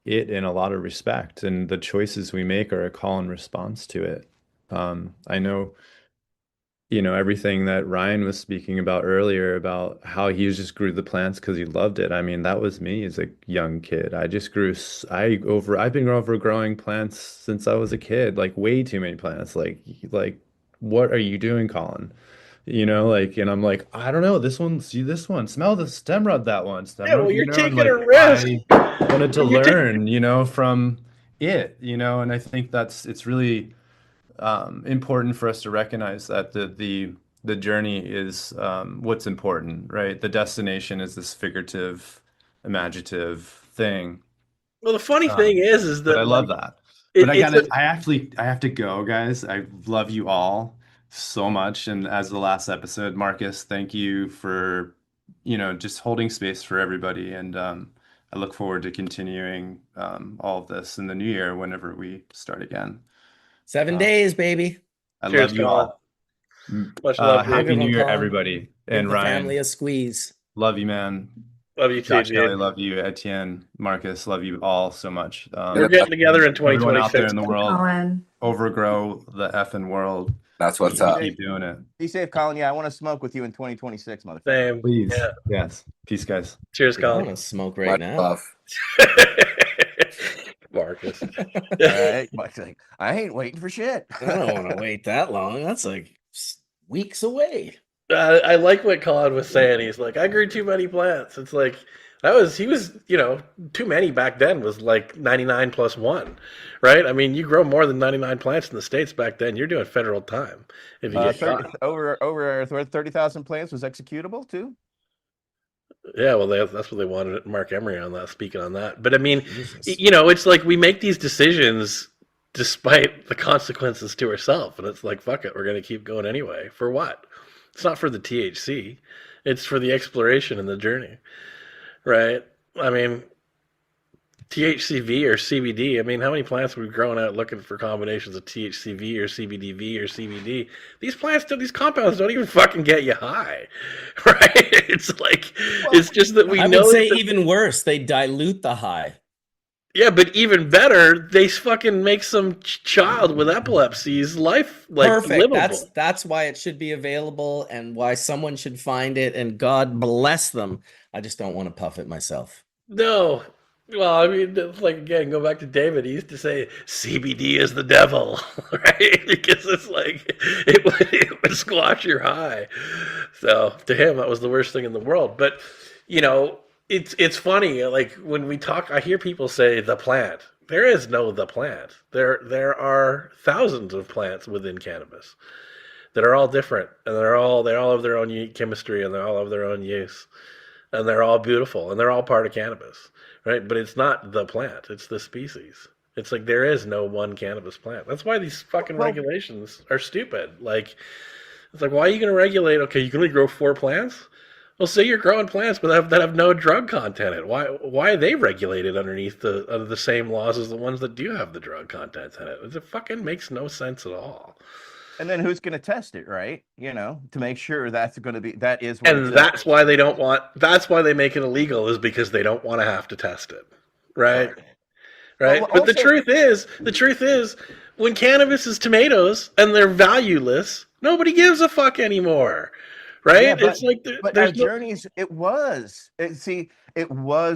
it in a lot of respect, and the choices we make are a call and response to it. I know everything that Ryan was speaking about earlier about how he just grew the plants because he loved it. I mean, that was me as a young kid. I just grew, I've been overgrowing plants since I was a kid, like way too many plants. Like, what are you doing, Colin? And I'm like, I don't know, this one, see this one, smell the stem rub, that one, stem Yeah, rub, well, you're and taking like a risk. I wanted to You're taking. learn, from it, and I think it's really important for us to recognize that the journey is what's important, right? The destination is this figurative, imaginative thing. Well, the funny thing is But I that love like that. But it's a, I have to go, guys. I love you all so much. And as the last episode, Marcus, thank you for, just holding space for everybody. And I look forward to continuing all of this in the new year whenever we start again. 7 days, baby. I cheers, love you Colin. all. Much love, Have a dude. Happy good New one, Year, Colin. everybody. Give And the family Ryan, a squeeze. love you, man. Love you too, Josh Kelly, dude. love you. Etienne, Marcus, love you all so much. We're getting together in Everyone out there 2026. in the world, Colin. overgrow the effing world. That's what's And up. keep doing it. Be safe, Colin. Yeah, I want to smoke with you in 2026, motherfucker. Same. Please. Yeah. Yes. Peace, guys. Cheers, I Colin. want to smoke right Much now. love. Marcus. All right, Mike's like, I ain't waiting for shit. I don't want to wait that long. That's like weeks away. I like what Colin was saying. He's like, I grew too many plants. It's like he was, too many back then was like 99 plus one, right? I mean, you grow more than 99 plants in the States back then, you're doing federal time if you get caught. Over 30,000 plants was executable too. Yeah, well, that's what they wanted Mark Emery on that, speaking on that. But I mean, Jesus. it's like we make these decisions despite the consequences to ourselves, and it's like, fuck it, we're going to keep going anyway. For what? It's not for the THC. It's for the exploration and the journey, right? I mean, THCV or CBD. I mean, how many plants are we growing out looking for combinations of THCV or CBDV or CBD? These compounds don't even fucking get you high, right? It's like, it's just that we I know. would say even worse, they dilute the high. Yeah, but even better, they fucking make some child with epilepsy's life like Perfect. livable. That's why it should be available and why someone should find it, and God bless them. I just don't want to puff it myself. No. Well, I mean, it's like, again, go back to David. He used to say CBD is the devil, right? Because it's like, it would squash your high. So to him, that was the worst thing in the world. But, it's funny. Like when we talk, I hear people say the plant. There is no the plant. There are thousands of plants within cannabis that are all different, and they all have their own unique chemistry, and they all have their own use, and they're all beautiful, and they're all part of cannabis, right? But it's not the plant; it's the species. It's like there is no one cannabis plant. That's why these fucking regulations are stupid. Like, it's like, why are you going to regulate? Okay, you can only grow 4 plants. Well, say you're growing plants that have no drug content in it. Why are they regulated underneath under the same laws as the ones that do have the drug content in it? It fucking makes no sense at all. And then who's going to test it, right? To make sure that is. And that's why they don't want. That's why they make it illegal, is because they don't want to have to test it, right? Right. Well, but also, the truth is, when cannabis is tomatoes and they're valueless, nobody gives a fuck anymore. Right? Yeah, it's like our journeys, it was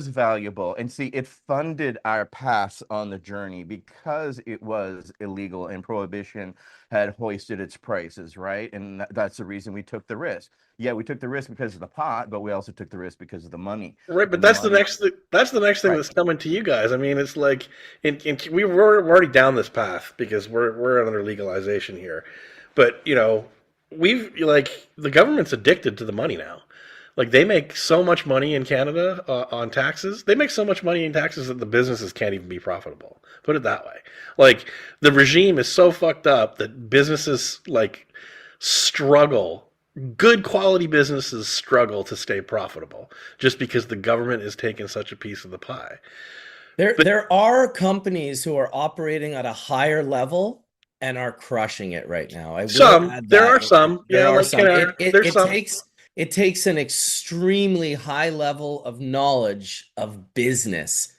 valuable, and it funded our paths on the journey because it was illegal and prohibition had hoisted its prices, right? And that's the reason we took the risk. Yeah, we took the risk because of the pot, but we also took the risk because of the money. Right, but that's the next thing. That's the next thing that's coming to you guys. I mean, it's like we're already down this path because we're under legalization here, but the government's addicted to the money now. Like, they make so much money in Canada on taxes. They make so much money in taxes that the businesses can't even be profitable. Put it that way. Like, the regime is so fucked up that businesses struggle. Good quality businesses struggle to stay profitable just because the government is taking such a piece of the pie. There are companies who are operating at a higher level and are crushing it right now. There are some. It takes an extremely high level of knowledge of business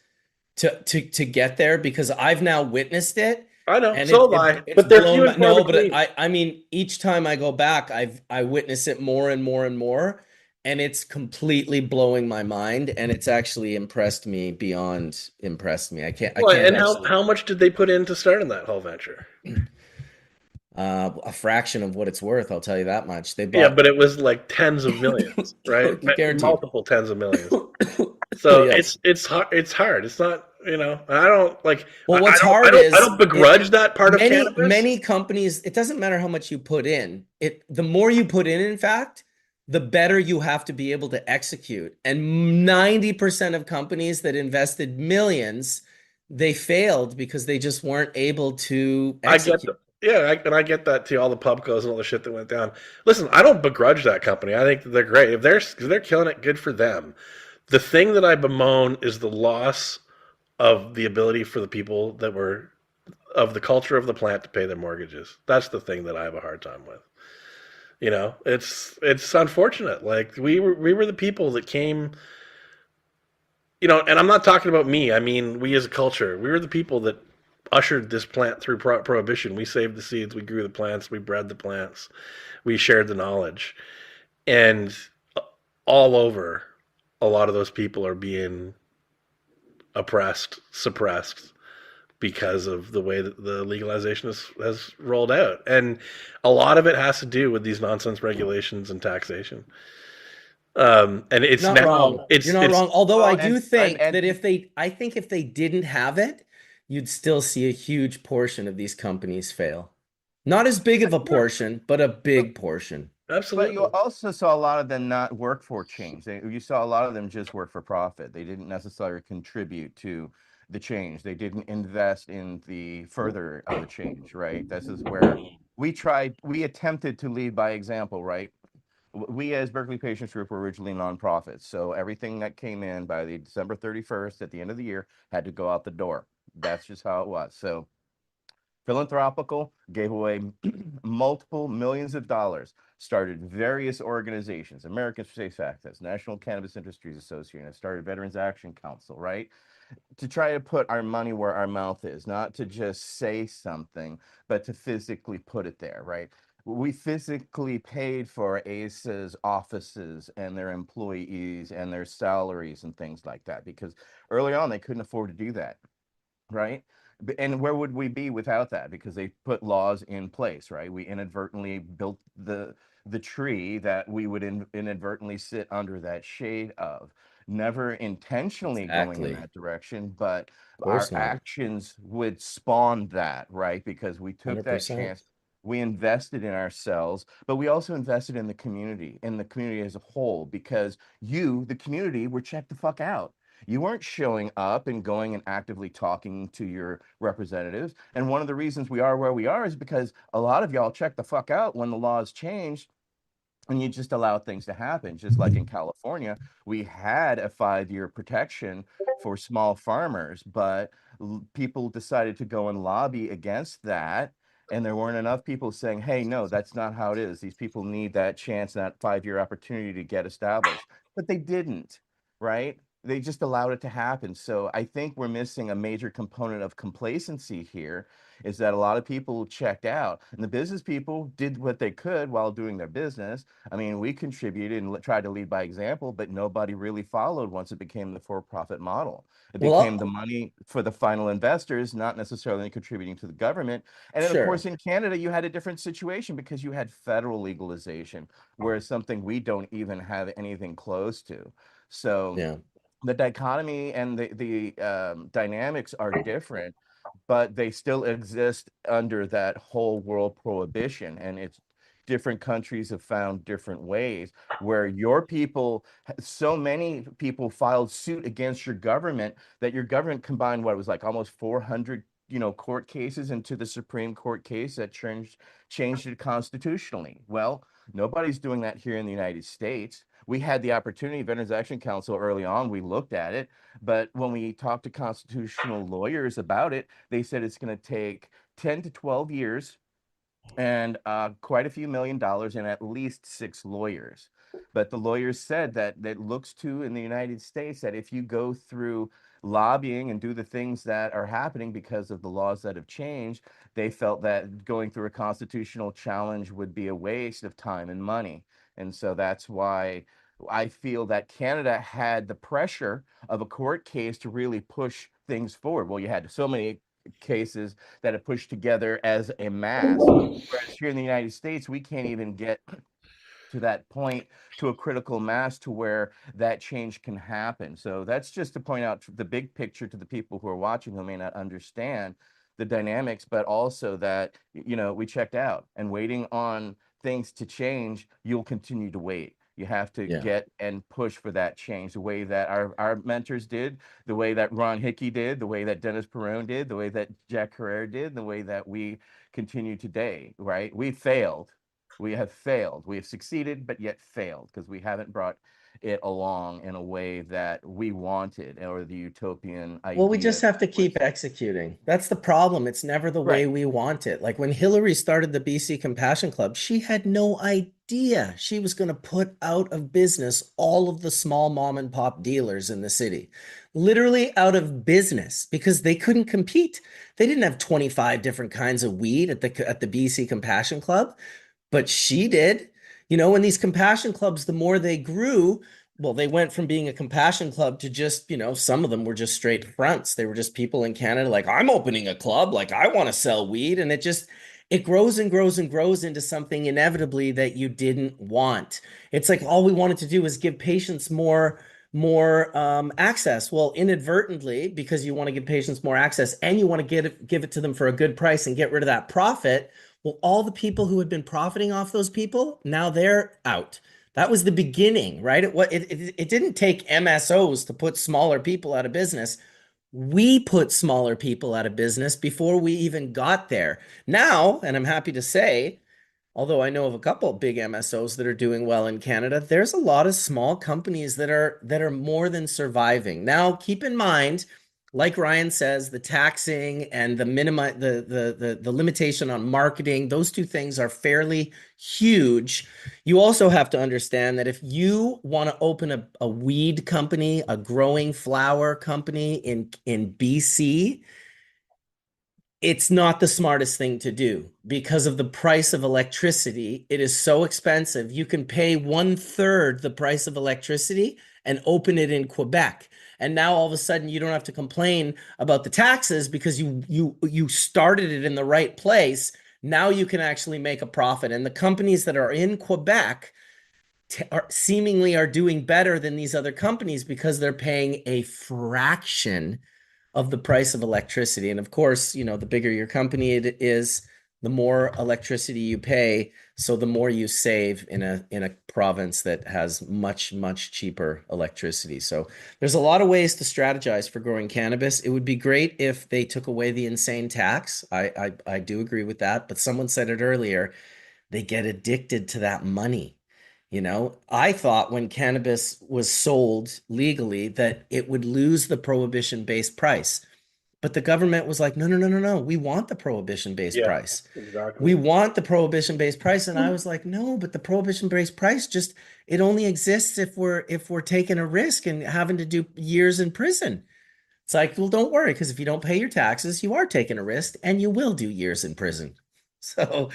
to get there, because I've now witnessed it. I know, And so have I, it's but they're blown few and back. far No, but between. I mean, each time I go back, I witness it more and more and more, and it's completely blowing my mind, and it's actually impressed me beyond impressed me. I Well, can't and actually how much did they put into starting that whole venture? a fraction of what it's worth, I'll tell you that much. They Yeah, bought but it was like tens of millions, right? guaranteed. Multiple tens of millions. Oh, So yes. it's hard. It's hard. It's not, you know. And I don't like. Well, what's hard I is don't begrudge that part of cannabis. many companies, it doesn't matter how much you put in. The more you put in fact, the better you have to be able to execute. And 90% of companies that invested millions, they failed because they just weren't able to I get execute. the yeah, and I get that too. All the pubcos and all the shit that went down. Listen, I don't begrudge that company. I think that they're great. If they're killing it, good for them. The thing that I bemoan is the loss of the ability for the people that were of the culture of the plant to pay their mortgages. That's the thing that I have a hard time with. You know, it's unfortunate. Like we were the people that came, you know, and I'm not talking about me. I mean, we as a culture, we were the people that ushered this plant through prohibition. We saved the seeds, we grew the plants, we bred the plants, we shared the knowledge, and all over, a lot of those people are being oppressed, suppressed because of the way that the legalization has rolled out. And a lot of it has to do with these nonsense regulations and taxation. And You're it's not now wrong. You're not it's wrong. Although I Well, do think and that I think if they didn't have it, you'd still see a huge portion of these companies fail. Not as big of a portion, but a but big portion. But you absolutely. also saw a lot of them not work for change. You saw a lot of them just work for profit. They didn't necessarily contribute to the change. They didn't invest in the further of the change, right? This is where we attempted to lead by example, right? We as Berkeley Patients Group were originally nonprofits. So everything that came in by the December 31st at the end of the year had to go out the door. That's just how it was. So philanthropical, gave away multiple millions of dollars, started various organizations, Americans for Safe Access, National Cannabis Industries Association, started Veterans Action Council, right? To try to put our money where our mouth is, not to just say something, but to physically put it there, right? We physically paid for ACE's offices and their employees and their salaries and things like that because early on they couldn't afford to do that, right? And where would we be without that? Because they put laws in place, right? We inadvertently built the tree that we would inadvertently sit under that shade of. Never intentionally going in Exactly. that direction, but Of our course not. actions would spawn that, right? Because we took that 100%. chance. We invested in ourselves, but we also invested in the community as a whole, because you, the community, were checked the fuck out. You weren't showing up and going and actively talking to your representatives. And one of the reasons we are where we are is because a lot of y'all check the fuck out when the laws changed and you just allow things to happen. Just like in California, we had a 5-year protection for small farmers, but people decided to go and lobby against that. And there weren't enough people saying, hey, no, that's not how it is. These people need that chance, that 5-year opportunity to get established. But they didn't, right? They just allowed it to happen. So I think we're missing a major component of complacency here, is that a lot of people checked out and the business people did what they could while doing their business. I mean, we contributed and tried to lead by example, but nobody really followed once it became the for-profit model. It became the Well, money for the final investors, not necessarily contributing to the government. And then, of course, sure. in Canada, you had a different situation because you had federal legalization, whereas something we don't even have anything close to. So Yeah. the dichotomy and the dynamics are different, but they still exist under that whole world prohibition. And it's different countries have found different ways where your people, so many people filed suit against your government that your government combined what was like almost 400 court cases into the Supreme Court case that changed it constitutionally. Well, nobody's doing that here in the United States. We had the opportunity, Veterans Action Council, early on, we looked at it, but when we talked to constitutional lawyers about it, they said it's going to take 10 to 12 years and quite a few $1 million and at least 6 lawyers. But the lawyers said that looks to in the United States that if you go through lobbying and do the things that are happening because of the laws that have changed, they felt that going through a constitutional challenge would be a waste of time and money. And so that's why I feel that Canada had the pressure of a court case to really push things forward. Well, you had so many cases that have pushed together as a mass. Whereas here in the United States, we can't even get to that point, to a critical mass to where that change can happen. So that's just to point out the big picture to the people who are watching who may not understand the dynamics, but also that, you know, we checked out, and waiting on things to change, you'll continue to wait. You have to Yeah. get and push for that change the way that our mentors did, the way that Ron Hickey did, the way that Dennis Perone did, the way that Jack Herrera did, the way that we continue today, right? We failed. We have failed. We have succeeded, but yet failed because we haven't brought it along in a way that we wanted, or the utopian Well, we idea just have to was. keep executing. That's the problem. It's never the way Right. we want it. Like when Hillary started the BC Compassion Club, she had no idea she was going to put out of business all of the small mom and pop dealers in the city. Literally out of business because they couldn't compete. They didn't have 25 different kinds of weed at the BC Compassion Club, but she did. You know, when these compassion clubs, the more they grew, well, they went from being a compassion club to just, you know, some of them were just straight fronts. They were just people in Canada like, I'm opening a club, like I want to sell weed. And it grows and grows and grows into something inevitably that you didn't want. It's like all we wanted to do was give patients more access. Well, inadvertently, because you want to give patients more access and you want to give it to them for a good price and get rid of that profit. Well, all the people who had been profiting off those people, now they're out. That was the beginning, right? It didn't take MSOs to put smaller people out of business. We put smaller people out of business before we even got there. Now, and I'm happy to say, although I know of a couple of big MSOs that are doing well in Canada, there's a lot of small companies that are more than surviving. Now, keep in mind, like Ryan says, the taxing and the limitation on marketing, those two things are fairly huge. You also have to understand that if you want to open a weed company, a growing flower company in BC, it's not the smartest thing to do because of the price of electricity. It is so expensive. You can pay 1/3 the price of electricity and open it in Quebec. And now all of a sudden you don't have to complain about the taxes because you started it in the right place. Now you can actually make a profit. And the companies that are in Quebec seemingly are doing better than these other companies because they're paying a fraction of the price of electricity. And of course, you know, the bigger your company it is, the more electricity you pay. So the more you save in a province that has much cheaper electricity. So there's a lot of ways to strategize for growing cannabis. It would be great if they took away the insane tax. I do agree with that. But someone said it earlier, they get addicted to that money. You know, I thought when cannabis was sold legally that it would lose the prohibition-based price. But the government was like, no, no, no, no, no. We want the prohibition-based Yeah, price. exactly. We want the prohibition-based price. And I was like, no, but the prohibition-based price just it only exists if we're taking a risk and having to do years in prison. It's like, well, don't worry, because if you don't pay your taxes, you are taking a risk and you will do years in prison. So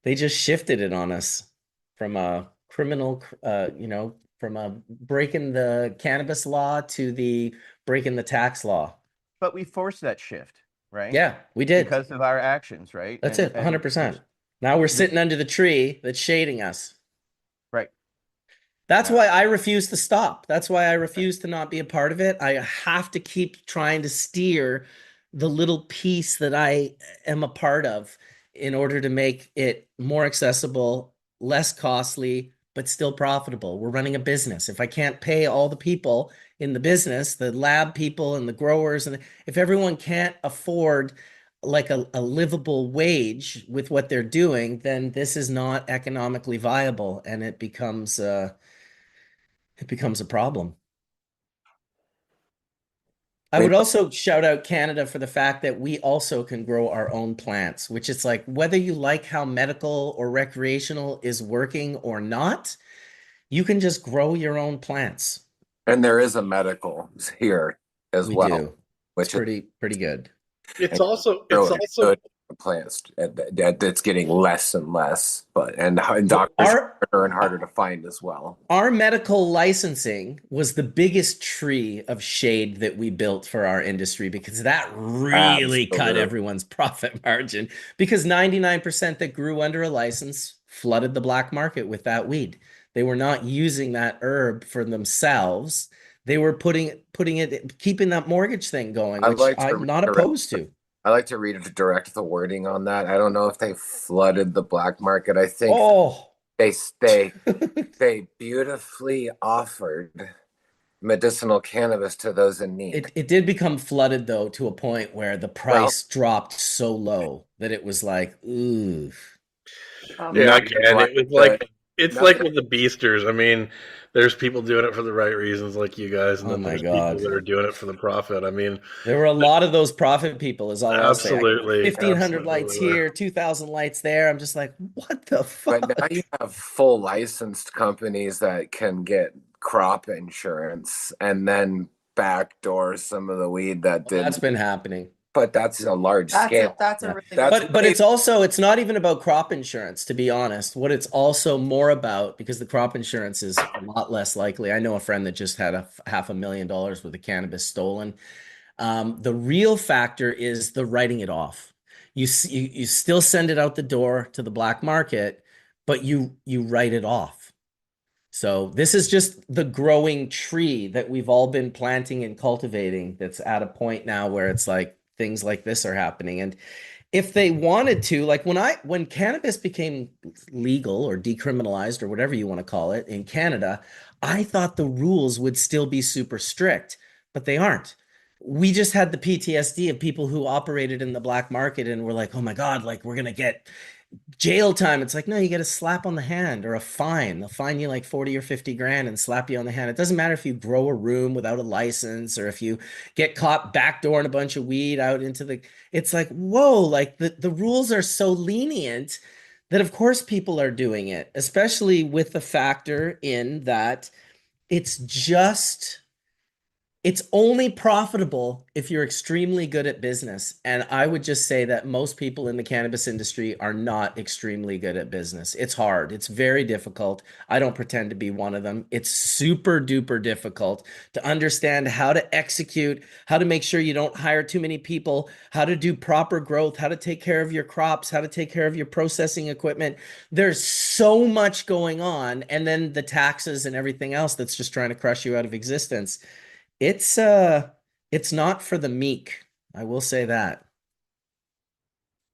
they just shifted it on us from a criminal, from a breaking the cannabis law to the breaking the tax law. But we forced that shift, right? Yeah, we did. Because of our actions, right? That's it, And 100%. Now we're sitting under the tree that's shading us. right. That's Yeah. why I refuse to stop. That's why I refuse to not be a part of it. I have to keep trying to steer the little piece that I am a part of in order to make it more accessible, less costly, but still profitable. We're running a business. If I can't pay all the people in the business, the lab people and the growers, and if everyone can't afford like a livable wage with what they're doing, then this is not economically viable and it becomes a problem. I would also shout out Canada for the fact that we also can grow our own plants, which is like whether you like how medical or recreational is working or not, you can just grow your own plants. And there is a medical here. as We well, do. It's which is pretty good. It's and also it's really also good for plants that's getting less and less, but and Well, doctors are harder and harder to find as well. our medical licensing was the biggest tree of shade that we built for our industry because that really cut Absolutely. everyone's profit margin because 99% that grew under a license flooded the black market with that weed. They were not using that herb for themselves. They were putting it keeping that mortgage thing going, I which like to I'm not redirect, opposed to. I like to read direct the wording on that. I don't know if they flooded the black market. I think Oh. they they they beautifully offered medicinal cannabis to those in need. It did become flooded though to a point where the Well, price dropped so low that it was like, ooh. yeah, nothing again, like it was the like it's like nothing. with the beasters. I mean, there's people doing it for the right reasons, like you guys, and Oh then my there's people God. that are doing it for the profit. I mean, There were a lot of those profit people, is all I'll say. I got absolutely, 1,500 lights absolutely. here, 2,000 lights there. I'm just like, what the But now fuck? you have full licensed companies that can get crop insurance and then backdoor some of the weed that Well, that's didn't. been happening. But that's a large scale. That's a Yeah. really big That's one. But way. it's not even about crop insurance, to be honest. What it's also more about, because the crop insurance is a lot less likely. I know a friend that just had a $500,000 worth of cannabis stolen. The real factor is the writing it off. You still send it out the door to the black market, but you write it off. So this is just the growing tree that we've all been planting and cultivating that's at a point now where it's like things like this are happening. And if they wanted to, like when cannabis became legal or decriminalized or whatever you want to call it in Canada, I thought the rules would still be super strict, but they aren't. We just had the PTSD of people who operated in the black market and were like, "Oh my God, like we're gonna get jail time." It's like, no, you get a slap on the hand or a fine. They'll fine you like 40 or 50 grand and slap you on the hand. It doesn't matter if you grow a room without a license or if you get caught backdooring a bunch of weed out into the, it's like, whoa, like the rules are so lenient that of course people are doing it, especially with the factor in that it's just it's only profitable if you're extremely good at business. And I would just say that most people in the cannabis industry are not extremely good at business. It's hard. It's very difficult. I don't pretend to be one of them. It's super duper difficult to understand how to execute, how to make sure you don't hire too many people, how to do proper growth, how to take care of your crops, how to take care of your processing equipment. There's so much going on. And then the taxes and everything else that's just trying to crush you out of existence. It's not for the meek. I will say that.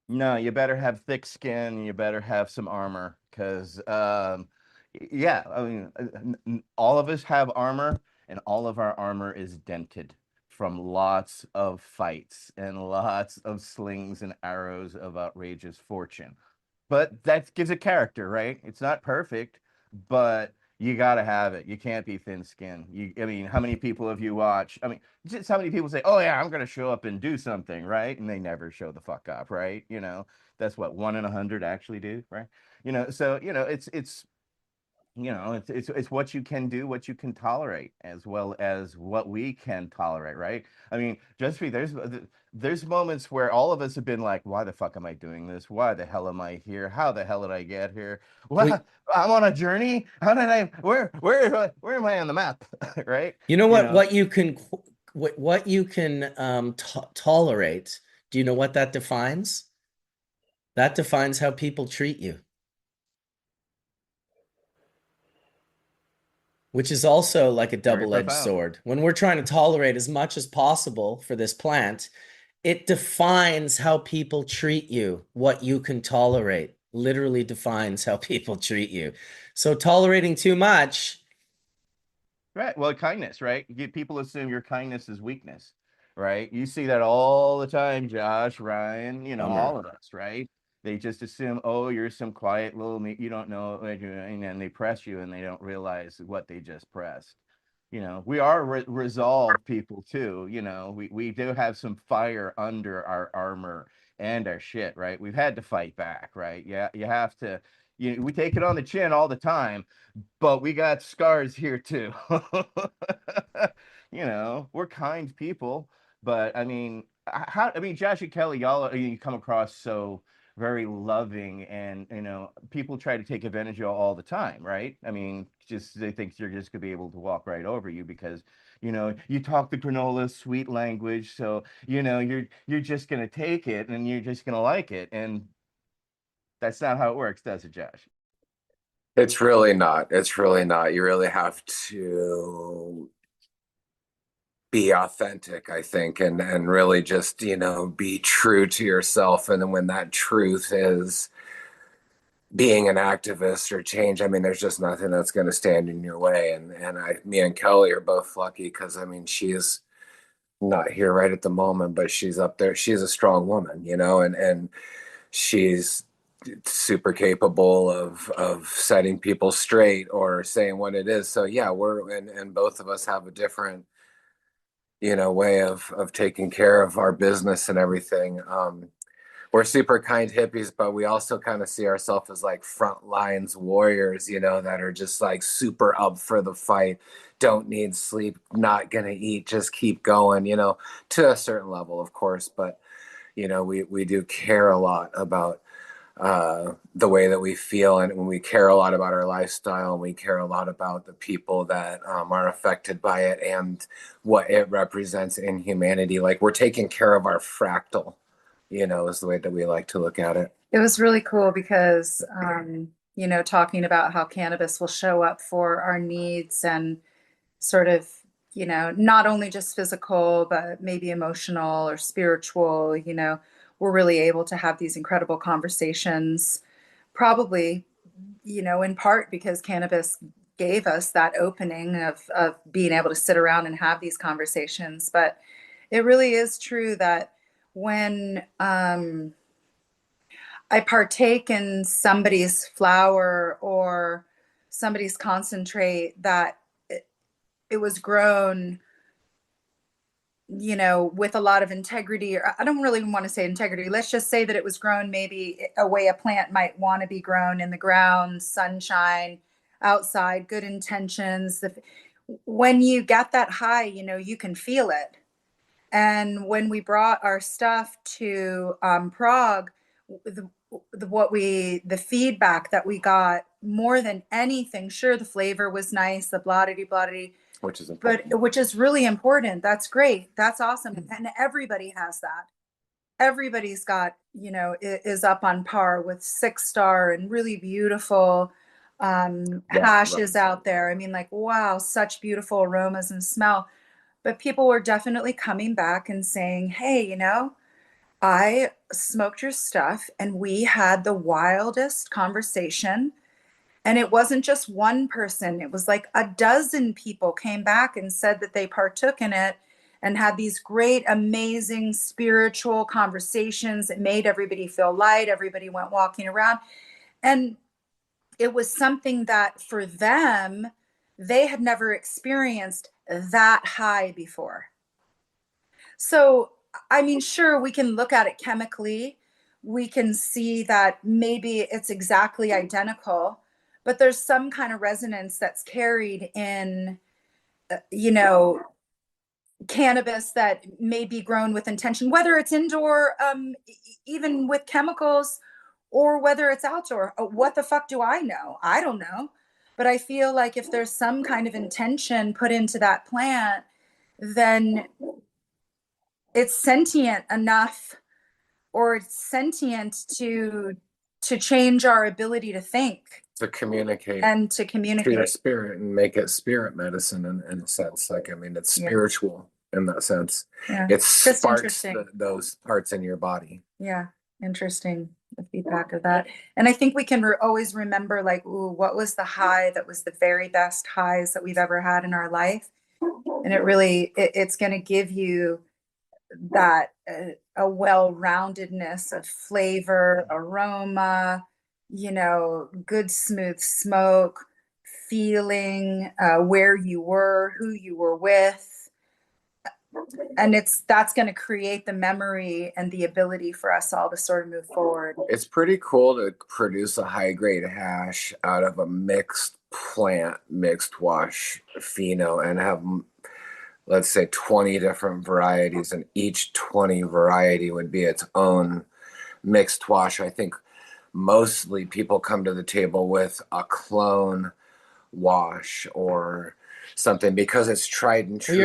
No, you better have thick skin. You better have some armor, because yeah, I mean, all of us have armor, and all of our armor is dented from lots of fights and lots of slings and arrows of outrageous fortune. But that gives it character, right? It's not perfect, but you got to have it. You can't be thin skinned. I mean, how many people have you watched? I mean, just how many people say, "Oh yeah, I'm going to show up and do something," right? And they never show the fuck up, right? That's what 1 in 100 actually do, right? So it's what you can do, what you can tolerate, as well as what we can tolerate, right? I mean, just be there's moments where all of us have been like, why the fuck am I doing this? Why the hell am I here? How the hell did I get here? We, Well, I'm on a journey. How did I where am I on the map? Right? you know you what? know What you can tolerate. Do you know what that defines? That defines how people treat you, which is also like a Very double-edged profound. sword. When we're trying to tolerate as much as possible for this plant, it defines how people treat you, what you can tolerate. Literally defines how people treat you. So tolerating too much. Right. Well, kindness, right? People assume your kindness is weakness, right? You see that all the time, Josh, Ryan, Bummer. all of us, right? They just assume, oh, you're some quiet little me, you don't know what you're doing, and they press you and they don't realize what they just pressed. We are resolved people too. We do have some fire under our armor and our shit, right? We've had to fight back, right? Yeah, you have to. We take it on the chin all the time, but we got scars here too. you know, we're kind people, but I mean, I mean, Josh and Kelly, y'all, you come across so very loving, and you know, people try to take advantage of you all the time, right? I mean, just they think you're just gonna be able to walk right over you because you know you talk the granola sweet language, so you know you're just gonna take it and you're just gonna like it, and that's not how it works, does it, Josh? It's really not. It's really not. You really have to be authentic, I think, and really just, you know, be true to yourself. And then when that truth is being an activist or change, I mean, there's just nothing that's going to stand in your way. Me and Kelly are both lucky because, I mean, she is not here right at the moment, but she's up there. She's a strong woman, you know, and she's super capable of setting people straight or saying what it is. So yeah, and both of us have a different, you know, way of taking care of our business and everything. We're super kind hippies, but we also kind of see ourselves as like front lines warriors, you know, that are just like super up for the fight, don't need sleep, not gonna eat, just keep going, you know, to a certain level, of course. But you know, we do care a lot about the way that we feel, and when we care a lot about our lifestyle, and we care a lot about the people that are affected by it and what it represents in humanity. Like we're taking care of our fractal, you know, is the way that we like to look at it. It was really cool because, you know, talking about how cannabis will show up for our needs and sort of, you know, not only just physical, but maybe emotional or spiritual, you know, we're really able to have these incredible conversations, probably, you know, in part because cannabis gave us that opening of being able to sit around and have these conversations. But it really is true that when I partake in somebody's flower or somebody's concentrate, that it was grown, you know, with a lot of integrity, or I don't really want to say integrity. Let's just say that it was grown maybe a way a plant might want to be grown, in the ground, sunshine, outside, good intentions. When you get that high, you know, you can feel it. And when we brought our stuff to Prague, the feedback that we got more than anything, sure, the flavor was nice, the blah blah, Which is important. but which is really important. That's great. That's awesome. And everybody has that. Everybody's got, you know, is up on par with 6-star and really beautiful hashes out there. I mean, like, wow, such beautiful aromas and smell. But people were definitely coming back and saying, hey, you know, I smoked your stuff and we had the wildest conversation. And it wasn't just one person, it was like a dozen people came back and said that they partook in it and had these great, amazing spiritual conversations that made everybody feel light. Everybody went walking around. And it was something that for them, they had never experienced that high before. So, I mean, sure, we can look at it chemically. We can see that maybe it's exactly identical, but there's some kind of resonance that's carried in, you know, cannabis that may be grown with intention, whether it's indoor, even with chemicals, or whether it's outdoor. What the fuck do I know? I don't know. But I feel like if there's some kind of intention put into that plant, then it's sentient enough, or it's sentient to change our ability to think To communicate and to to your communicate. spirit and make it spirit medicine in a sense. Like, I mean, it's Yeah. spiritual in that sense. Yeah. It Just sparks interesting. those parts in your body. Yeah. Interesting. The feedback of that. And I think we can always remember, like, ooh, what was the high that was the very best highs that we've ever had in our life? And it really, it's going to give you that a well-roundedness of flavor, aroma, you know, good smooth smoke, feeling, where you were, who you were with. And that's going to create the memory and the ability for us all to sort of move forward. It's pretty cool to produce a high grade hash out of a mixed plant, mixed wash pheno, and have let's say 20 different varieties, and each 20 variety would be its own mixed wash. I think mostly people come to the table with a clone wash or something because it's tried and Well, true.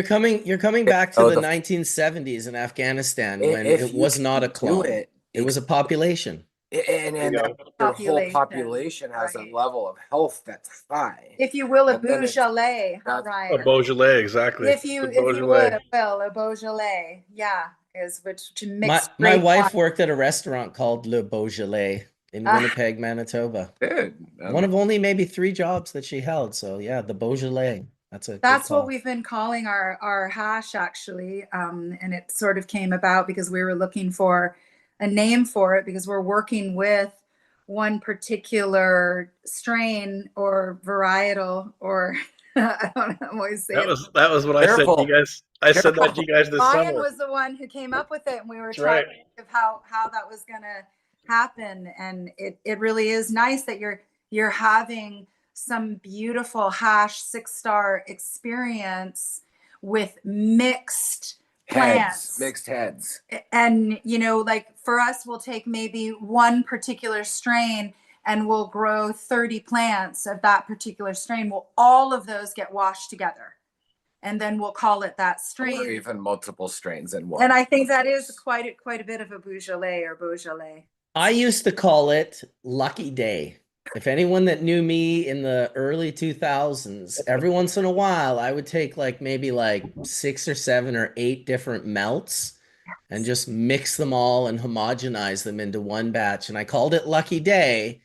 you're coming back to Oh, the 1970s in Afghanistan when if it you was not can a do clone. it, It was a population. and that your whole population has a right? level of health that's high. If you will, a And then Beaujolais, that's A Ryan. Beaujolais, exactly. The If you would, Beaujolais. Will, a Beaujolais, yeah, is which to My mix my great wine. wife worked at a restaurant called Le Beaujolais in Ah, Winnipeg, Manitoba. good. One of only maybe 3 jobs that she held. So yeah, the Beaujolais. That's a good that's what call. we've been calling our hash actually, and it sort of came about because we were looking for a name for it because we're working with one particular strain or varietal or I don't know, I'm always saying That was what I said to you Careful, guys. I said that to careful. you guys this Ryan summer. was the one who came up with it, and we were That's trying right. to think of how that was going to happen. And it really is nice that you're having some beautiful hash 6-star experience with mixed Heads, plants. mixed heads. And like for us, we'll take maybe one particular strain and we'll grow 30 plants of that particular strain. Well, all of those get washed together and then we'll call it that Or strain. even multiple strains in one. And I think that is quite a bit of a Beaujolais or Beaujolais. I used to call it Lucky Day. If anyone that knew me in the early 2000s, every once in a while, I would take like maybe like 6 or 7 or 8 different melts and just mix them all and homogenize them into one batch. And I called it Lucky Day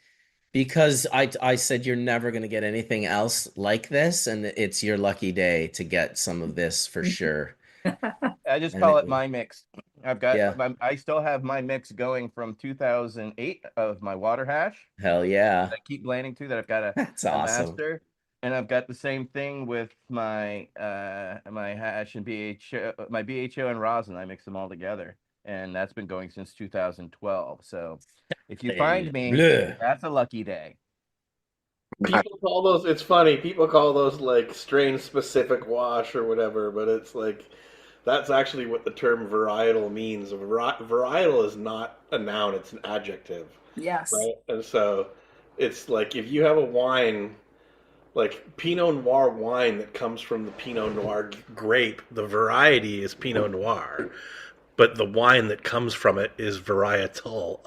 because I said you're never going to get anything else like this, and it's your lucky day to get some of this for sure. I just And call it it was, my mix. I've got yeah, I still have my mix going from 2008 of my water hash. hell yeah, I keep landing to that. I've got that's a awesome. master, and I've got the same thing with my my hash and my BHO and rosin. I mix them all together, and that's been going since 2012. So if you find me, Bleh. that's a lucky day. People call those. It's funny. People call those like strain specific wash or whatever, but it's like that's actually what the term varietal means. Varietal is not a noun; it's an adjective, Yes. right? And so it's like if you have a wine like Pinot Noir wine that comes from the Pinot Noir grape, the variety is Pinot Noir, but the wine that comes from it is varietal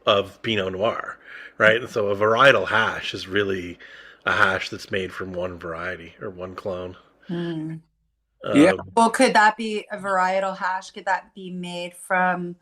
of Pinot Noir, right? And so a varietal hash is really a hash that's made from one variety or one clone. Hmm. Yeah, Um, Well, could that be a varietal hash? Could that be made from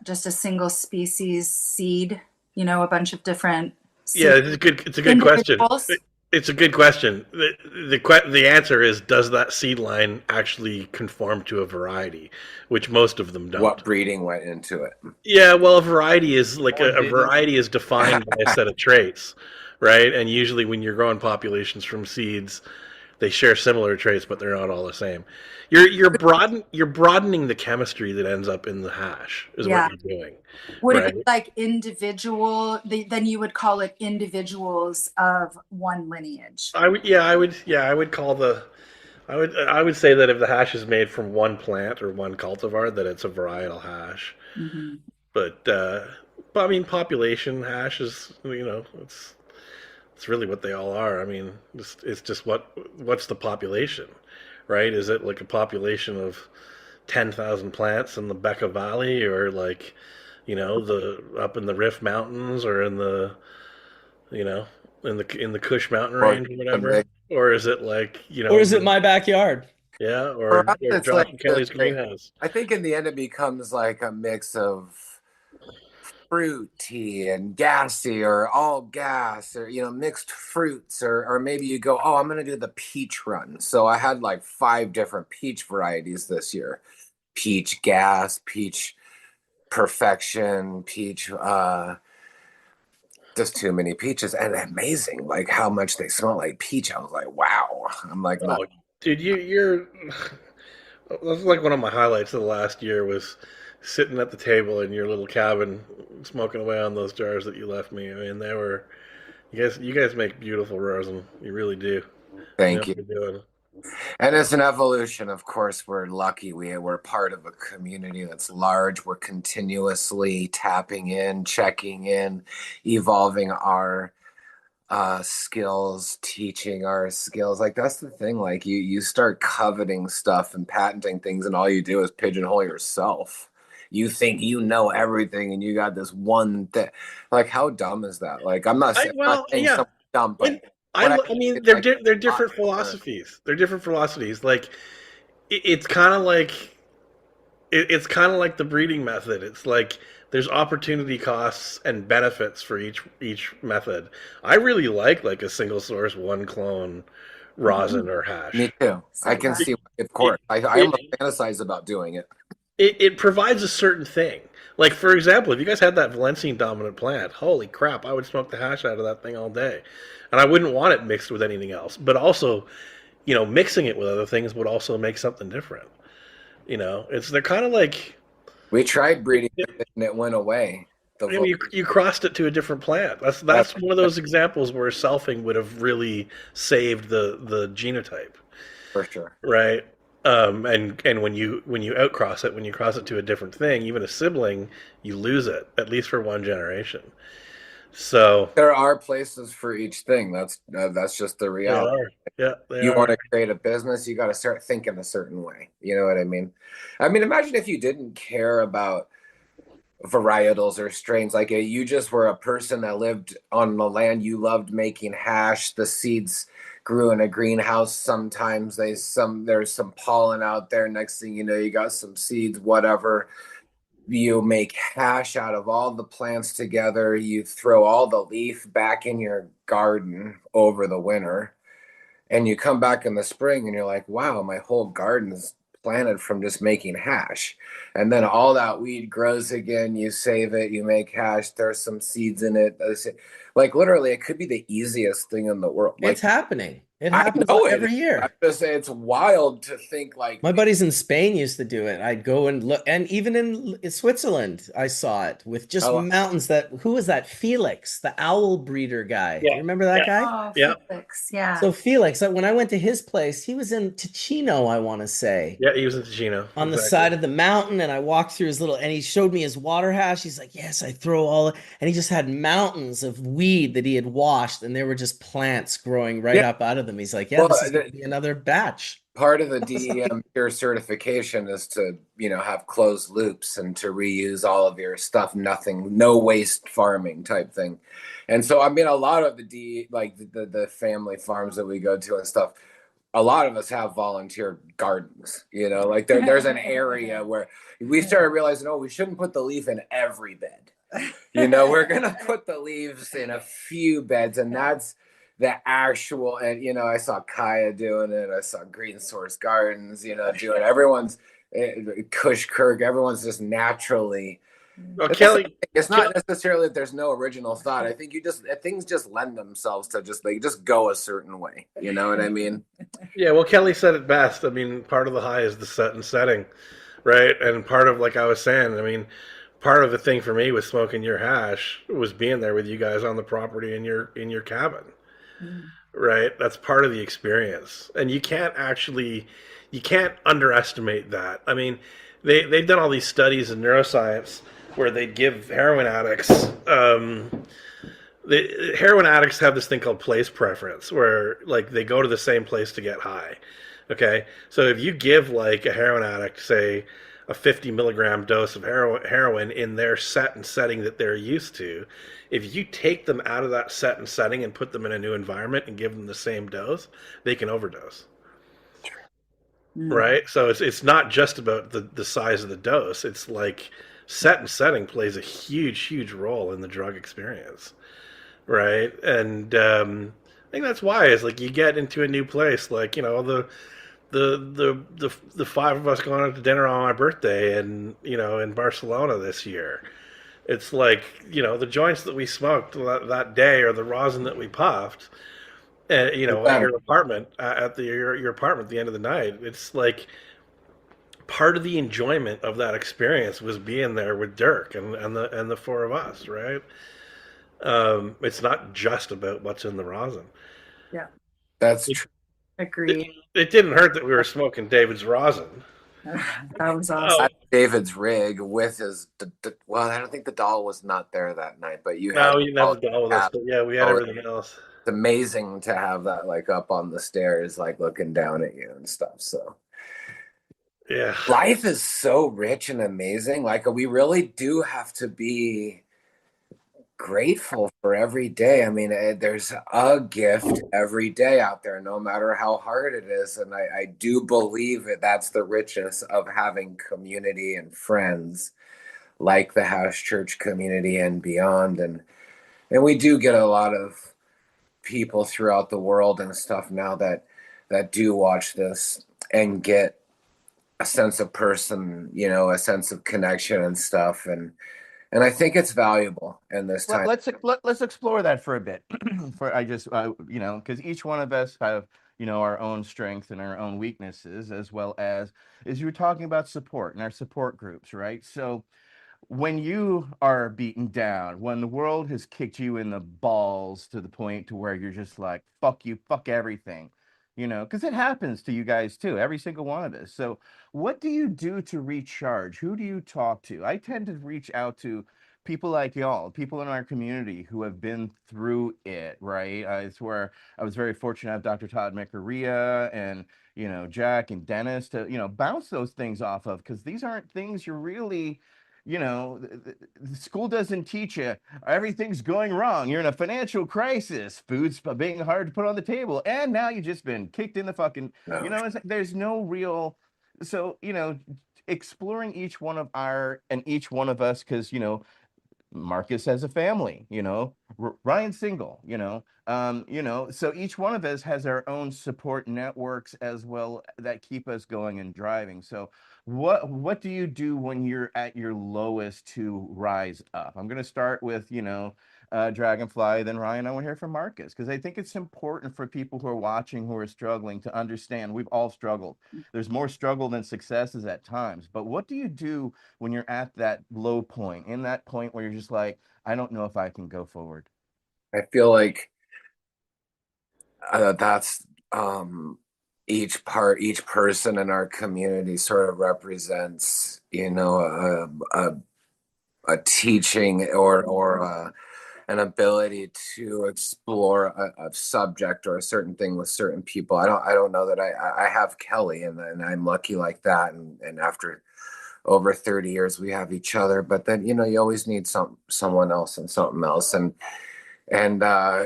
just a single species seed? A bunch of different yeah, seed it's a good. It's a good question. individuals. It's a good question. The answer is, does that seed line actually conform to a variety, which most of them what don't. breeding went into it? Yeah, well, a variety is like Or a didn't. variety is defined by a set of traits, right? And usually, when you're growing populations from seeds, they share similar traits, but they're not all the same. You're broadening the chemistry that ends up in the hash is what Yeah. you're doing, Would it right? be like then you would call it individuals of one lineage? I would call the I would say that if the hash is made from one plant or one cultivar, that it's a varietal hash. Mhm. But but I mean, population hash is it's really what they all are. I mean, it's just what's the population, right? Is it like a population of 10,000 plants in the Becca Valley, or like the up in the Rift Mountains, or in the you know in the Kush Mountain Or Range or some whatever, or is it like Or is it my backyard? yeah, for us, or it's Josh like and Kelly's greenhouse? I think in the end it becomes like a mix of fruity and gassy or all gas or mixed fruits or maybe you go, oh, I'm gonna do the peach run. So I had like 5 different peach varieties this year. Peach gas, peach perfection, peach just too many peaches and amazing like how much they smell like peach. I was like, wow. I'm like not Oh, dude, you're that's like one of my highlights of the last year was sitting at the table in your little cabin, smoking away on those jars that you left me. I mean, they were you guys make beautiful rosin. You really do. You know thank what you. you're doing. And it's an evolution. Of course, we're lucky. We're part of a community that's large. We're continuously tapping in, checking in, evolving our skills, teaching our skills. Like that's the thing. Like you start coveting stuff and patenting things, and all you do is pigeonhole yourself. You think you know everything, and you got this one thing. Like how dumb is that? Like I'm not Well, saying yeah. someone's dumb, but And what I I mean mean, is like they're a lot different to learn. philosophies. They're different philosophies. Like it's kind of like it's kind of like the breeding method. It's like there's opportunity costs and benefits for each method. I really like a single source, one clone rosin or Me hash. too. I So can do I. see, of It, course. I it, almost fantasize about doing it. it provides a certain thing. Like for example, if you guys had that Valencian dominant plant, holy crap, I would smoke the hash out of that thing all day, and I wouldn't want it mixed with anything else. But also, mixing it with other things would also make something different. They're kind of like We tried breeding with it and it went away. The I mean, vo- you crossed it to a different plant. that's That's one of those examples where selfing would have really saved the genotype, for sure. right? And when you outcross it, when you cross it to a different thing, even a sibling, you lose it at least for one generation. So There are places for each thing. That's just the they reality. are, yeah, they You want are. to create a business, you got to start thinking a certain way. You know what I mean? I mean, imagine if you didn't care about varietals or strains. Like you just were a person that lived on the land. You loved making hash. The seeds grew in a greenhouse. Sometimes there's some pollen out there. Next thing you know, you got some seeds, whatever. You make hash out of all the plants together. You throw all the leaf back in your garden over the winter, and you come back in the spring and you're like, wow, my whole garden's planted from just making hash. And then all that weed grows again. You save it, you make hash, there's some seeds in it. Like literally, it could be the easiest thing in the world. It's Like happening. It I happens know it. every I'm year. just saying it's wild to think like My buddies in Spain used to do it. I'd go and look, and even in Switzerland, I saw it with just oh, mountains who was that? Felix, the owl breeder guy. Yeah, You remember that yeah, guy? Oh, yeah, Felix. Yeah. So Felix, when I went to his place, he was in Ticino, I want to say, yeah. He was in Ticino, on the exactly. side of the mountain, and I walked through and he showed me his water hash. He's like, "Yes, I throw and he just had mountains of weed that he had washed, and there were just plants growing right yeah. up out of them." He's like, "Yeah, Well, this is going to be another batch." part of the I was like, DEM pure certification is to, have closed loops and to reuse all of your stuff, nothing, no waste farming type thing. And so, I mean, a lot of like the family farms that we go to and stuff, a lot of us have volunteer gardens, like there's an area where we started realizing, oh, we shouldn't put the leaf in every bed. We're going to put the leaves in a few beds, and that's the actual. And I saw Kaya doing it, I saw Green Source Gardens doing it. Everyone's Kush Kirk, everyone's just naturally. Well, But that's the thing. Kelly, It's not necessarily that there's no original thought. I think things just lend themselves to just go a certain way. You know what I mean? yeah, well, Kelly said it best. I mean, part of the high is the set and setting, right? And part of, like I was saying, I mean, part of the thing for me with smoking your hash was being there with you guys on the property in your cabin, right? That's part of the experience, and you can't underestimate that. I mean, they've done all these studies in neuroscience where they give heroin addicts. The heroin addicts have this thing called place preference, where like they go to the same place to get high. Okay, so if you give like a heroin addict, say, a 50 milligram dose of heroin in their set and setting that they're used to, if you take them out of that set and setting and put them in a new environment and give them the same dose, they can overdose. Right? So it's not just about the size of the dose. It's like set and setting plays a huge role in the drug experience, right? And I think that's why is like you get into a new place, like the five of us going out to dinner on my birthday, and in Barcelona this year. It's like the joints that we smoked that day, or the rosin that we puffed, at your apartment, at your apartment at the end of the night. It's like part of the enjoyment of that experience was being there with Dirk and the four of us, right? It's not just about what's in the rosin. Yeah. That's true. Agreed. It didn't hurt that we were smoking David's rosin. That was Oh awesome. David's rig with his, well, I don't think the doll was not there that night, but you had no, you didn't have the doll with us, but yeah, we had oh, everything else. it's amazing to have that like up on the stairs, like looking down at you and stuff. So Yeah, life is so rich and amazing. Like we really do have to be grateful for every day. I mean, there's a gift every day out there, no matter how hard it is. And I do believe that that's the richness of having community and friends like the house church community and beyond. And we do get a lot of people throughout the world and stuff now that do watch this and get a sense of person, a sense of connection and stuff. And I think it's valuable in this time. Let's explore that for a bit. For I just because each one of us have our own strengths and our own weaknesses, as well as you were talking about support and our support groups, right? So when you are beaten down, when the world has kicked you in the balls to the point to where you're just like, fuck you, fuck everything, because it happens to you guys too, every single one of us. So what do you do to recharge? Who do you talk to? I tend to reach out to people like y'all, people in our community who have been through it, right? It's where I was very fortunate to have Dr. Todd McCurria and, Jack and Dennis to, bounce those things off of, because these aren't things you're really the school doesn't teach you everything's going wrong. You're in a financial crisis, food's being hard to put on the table, and now you've just been kicked in the fucking, No. it's like there's no real, so, exploring each one of each one of us, because, Marcus has a family, Ryan's single, so each one of us has our own support networks as well that keep us going and driving. So what do you do when you're at your lowest to rise up? I'm going to start with, Dragonfly, then Ryan. I want to hear from Marcus, because I think it's important for people who are watching, who are struggling, to understand we've all struggled. There's more struggle than successes at times. But what do you do when you're at that low point, in that point where you're just like, I don't know if I can go forward? I feel like that's each person in our community sort of represents, a teaching or an ability to explore a subject or a certain thing with certain people. I don't know that I have Kelly, and I'm lucky like that. And after over 30 years, we have each other. But then, you always need someone else and something else. And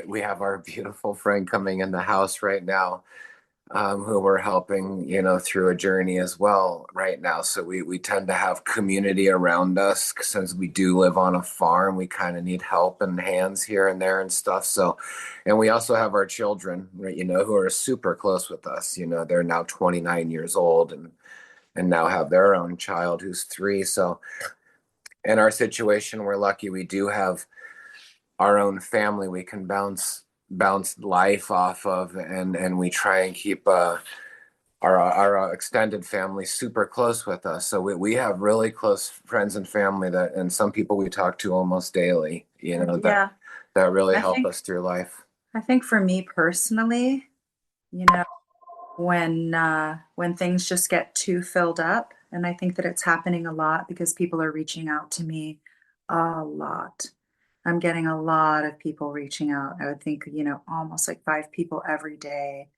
we have our beautiful friend coming in the house right now, who we're helping, through a journey as well right now. So we tend to have community around us since we do live on a farm. We kind of need help and hands here and there and stuff. So, and we also have our children, right, who are super close with us. They're now 29 years old and now have their own child who's 3. So in our situation, we're lucky we do have our own family we can bounce life off of, and we try and keep our extended family super close with us. So we have really close friends and family and some people we talk to almost daily, Yeah, that really I help think us through life. I think for me personally, you know, when things just get too filled up, and I think that it's happening a lot because people are reaching out to me a lot. I'm getting a lot of people reaching out. I would think, almost like 5 people every day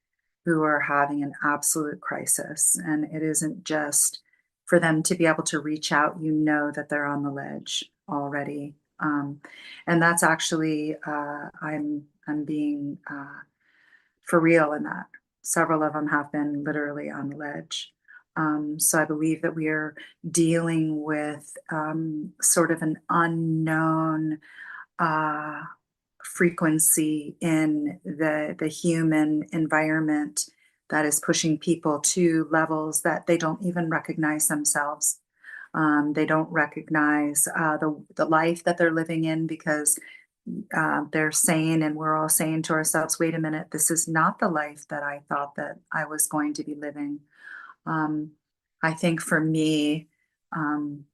who are having an absolute crisis. And it isn't just for them to be able to reach out, that they're on the ledge already. And that's actually, I'm being for real in that. Several of them have been literally on the ledge. So I believe that we are dealing with sort of an unknown uh, frequency in the human environment that is pushing people to levels that they don't even recognize themselves. They don't recognize the life that they're living in because they're saying, and we're all saying to ourselves, wait a minute, this is not the life that I thought that I was going to be living. Um, I think for me, um,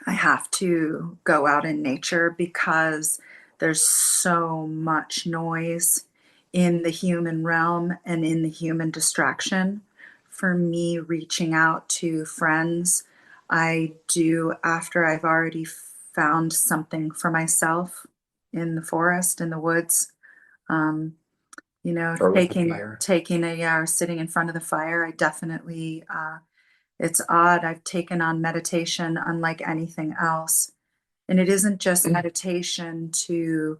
I have to go out in nature because there's so much noise in the human realm and in the human distraction. For me, reaching out to friends, I do after I've already found something for myself in the forest, in the woods. Um, Or with the fire. taking a or sitting in front of the fire. I definitely it's odd. I've taken on meditation unlike anything else. And it isn't just meditation to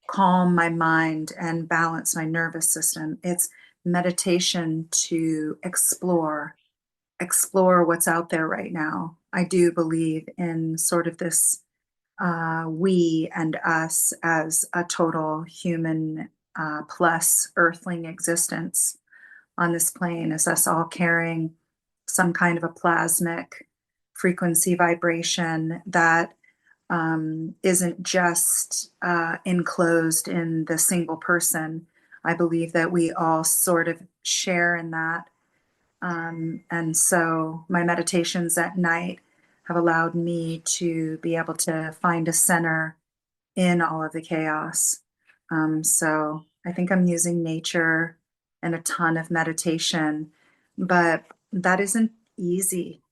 calm my mind and balance my nervous system. It's meditation to explore what's out there right now. I do believe in sort of this we and us as a total human plus earthling existence on this plane, as us all carrying some kind of a plasmic frequency vibration that isn't just enclosed in the single person. I believe that we all sort of share in that. And so my meditations at night have allowed me to be able to find a center in all of the chaos. So I think I'm using nature and a ton of meditation, but that isn't easy.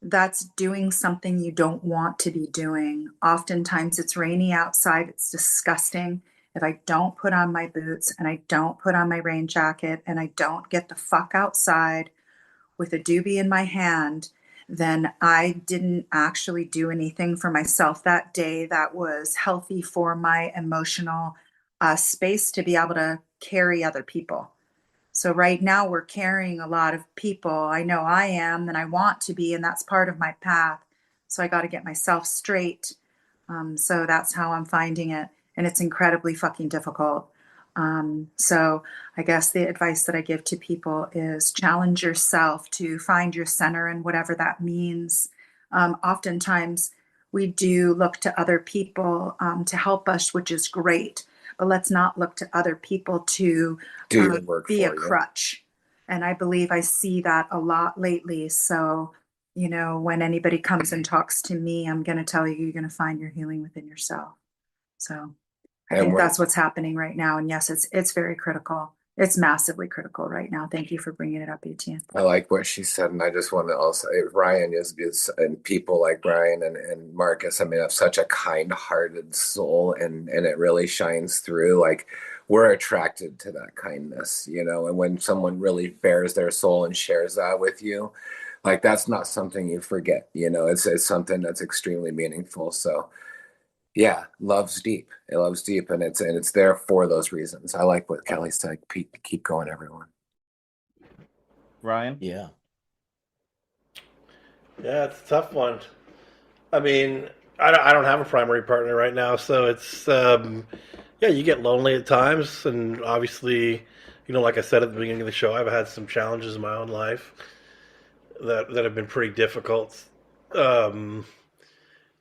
That's doing something you don't want to be doing. Oftentimes it's rainy outside, it's disgusting. If I don't put on my boots and I don't put on my rain jacket and I don't get the fuck outside with a doobie in my hand, then I didn't actually do anything for myself that day that was healthy for my emotional space to be able to carry other people. So right now we're carrying a lot of people. I know I am, and I want to be, and that's part of my path. So I got to get myself straight. So that's how I'm finding it. And it's incredibly fucking difficult. So I guess the advice that I give to people is challenge yourself to find your center and whatever that means. Oftentimes we do look to other people to help us, which is great, but let's not look to other people to Do the work be a for you. crutch. And I believe I see that a lot lately. So, when anybody comes and talks to me, I'm going to tell you, you're going to find your healing within yourself. So I And think when that's what's happening right now. And yes, it's very critical. It's massively critical right now. Thank you for bringing it up, Etienne. I like what she said, and I just want to also Ryan is and people like Ryan and Marcus, I mean, have such a kind-hearted soul, and it really shines through. Like we're attracted to that kindness, and when someone really bears their soul and shares that with you, like that's not something you forget, it's something that's extremely meaningful. So yeah, love's deep. It loves deep, and it's there for those reasons. I like what Kelly said. Keep going, everyone. Ryan? Yeah. Yeah, it's a tough one. I mean, I don't have a primary partner right now, so it's yeah, you get lonely at times, and obviously, like I said at the beginning of the show, I've had some challenges in my own life that have been pretty difficult um,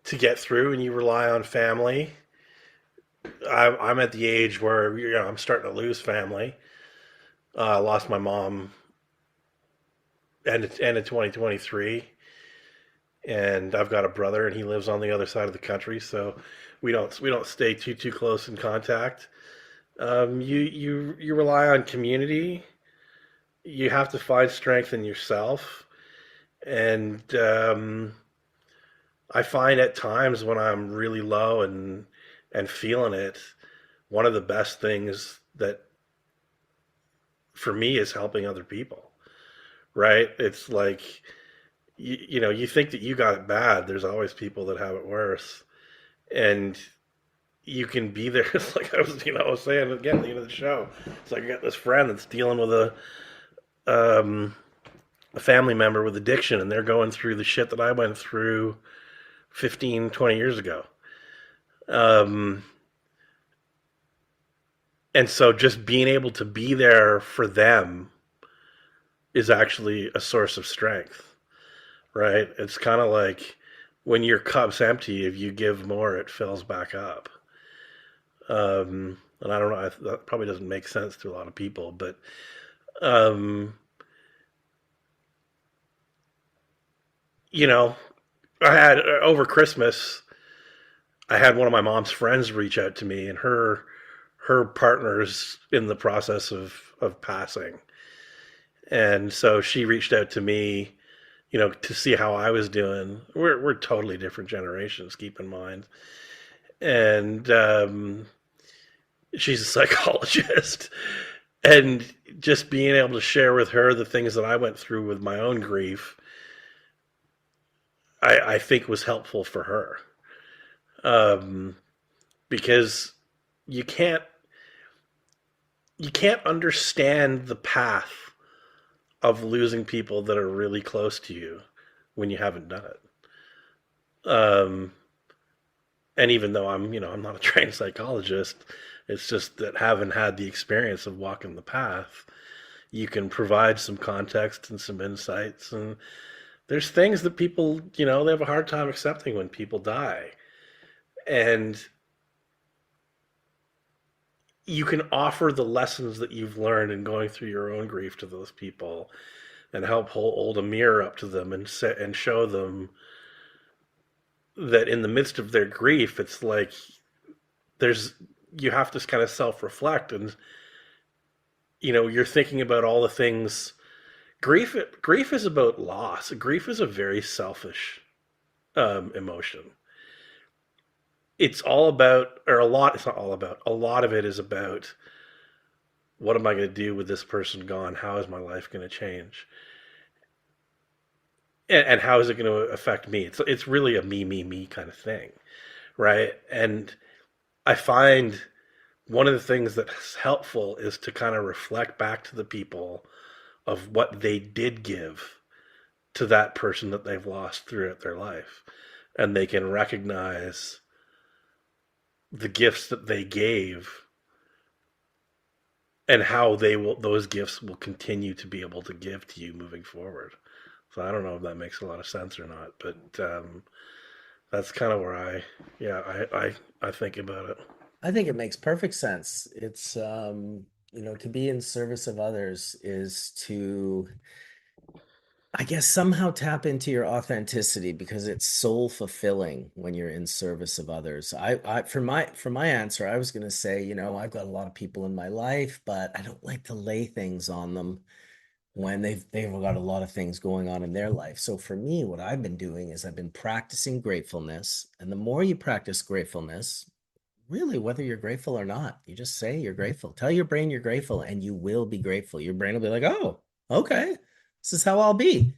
to get through, and you rely on family. I'm at the age where I'm starting to lose family. I lost my mom end of 2023, and I've got a brother, and he lives on the other side of the country, so we don't stay too close in contact. You rely on community. You have to find strength in yourself, and I find at times when I'm really low and feeling it, one of the best things that for me is helping other people. Right? It's like you think that you got it bad. There's always people that have it worse, and you can be there. It's like I was saying again at the end of the show. It's like I got this friend that's dealing with um, a family member with addiction, and they're going through the shit that I went through 15, 20 years ago. Um, and so just being able to be there for them is actually a source of strength, right? It's kind of like when your cup's empty, if you give more, it fills back up. And I don't know, that probably doesn't make sense to a lot of people, but um, you know, I had over Christmas, I had one of my mom's friends reach out to me, and her her partner's in the process of passing. And so she reached out to me, to see how I was doing. We're totally different generations, keep in mind. And she's a psychologist. And just being able to share with her the things that I went through with my own grief, I think was helpful for her. Because you can't you can't understand the path of losing people that are really close to you when you haven't done it. And even though I'm not a trained psychologist, it's just that having had the experience of walking the path, you can provide some context and some insights. And there's things that people, they have a hard time accepting when people die. And you can offer the lessons that you've learned in going through your own grief to those people and help hold a mirror up to them and show them that in the midst of their grief, it's like you have to kind of self-reflect, and you're thinking about all the things. Grief is about loss. Grief is a very selfish emotion. It's all about, or a lot. It's not all about. A lot of it is about, what am I going to do with this person gone? How is my life going to change? And how is it going to affect me? It's really a me kind of thing, right? And I find one of the things that's helpful is to kind of reflect back to the people of what they did give to that person that they've lost throughout their life, and they can recognize the gifts that they gave and how those gifts will continue to be able to give to you moving forward. So I don't know if that makes a lot of sense or not, but that's kind of where I think about it. I think it makes perfect sense. It's to be in service of others is to, I guess, somehow tap into your authenticity, because it's soul fulfilling when you're in service of others. For my answer, I was going to say, I've got a lot of people in my life, but I don't like to lay things on them when they've got a lot of things going on in their life. So for me, what I've been doing is I've been practicing gratefulness, and the more you practice gratefulness, really, whether you're grateful or not, you just say you're grateful. Tell your brain you're grateful, and you will be grateful. Your brain will be like, oh, okay, this is how I'll be.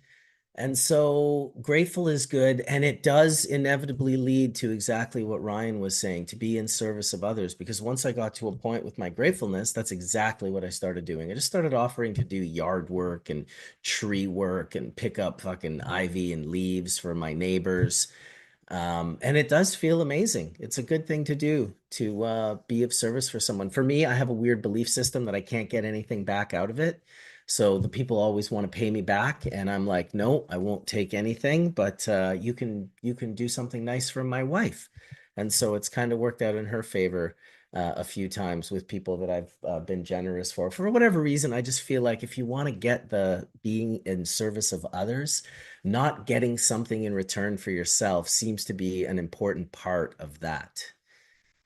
And so grateful is good. And it does inevitably lead to exactly what Ryan was saying, to be in service of others. Because once I got to a point with my gratefulness, that's exactly what I started doing. I just started offering to do yard work and tree work and pick up fucking ivy and leaves for my neighbors. And it does feel amazing. It's a good thing to do, to be of service for someone. For me, I have a weird belief system that I can't get anything back out of it. So the people always want to pay me back, and I'm like, no, I won't take anything. But you can do something nice for my wife, and so it's kind of worked out in her favor a few times with people that I've been generous for. For whatever reason, I just feel like if you want to get the being in service of others, not getting something in return for yourself seems to be an important part of that.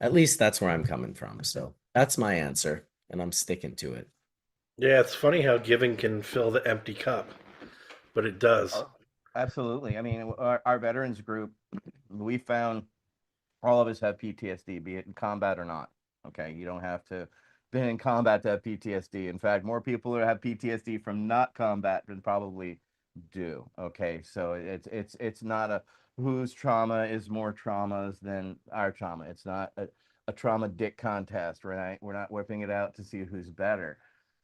At least that's where I'm coming from. So that's my answer, and I'm sticking to it. Yeah, it's funny how giving can fill the empty cup, but it does. Oh, absolutely. I mean, our veterans group, we found all of us have PTSD, be it in combat or not. Okay, you don't have to been in combat to have PTSD. In fact, more people who have PTSD from not combat than probably do. Okay, so it's not a whose trauma is more traumas than our trauma. It's not a trauma dick contest, right? We're not whipping it out to see who's better.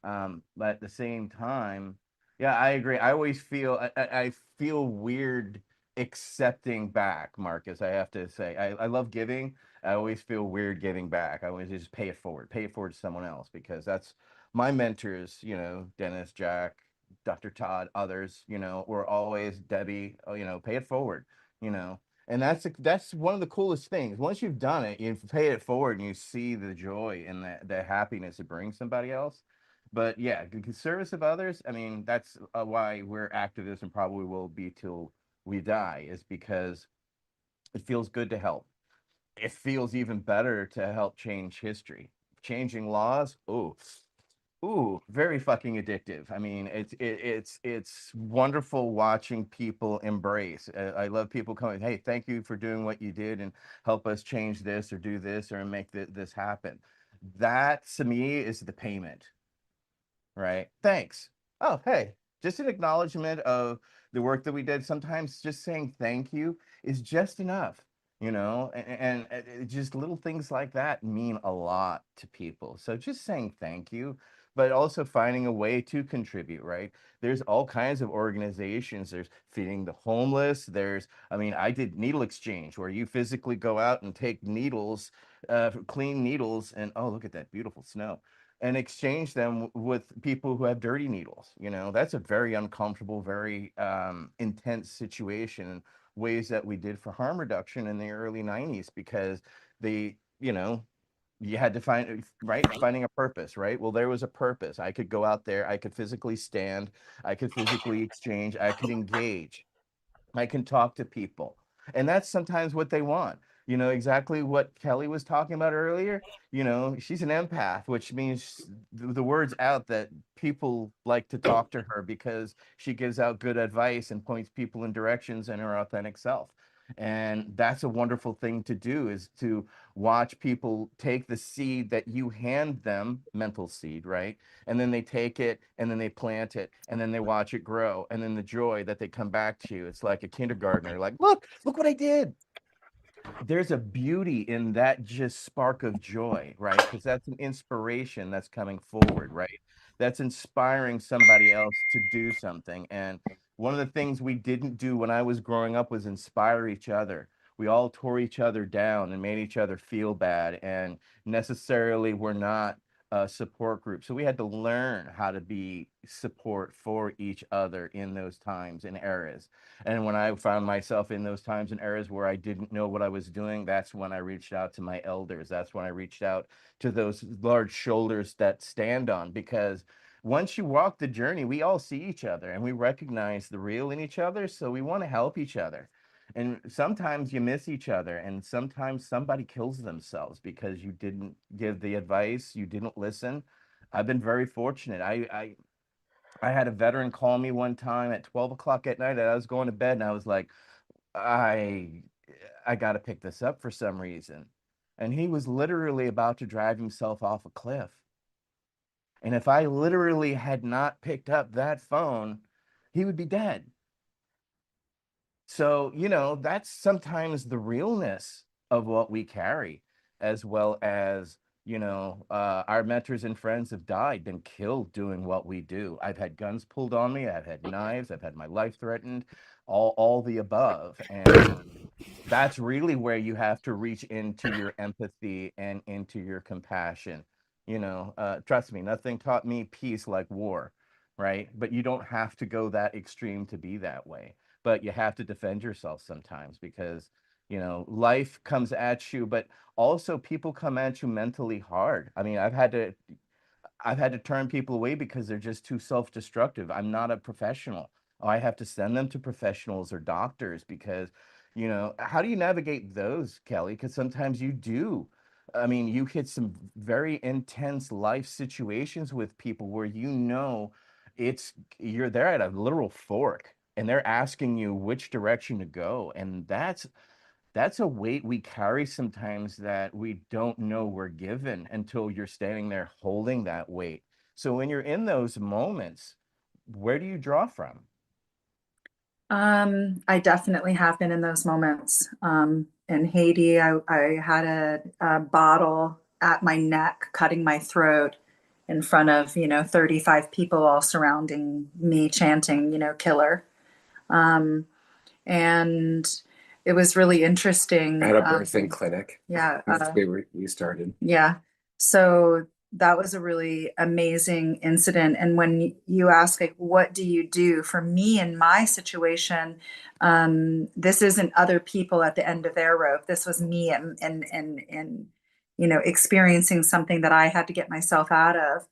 But at the same time, yeah, I agree. I always feel I feel weird accepting back, Marcus. I have to say, I love giving. I always feel weird giving back. I always just pay it forward to someone else, because that's my mentors, Dennis, Jack, Dr. Todd, others, were always Debbie, pay it forward, you know. And that's one of the coolest things. Once you've done it, you pay it forward and you see the joy and the happiness it brings somebody else. But yeah, the service of others, I mean, that's why we're activists and probably will be till we die, is because it feels good to help. It feels even better to help change history changing laws. Ooh, very fucking addictive. I mean, it's wonderful watching people embrace. I love people coming, hey, thank you for doing what you did and help us change this or do this or make this happen. That to me is the payment, right? Thanks. Oh, hey, just an acknowledgement of the work that we did. Sometimes just saying thank you is just enough, and just little things like that mean a lot to people. So just saying thank you, but also finding a way to contribute, right? There's all kinds of organizations. There's feeding the homeless. I mean, I did needle exchange where you physically go out and take needles, clean needles, and oh, look at that beautiful snow and exchange them with people who have dirty needles. That's a very uncomfortable, very intense situation. Ways that we did for harm reduction in the early 90s because they, you had to finding a purpose, right? Well, there was a purpose. I could go out there, I could physically stand, I could physically exchange, I could engage, I can talk to people. And that's sometimes what they want. Exactly what Kelly was talking about earlier. She's an empath, which means the word's out that people like to talk to her because she gives out good advice and points people in directions in her authentic self. And that's a wonderful thing to do, is to watch people take the seed that you hand them, mental seed, right? And then they take it and then they plant it and then they watch it grow. And then the joy that they come back to you. It's like a kindergartner, like, look what I did. There's a beauty in that just spark of joy, right? Because that's an inspiration that's coming forward, right? That's inspiring somebody else to do something. And one of the things we didn't do when I was growing up was inspire each other. We all tore each other down and made each other feel bad, and necessarily we're not a support group. So we had to learn how to be support for each other in those times and eras. And when I found myself in those times and eras where I didn't know what I was doing, that's when I reached out to my elders. That's when I reached out to those large shoulders that stand on, because once you walk the journey, we all see each other and we recognize the real in each other. So we want to help each other. And sometimes you miss each other, and sometimes somebody kills themselves because you didn't give the advice, you didn't listen. I've been very fortunate. I had a veteran call me one time at 12 o'clock at night, and I was going to bed and I was like, I I got to pick this up for some reason. And he was literally about to drive himself off a cliff. And if I literally had not picked up that phone, he would be dead. So, that's sometimes the realness of what we carry, as well as, our mentors and friends have died, been killed doing what we do. I've had guns pulled on me, I've had knives, I've had my life threatened, all the above. And that's really where you have to reach into your empathy and into your compassion. Trust me, nothing taught me peace like war, right? But you don't have to go that extreme to be that way. But you have to defend yourself sometimes because, life comes at you, but also people come at you mentally hard. I mean, I've had to turn people away because they're just too self-destructive. I'm not a professional. I have to send them to professionals or doctors because, how do you navigate those, Kelly? Because sometimes you do. I mean, you hit some very intense life situations with people where it's you're there at a literal fork and they're asking you which direction to go. And that's a weight we carry sometimes that we don't know we're given until you're standing there holding that weight. So when you're in those moments, where do you draw from? I definitely have been in those moments. In Haiti, I had a bottle at my neck, cutting my throat in front of, 35 people all surrounding me chanting, killer. Um, and it was really interesting. At a birthing clinic. Yeah. We started. Yeah. So that was a really amazing incident. And when you ask, like, what do you do? For me, in my situation, this isn't other people at the end of their rope. This was me and experiencing something that I had to get myself out of.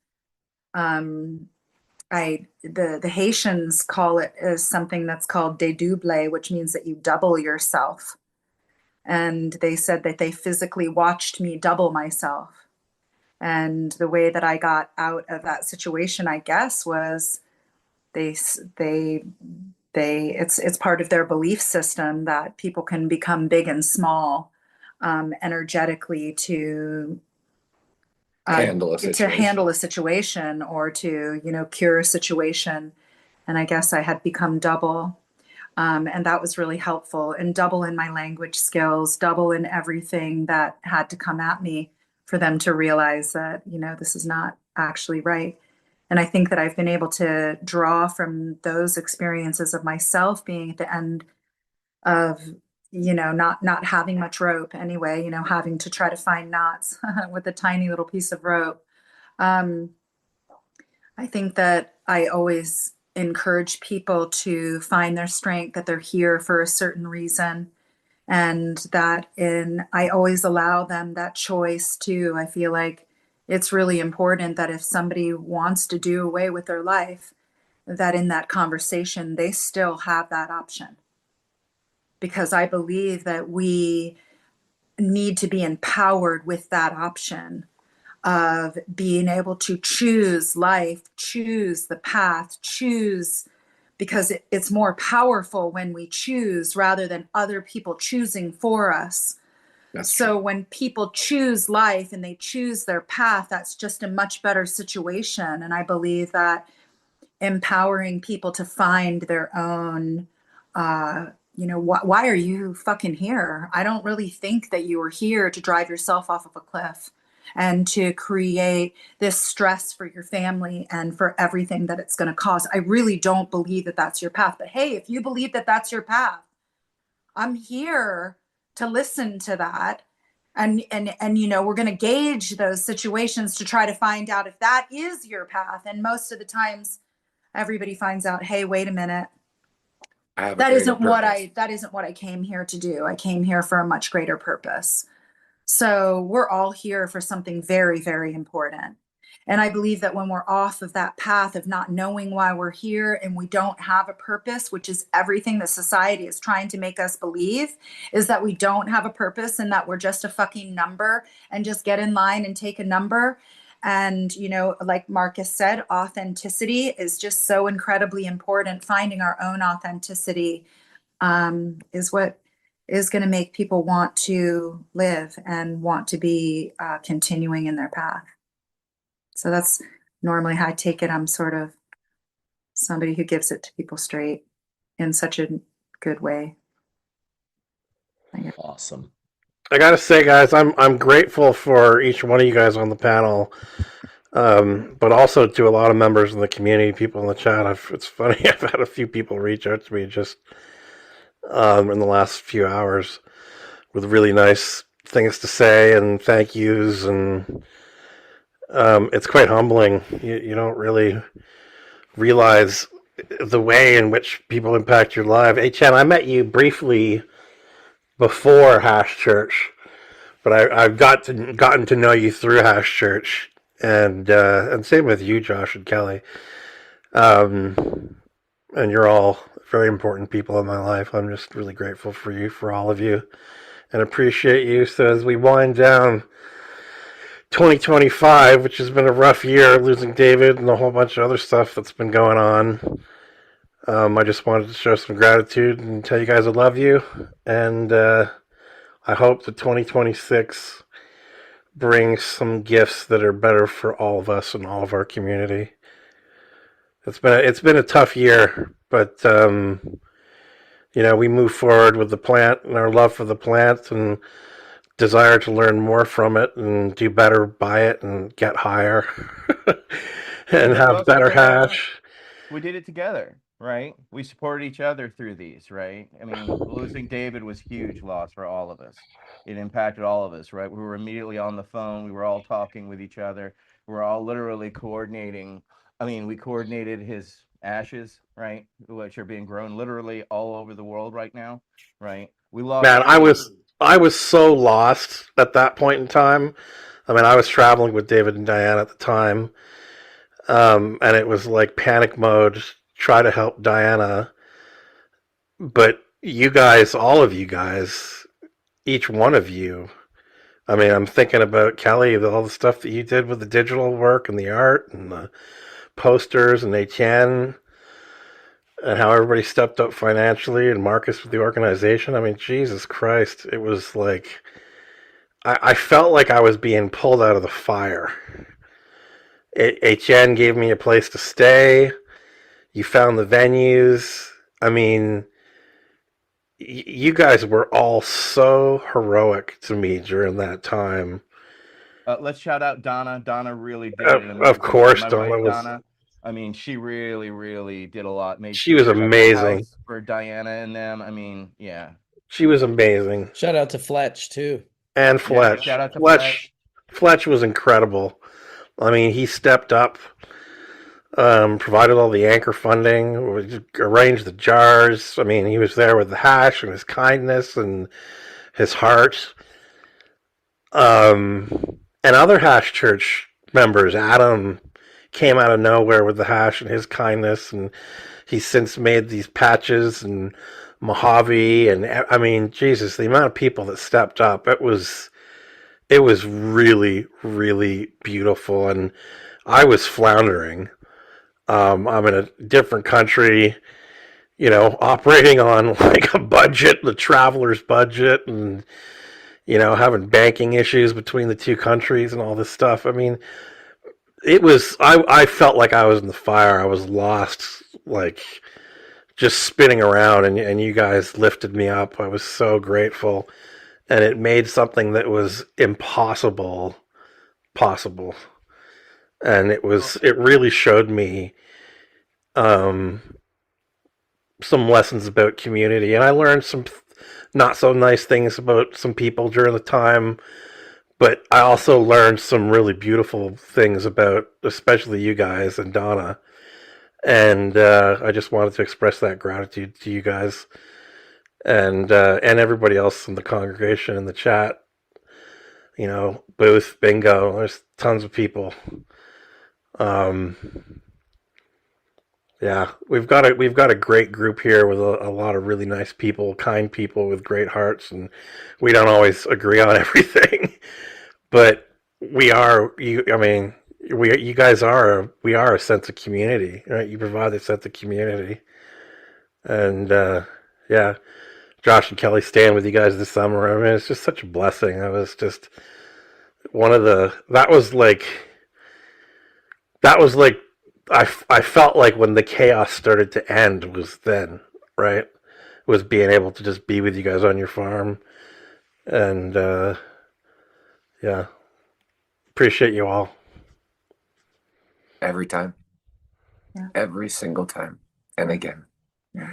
The Haitians call it as something that's called dédoublé, which means that you double yourself. And they said that they physically watched me double myself. And the way that I got out of that situation, I guess, was they they it's part of their belief system that people can become big and small energetically to Handle a situation. handle a situation or to cure a situation. And I guess I had become double. And that was really helpful, and double in my language skills, double in everything that had to come at me for them to realize that, this is not actually right. And I think that I've been able to draw from those experiences of myself being at the end of, not having much rope anyway, having to try to find knots with a tiny little piece of rope. I think that I always encourage people to find their strength, that they're here for a certain reason, and that I always allow them that choice too. I feel like it's really important that if somebody wants to do away with their life, that in that conversation, they still have that option. Because I believe that we need to be empowered with that option of being able to choose life, choose the path, choose, because it's more powerful when we choose rather than other people choosing for us. That's So true. when people choose life and they choose their path, that's just a much better situation. And I believe that empowering people to find their own, why are you fucking here? I don't really think that you were here to drive yourself off of a cliff and to create this stress for your family and for everything that it's going to cause. I really don't believe that that's your path. But hey, if you believe that that's your path, I'm here to listen to that. And we're going to gauge those situations to try to find out if that is your path. And most of the times everybody finds out, hey, wait a minute. That isn't what I came here to do. I came here for a much greater purpose. So we're all here for something very, very important. And I believe that when we're off of that path of not knowing why we're here and we don't have a purpose, which is everything that society is trying to make us believe, is that we don't have a purpose and that we're just a fucking number and just get in line and take a number. And, like Marcus said, authenticity is just so incredibly important. Finding our own authenticity is what is going to make people want to live and want to be continuing in their path. So that's normally how I take it. I'm sort of somebody who gives it to people straight in such a good way. Awesome. I gotta say, guys, I'm grateful for each one of you guys on the panel, but also to a lot of members in the community, people in the chat. It's funny, I've had a few people reach out to me just in the last few hours with really nice things to say and thank yous, and it's quite humbling. You don't really realize the way in which people impact your life. Hey, Chen, I met you briefly before Hash Church, but I've gotten to know you through Hash Church, and same with you, Josh and Kelly. And you're all very important people in my life. I'm just really grateful for you, for all of you, and appreciate you. So as we wind down 2025, which has been a rough year, losing David and a whole bunch of other stuff that's been going on, I just wanted to show some gratitude and tell you guys I love you, and I hope that 2026 brings some gifts that are better for all of us and all of our community. It's been a tough year, but we move forward with the plant and our love for the plant and desire to learn more from it and do better by it and get higher and have better hash. We did it together, right? We supported each other through these, right? I mean, losing David was huge loss for all of us. It impacted all of us, right? We were immediately on the phone. We were all talking with each other. We were all literally coordinating. I mean, we coordinated his ashes, right? Which are being grown literally all over the world right now, right? We lost. Man, I was so lost at that point in time. I mean, I was traveling with David and Diane at the time, and it was like panic mode, try to help Diana. But you guys, all of you guys, each one of you, I mean, I'm thinking about Kelly, all the stuff that you did with the digital work and the art and the posters and Etienne and how everybody stepped up financially and Marcus with the organization. I mean, Jesus Christ, it was like I felt like I was being pulled out of the fire. Etienne gave me a place to stay. You found the venues. I mean, you guys were all so heroic to me during that time. Let's shout out Donna. Donna really did an Of amazing job. course, My Donna wife, was. Donna, I mean, she really did a lot. Made She sure was we got the amazing. house for Diana and them. I mean, yeah. She was amazing. Shout out to Fletch too. And Yeah, Fletch. shout out to Fletch. Fletch was incredible. I mean, he stepped up, provided all the anchor funding, arranged the jars. I mean, he was there with the hash and his kindness and his heart. And other hash church members, Adam came out of nowhere with the hash and his kindness, and he's since made these patches and Mojave, and I mean, Jesus, the amount of people that stepped up, it was really beautiful, and I was floundering. I'm in a different country, you know, operating on like a budget, the traveler's budget, and you know, having banking issues between the two countries and all this stuff. I mean, it was I felt like I was in the fire. I was lost, like just spinning around, and you guys lifted me up. I was so grateful, and it made something that was impossible possible. And it really showed me some lessons about community, and I learned some not so nice things about some people during the time, but I also learned some really beautiful things about especially you guys and Donna. And I just wanted to express that gratitude to you guys and everybody else in the congregation in the chat. You know, Booth, Bingo. There's tons of people. Um, yeah, we've got a great group here with a lot of really nice people, kind people with great hearts, and we don't always agree on everything, but we are you. I mean, you guys are we are a sense of community, right? You provide a sense of community, and yeah, Josh and Kelly staying with you guys this summer. I mean, it's just such a blessing. I was just one of the that was like I felt like when the chaos started to end was then, right? Was being able to just be with you guys on your farm, and yeah, appreciate you all. Every time. Yeah. Every single time. And again. Yeah.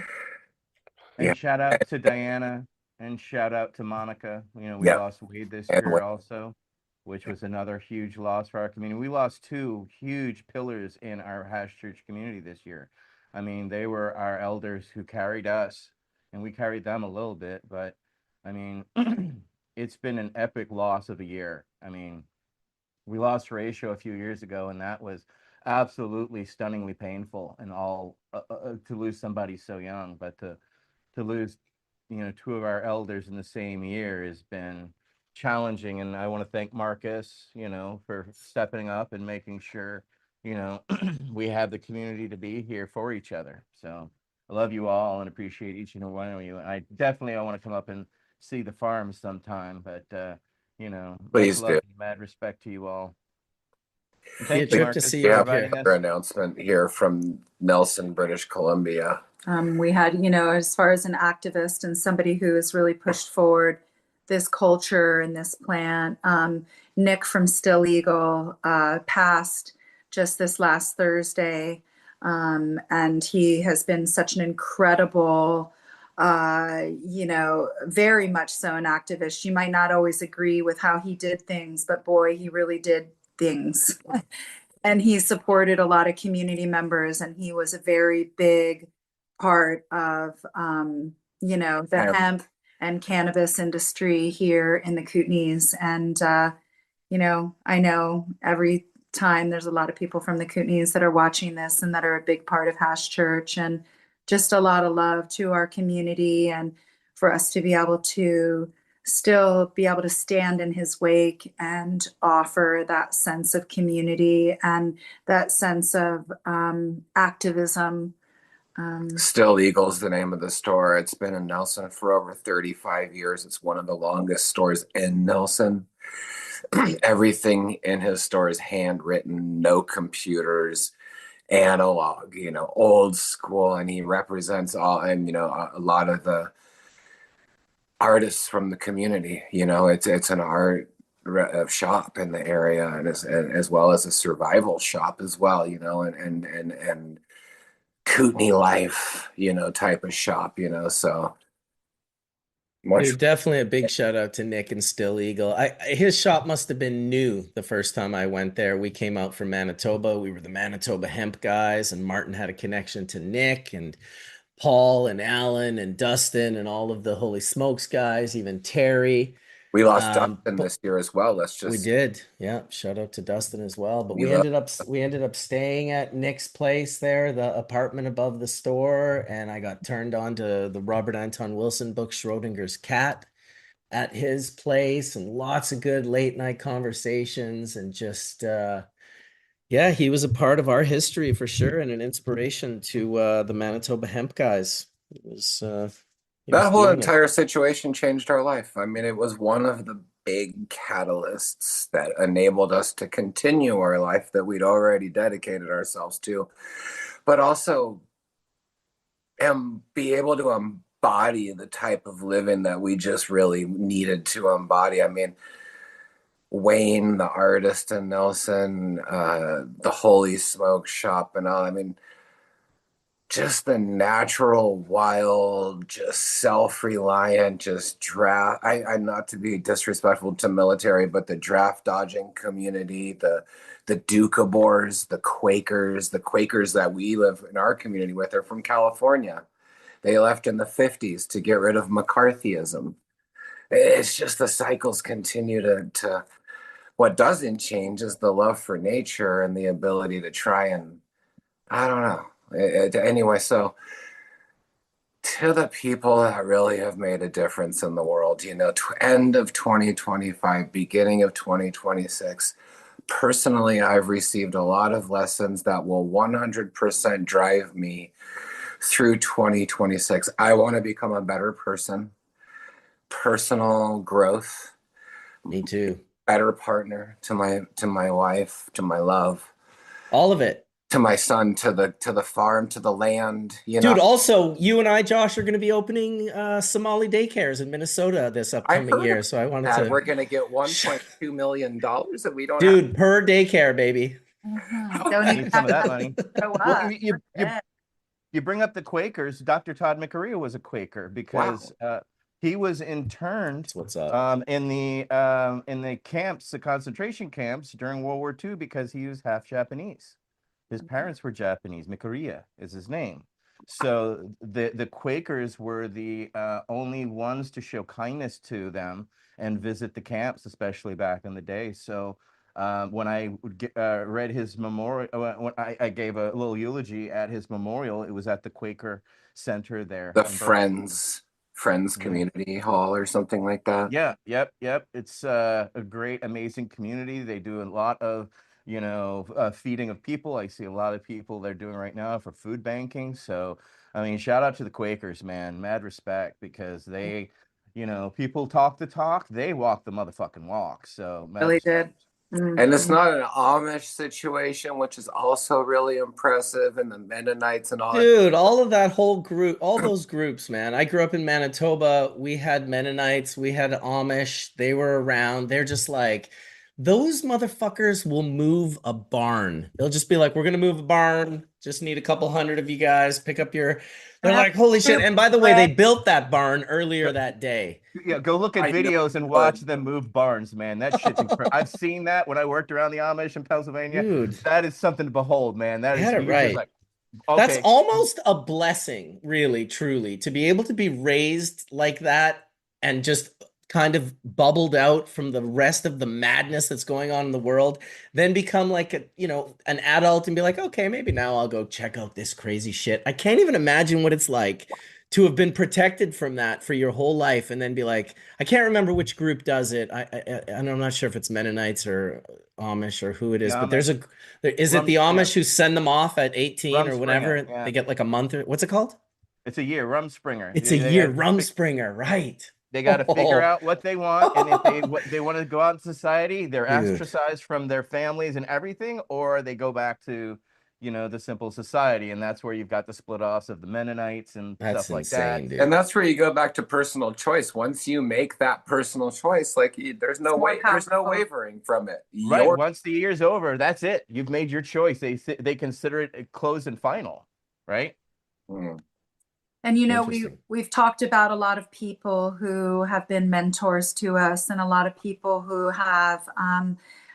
And Yeah. shout out to Diana and shout out to Monica. You know, we Yeah. lost Wade this And year Wade. also, which was another huge loss for our community. We lost two huge pillars in our hash church community this year. I mean, they were our elders who carried us, and we carried them a little bit, but I mean, it's been an epic loss of a year. I mean, we lost Horatio a few years ago, and that was absolutely stunningly painful and all to lose somebody so young, but to lose, you know, two of our elders in the same year has been challenging. And I want to thank Marcus, you know, for stepping up and making sure, you know, we have the community to be here for each other. So I love you all and appreciate each and one of you. And I want to come up and see the farm sometime, but you know, Please much love do. and mad respect to you all. And Be a thank you, trip to Marcus, see for you We up have inviting here. another us. announcement here from Nelson, British Columbia. We had, you know, as far as an activist and somebody who has really pushed forward this culture and this plant, Nick from Still Eagle passed just this last Thursday. And he has been such an incredible, you know, very much so an activist. You might not always agree with how he did things, but boy, he really did things. And he supported a lot of community members, and he was a very big part of, you know, the hemp and cannabis industry here in the Kootenays. And, you know every time there's a lot of people from the Kootenays that are watching this and that are a big part of Hash Church, and just a lot of love to our community, and for us to be able to still be able to stand in his wake and offer that sense of community and that sense of activism. Still Eagle's the name of the store. It's been in Nelson for over 35 years. It's one of the longest stores in Nelson. Everything in his store is handwritten, no computers, analog, old school. And he represents a lot of the artists from the community. It's an art shop in the area, and as well as a survival shop as well, and Kootenai life, type of shop, so much. Dude, definitely a big shout out to Nick and Still Eagle. His shop must have been new the first time I went there. We came out from Manitoba. We were the Manitoba hemp guys, and Martin had a connection to Nick and Paul and Alan and Dustin and all of the Holy Smokes guys, even Terry. We lost Dustin this year as well. We did. Yeah. Shout out to Dustin as well. But we ended up staying at Nick's place there, the apartment above the store, and I got turned on to the Robert Anton Wilson book, Schrodinger's Cat, at his place, and lots of good late night conversations, and just yeah, he was a part of our history for sure, and an inspiration to the Manitoba hemp guys. It was that whole entire situation changed our life. I mean, it was one of the big catalysts that enabled us to continue our life that we'd already dedicated ourselves to, but also be able to embody the type of living that we just really needed to embody. I mean, Wayne, the artist in Nelson, the Holy Smoke shop and all. I mean, just the natural, wild, just self-reliant, just draft. I'm not to be disrespectful to military, but the draft dodging community, the Doukhobors, the Quakers that we live in our community with are from California. They left in the 50s to get rid of McCarthyism. It's just the cycles continue to what doesn't change is the love for nature and the ability to try and, I don't know. Anyway, so to the people that really have made a difference in the world, end of 2025, beginning of 2026, personally, I've received a lot of lessons that will 100% drive me through 2026. I want to become a better person, personal growth. Me too. Better partner to my wife, to my love. All of it. To my son, to the farm, to the land, Dude, also, you and I, Josh, are going to be opening Somali daycares in Minnesota this upcoming year. So I wanted to. We're going to get $1.2 million that we don't. Dude, per daycare, baby. Don't need some of that money. Well, you bring up the Quakers. Dr. Todd McArea was a Quaker because he was interned. What's up? In the camps, the concentration camps during World War II, because he was half Japanese. His parents were Japanese. McArea is his name. So the Quakers were the only ones to show kindness to them and visit the camps, especially back in the day. So when I read his memorial, when I gave a little eulogy at his memorial, it was at the Quaker Center there. The Friends Community Hall or something like that. Yeah, yep. It's a great, amazing community. They do a lot of feeding of people. I see a lot of people they're doing right now for food banking. So, I mean, shout out to the Quakers, man. Mad respect, because they, people talk the talk, they walk the motherfucking walk. So, mad really respect. did. Mm-hmm. And it's not an Amish situation, which is also really impressive, and the Mennonites and all. Dude, all of that whole group, all those groups, man. I grew up in Manitoba. We had Mennonites, we had Amish. They were around. They're just like, those motherfuckers will move a barn. They'll just be like, we're going to move a barn. Just need a couple hundred of you guys. Pick up your... They're like, holy shit. And by the way, they built that barn earlier that day. Yeah, go look at videos and watch them move barns, man. That shit's incredible. I've seen that when I worked around the Amish in Pennsylvania. Dude. That is something to behold, man. That is right. Like, okay. That's almost a blessing, really, truly, to be able to be raised like that and just kind of bubbled out from the rest of the madness that's going on in the world, then become like an adult and be like, okay, maybe now I'll go check out this crazy shit. I can't even imagine what it's like to have been protected from that for your whole life and then be like, I can't remember which group does it. And I'm not sure if it's Mennonites or Amish or who it The is, but is Amish, it the Rumspringa, Amish who send them off at 18 or Rumspringa, whatever? yeah. They get like a month or what's it called? It's a year, Rumspringer. It's a They year, got Rumspringer, right? they got to figure Oh, out what they want, and if they want to go out in society, they're dude, ostracized from their families and everything, or they go back to, the simple society, and that's where you've got the split offs of the Mennonites and that's stuff like that. insane, And dude. that's where you go back to personal choice. Once you make that personal choice, like there's no It's more way, there's no powerful. wavering from it. Right. Your Once the year's over, that's it. You've made your choice. They consider it closed and final, right? Mm. And Interesting. we've talked about a lot of people who have been mentors to us, and a lot of people who have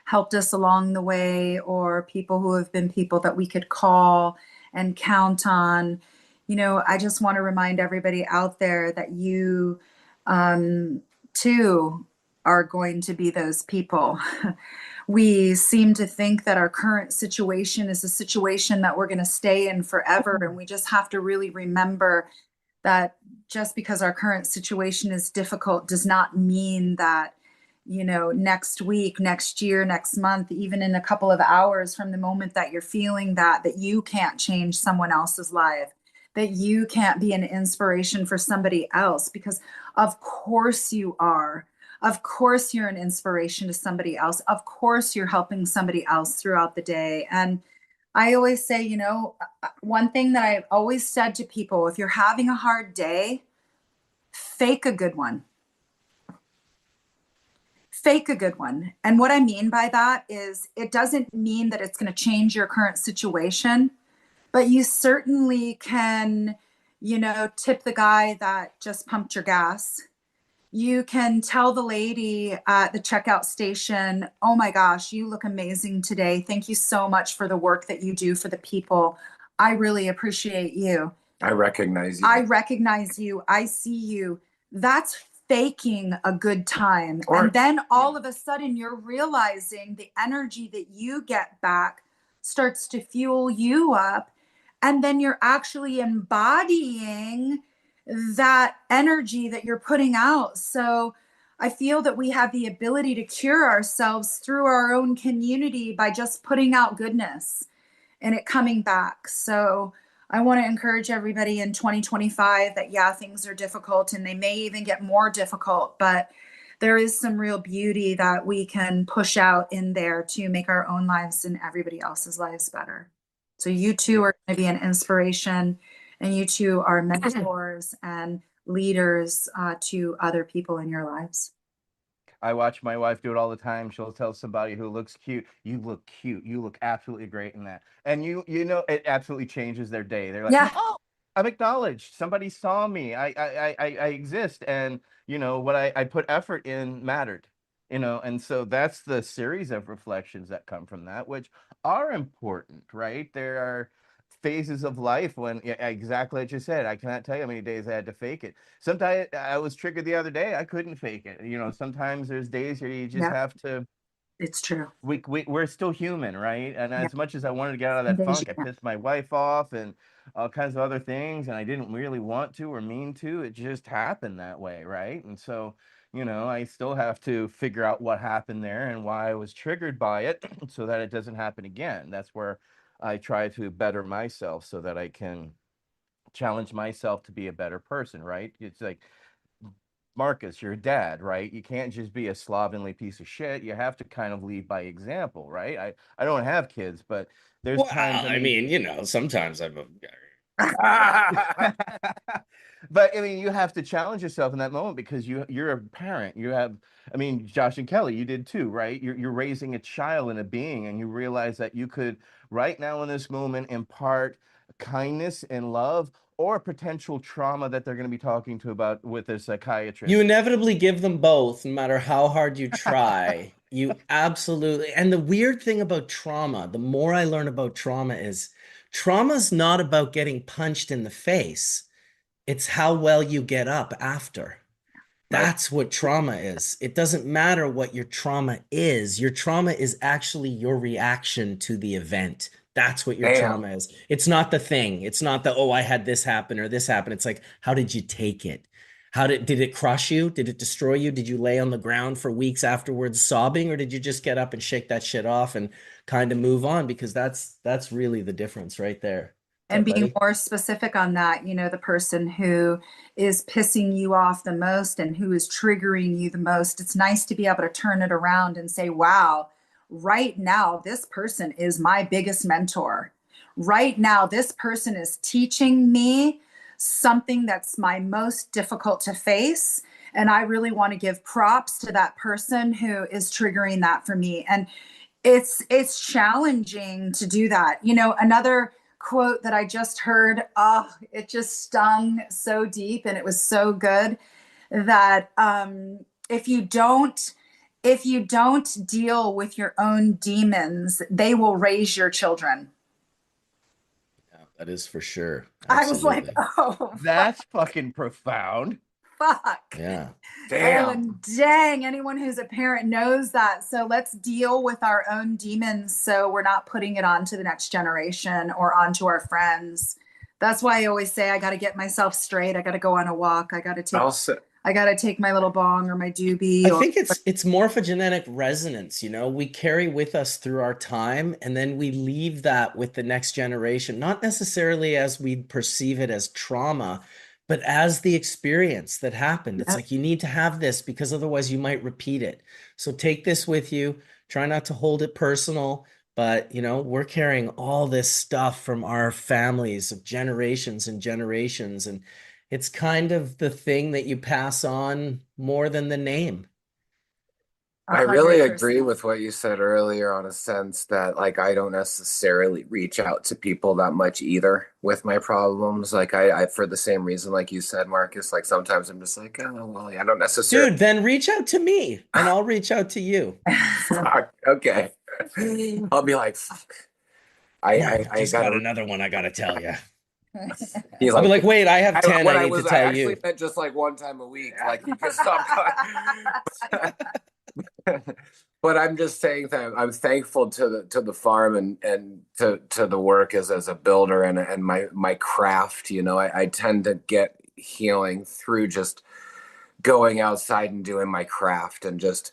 helped us along the way, or people who have been people that we could call and count on. I just want to remind everybody out there that you too are going to be those people. We seem to think that our current situation is a situation that we're going to stay in forever. And we just have to really remember that just because our current situation is difficult does not mean that, next week, next year, next month, even in a couple of hours from the moment that you're feeling that you can't change someone else's life, that you can't be an inspiration for somebody else, because of course you are. Of course, you're an inspiration to somebody else. Of course, you're helping somebody else throughout the day. And I always say, one thing that I've always said to people, if you're having a hard day, fake a good one. Fake a good one. And what I mean by that is it doesn't mean that it's going to change your current situation, but you certainly can, tip the guy that just pumped your gas. You can tell the lady at the checkout station, oh my gosh, you look amazing today. Thank you so much for the work that you do for the people. I really appreciate you. I recognize you. I recognize you. I see you. That's faking a good time. And then all of a sudden you're realizing the energy that you get back starts to fuel you up. And then you're actually embodying that energy that you're putting out. So I feel that we have the ability to cure ourselves through our own community by just putting out goodness and it coming back. So I want to encourage everybody in 2025 that, yeah, things are difficult and they may even get more difficult, but there is some real beauty that we can push out in there to make our own lives and everybody else's lives better. So you two are going to be an inspiration, and you two are mentors and leaders to other people in your lives. I watch my wife do it all the time. She'll tell somebody who looks cute, "You look cute. You look absolutely great in that." And it absolutely changes their day. They're like, Yeah. "Oh, I'm acknowledged. Somebody saw me. I exist." And what I put effort in mattered. And so that's the series of reflections that come from that, which are important, right? There are phases of life when, yeah, exactly what you said. I cannot tell you how many days I had to fake it. Sometimes I was triggered the other day. I couldn't fake it. Sometimes there's days where you just Yeah, have to. it's true. We're still human, right? And Yeah. as much as I wanted to get out of Some that days funk, you I can't. pissed my wife off and all kinds of other things, and I didn't really want to or mean to. It just happened that way, right? And so, I still have to figure out what happened there and why I was triggered by it so that it doesn't happen again. That's where I try to better myself so that I can challenge myself to be a better person, right? It's like, Marcus, your dad, right? You can't just be a slovenly piece of shit. You have to kind of lead by example, right? I don't have kids, but there's Well, times, I I mean, mean, sometimes I'm a, but I mean, you have to challenge yourself in that moment because you're a parent. You have, I mean, Josh and Kelly, you did too, right? You're raising a child and a being, and you realize that you could right now in this moment impart kindness and love or potential trauma that they're going to be talking to about with a you psychiatrist. inevitably give them both, no matter how hard you try. You absolutely. And the weird thing about trauma, the more I learn about trauma is trauma's not about getting punched in the face. It's how well you get up after. Right. That's what trauma is. It doesn't matter what your trauma is. Your trauma is actually your reaction to the event That's what your Damn. trauma is. It's not the thing. It's not the, oh, I had this happen or this happen. It's like, how did you take it? Did it crush you? Did it destroy you? Did you lay on the ground for weeks afterwards sobbing, or did you just get up and shake that shit off and kind of move on? Because that's really the difference right there. What's And up, being buddy? more specific on that, the person who is pissing you off the most and who is triggering you the most, it's nice to be able to turn it around and say, wow, right now, this person is my biggest mentor. Right now, this person is teaching me something that's my most difficult to face. And I really want to give props to that person who is triggering that for me. And it's challenging to do that. Another quote that I just heard, oh, it just stung so deep and it was so good that if you don't deal with your own demons, they will raise your children. Yeah, that is for sure. I was like, Absolutely. oh, That's fucking profound. fuck. Yeah. Damn. And dang, anyone who's a parent knows that. So let's deal with our own demons so we're not putting it on to the next generation or onto our friends. That's why I always say I got to get myself straight. I got to go on a walk. I got to take my little bong or my doobie. I think it's morphogenetic resonance, we carry with us through our time, and then we leave that with the next generation, not necessarily as we perceive it as trauma, but as the experience that happened. It's like you need to have this because otherwise you might repeat it. So take this with you. Try not to hold it personal, but we're carrying all this stuff from our families of generations and generations, and it's kind of the thing that you pass on more than the name. I really 100%. agree with what you said earlier on a sense that like I don't necessarily reach out to people that much either with my problems. Like I for the same reason like you said, Marcus, like sometimes I'm just like, oh well, I don't necessarily. Dude, then reach out to me and I'll reach out to you. Fuck, okay. I'll be like, fuck. I Just got gotta. another one I gotta tell you. He's I'll be like, like, wait, I have 10 I need to I tell actually you. meant just like one time a week. Like you can stop. But I'm just saying that I'm thankful to the farm and to the work as a builder and my craft. I tend to get healing through just going outside and doing my craft and just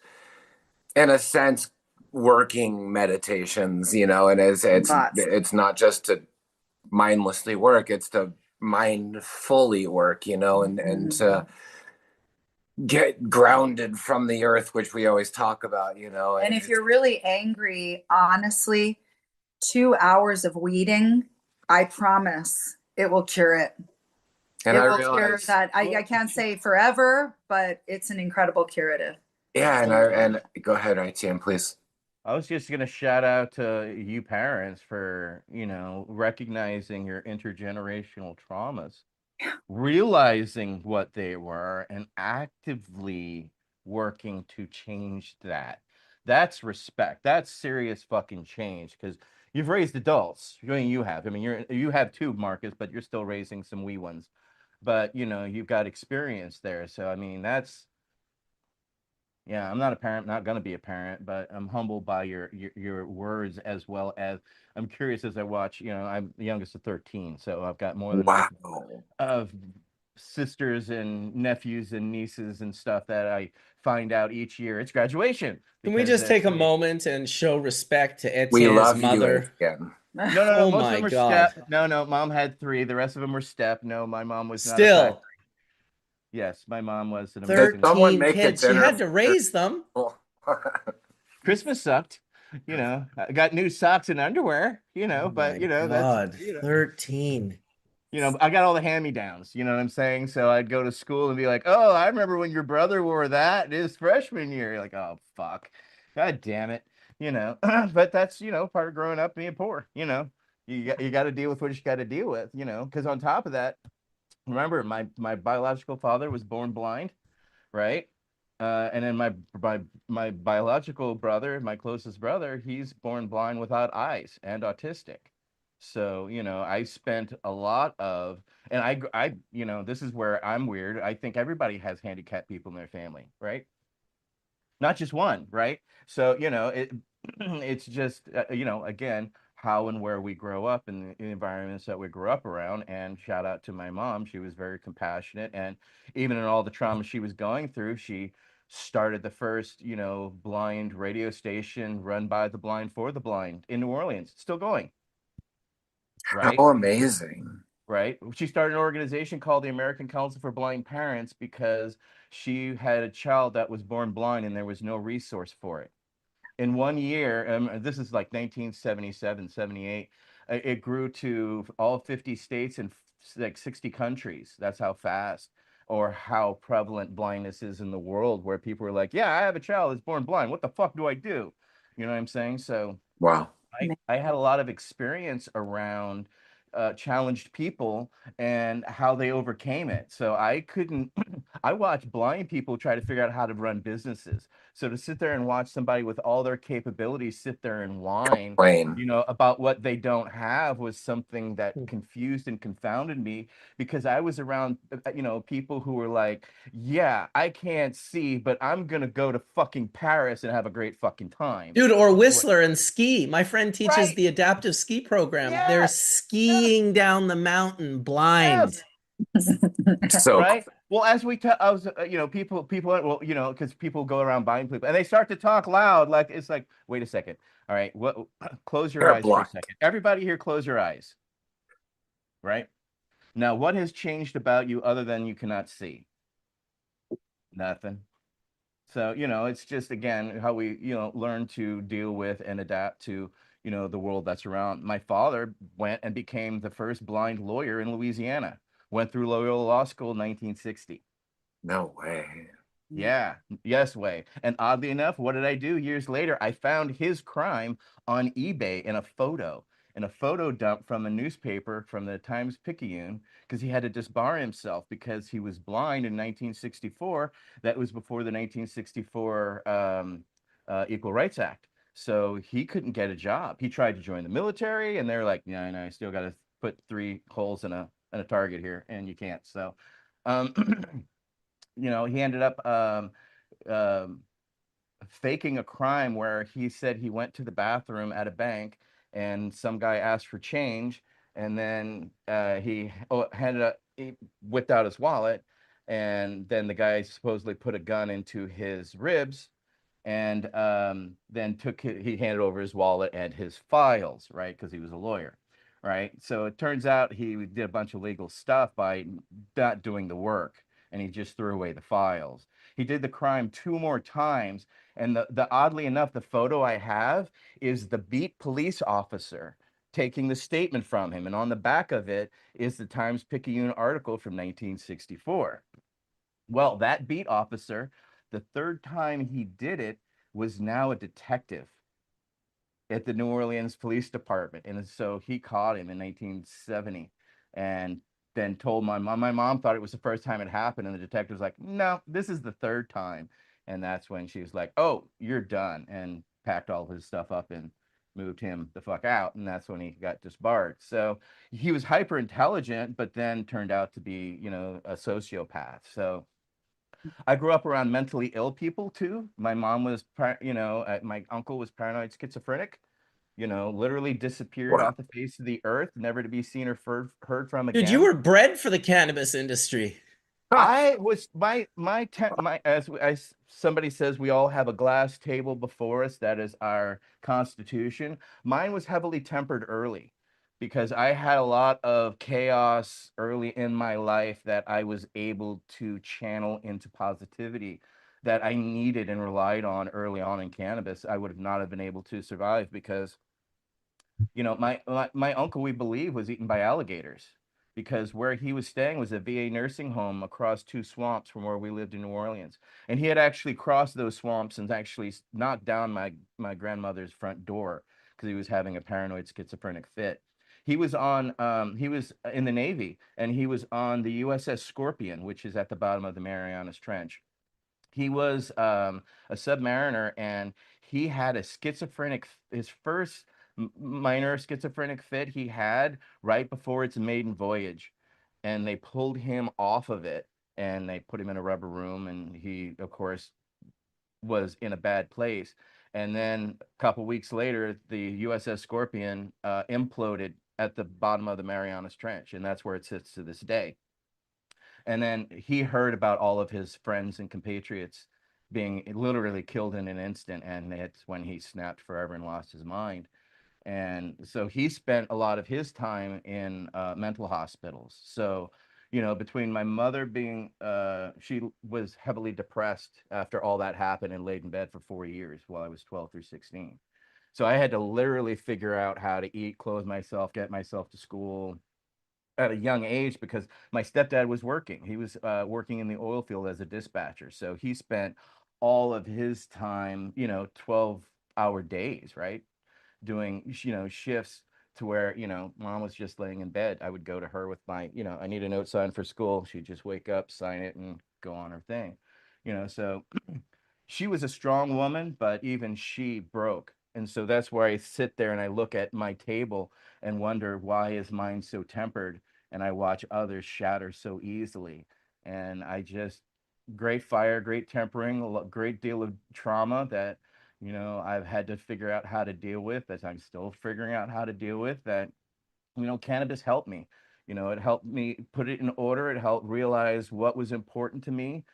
in a sense working meditations. And it's not just to mindlessly work; it's to mindfully work. And to get grounded from the earth, which we always talk about, And if you're really angry, honestly, 2 hours of weeding, I promise it will cure it. and It I will cure realize that. I can't say forever, but it's an incredible curative. yeah, and go ahead, ITM, please. I was just gonna shout out to you parents for, recognizing your intergenerational traumas, realizing what they were, and actively working to change that. That's respect. That's serious fucking change because you've raised adults. I mean, you have. I mean, you have two, Marcus, but you're still raising some wee ones. But you've got experience there. So I mean, yeah, I'm not a parent, not gonna be a parent, but I'm humbled by your words as well as I'm curious as I watch. I'm the youngest of 13, so I've got more than enough Wow. of sisters and nephews and nieces and stuff that I find out each year. It's graduation Can we because just take a it's moment and show respect to We Etienne's love you mother? again. no. Oh Most of my them are God. step. No. Mom had three. The rest of them were step. No, my mom was not a factor. Still, Yes, my mom was an Did amazing. someone 13 make a kids. She dinner had to raise them. Christmas sucked. I got new socks and underwear. Oh But my that's God, 13. I got all the hand-me-downs, you know what I'm saying? So I'd go to school and be like, oh, I remember when your brother wore that his freshman year. You're like, oh, fuck. God damn it. But that's, part of growing up being poor, you got to deal with what you got to deal with, because on top of that, remember my biological father was born blind, right? And then my biological brother, my closest brother, he's born blind without eyes and autistic. So, I spent a lot of, and this is where I'm weird. I think everybody has handicapped people in their family, right? Not just one, right? So, it's just, again, how and where we grow up in the environments that we grew up around. And shout out to my mom. She was very compassionate. And even in all the trauma she was going through, she started the first, blind radio station run by the blind for the blind in New Orleans. It's still going, right? How amazing. Right. She started an organization called the American Council for Blind Parents because she had a child that was born blind and there was no resource for it. In 1 year, this is like 1977, 78, it grew to all 50 states and like 60 countries. That's how fast or how prevalent blindness is in the world, where people are like, yeah, I have a child that's born blind. What the fuck do I do? You know what I'm saying? So Wow. I had a lot of experience around challenged people and how they overcame it. So I couldn't, I watched blind people try to figure out how to run businesses. So to sit there and watch somebody with all their capabilities sit there and whine, Wayne. about what they don't have was something that confused and confounded me, because I was around, people who were like, yeah, I can't see, but I'm going to go to fucking Paris and have a great fucking time. Dude, or Whistler and ski. My friend teaches Right. the adaptive ski program. They're Yes. skiing down the mountain blind. Yes. So Right. Well, as we tell, I was, people, well, because people go around buying people and they start to talk loud, like it's like, wait a second. All right, what? Close your they're eyes for a blind. second. Everybody here, close your eyes. Right now, what has changed about you other than you cannot see? Nothing. So, it's just, again, how we, learn to deal with and adapt to, the world that's around. My father went and became the first blind lawyer in Louisiana, went through Loyola Law School in 1960. No way. Yeah, yes way. And oddly enough, what did I do years later? I found his crime on eBay in a photo dump from a newspaper from the Times-Picayune, because he had to disbar himself because he was blind in 1964. That was before the 1964 Equal Rights Act. So he couldn't get a job. He tried to join the military, and they're like, "No, no, I still got to put 3 holes in a target here, and you can't." So, um, he ended up um, faking a crime where he said he went to the bathroom at a bank and some guy asked for change, and then he whipped out his wallet, and then the guy supposedly put a gun into his ribs, and then he handed over his wallet and his files, right? Because he was a lawyer, right? So it turns out he did a bunch of legal stuff by not doing the work, and he just threw away the files. He did the crime 2 more times, and the oddly enough, the photo I have is the beat police officer taking the statement from him, and on the back of it is the Times-Picayune article from 1964. Well, that beat officer, the third time he did it, was now a detective at the New Orleans Police Department. And so he caught him in 1970 and then told my mom. My mom thought it was the first time it happened. And the detective was like, no, this is the third time. And that's when she was like, oh, you're done. And packed all his stuff up and moved him the fuck out. And that's when he got disbarred. So he was hyper intelligent, but then turned out to be, a sociopath. So I grew up around mentally ill people too. My mom was, my uncle was paranoid schizophrenic, literally disappeared Wow. off the face of the earth, never to be seen or heard from Dude, you again. were bred for the cannabis industry. I was as somebody says, we all have a glass table before us. That is our constitution. Mine was heavily tempered early because I had a lot of chaos early in my life that I was able to channel into positivity that I needed and relied on early on in cannabis. I would have not have been able to survive because my uncle, we believe, was eaten by alligators because where he was staying was a VA nursing home across 2 swamps from where we lived in New Orleans. And he had actually crossed those swamps and actually knocked down my grandmother's front door because he was having a paranoid schizophrenic fit. He was in the Navy, and he was on the USS Scorpion, which is at the bottom of the Marianas Trench. He was a submariner, and he had his first minor schizophrenic fit he had right before its maiden voyage. And they pulled him off of it and they put him in a rubber room. And he, of course, was in a bad place. And then a couple weeks later, the USS Scorpion imploded at the bottom of the Marianas Trench, and that's where it sits to this day. And then he heard about all of his friends and compatriots being literally killed in an instant, and it's when he snapped forever and lost his mind. And so he spent a lot of his time in mental hospitals. So, between my mother being, she was heavily depressed after all that happened and laid in bed for 4 years while I was 12 through 16. So I had to literally figure out how to eat, clothe myself, get myself to school at a young age because my stepdad was working. He was working in the oil field as a dispatcher. So he spent all of his time, 12-hour days, right? Doing shifts to where mom was just laying in bed. I would go to her with my I need a note signed for school. She'd just wake up, sign it, and go on her thing. So she was a strong woman, but even she broke. And so that's where I sit there and I look at my table and wonder, why is mine so tempered, and I watch others shatter so easily. And I just, great fire, great tempering, great deal of trauma that I've had to figure out how to deal with, that I'm still figuring out how to deal with, that cannabis helped me. It helped me put it in order. It helped realize what was important to me.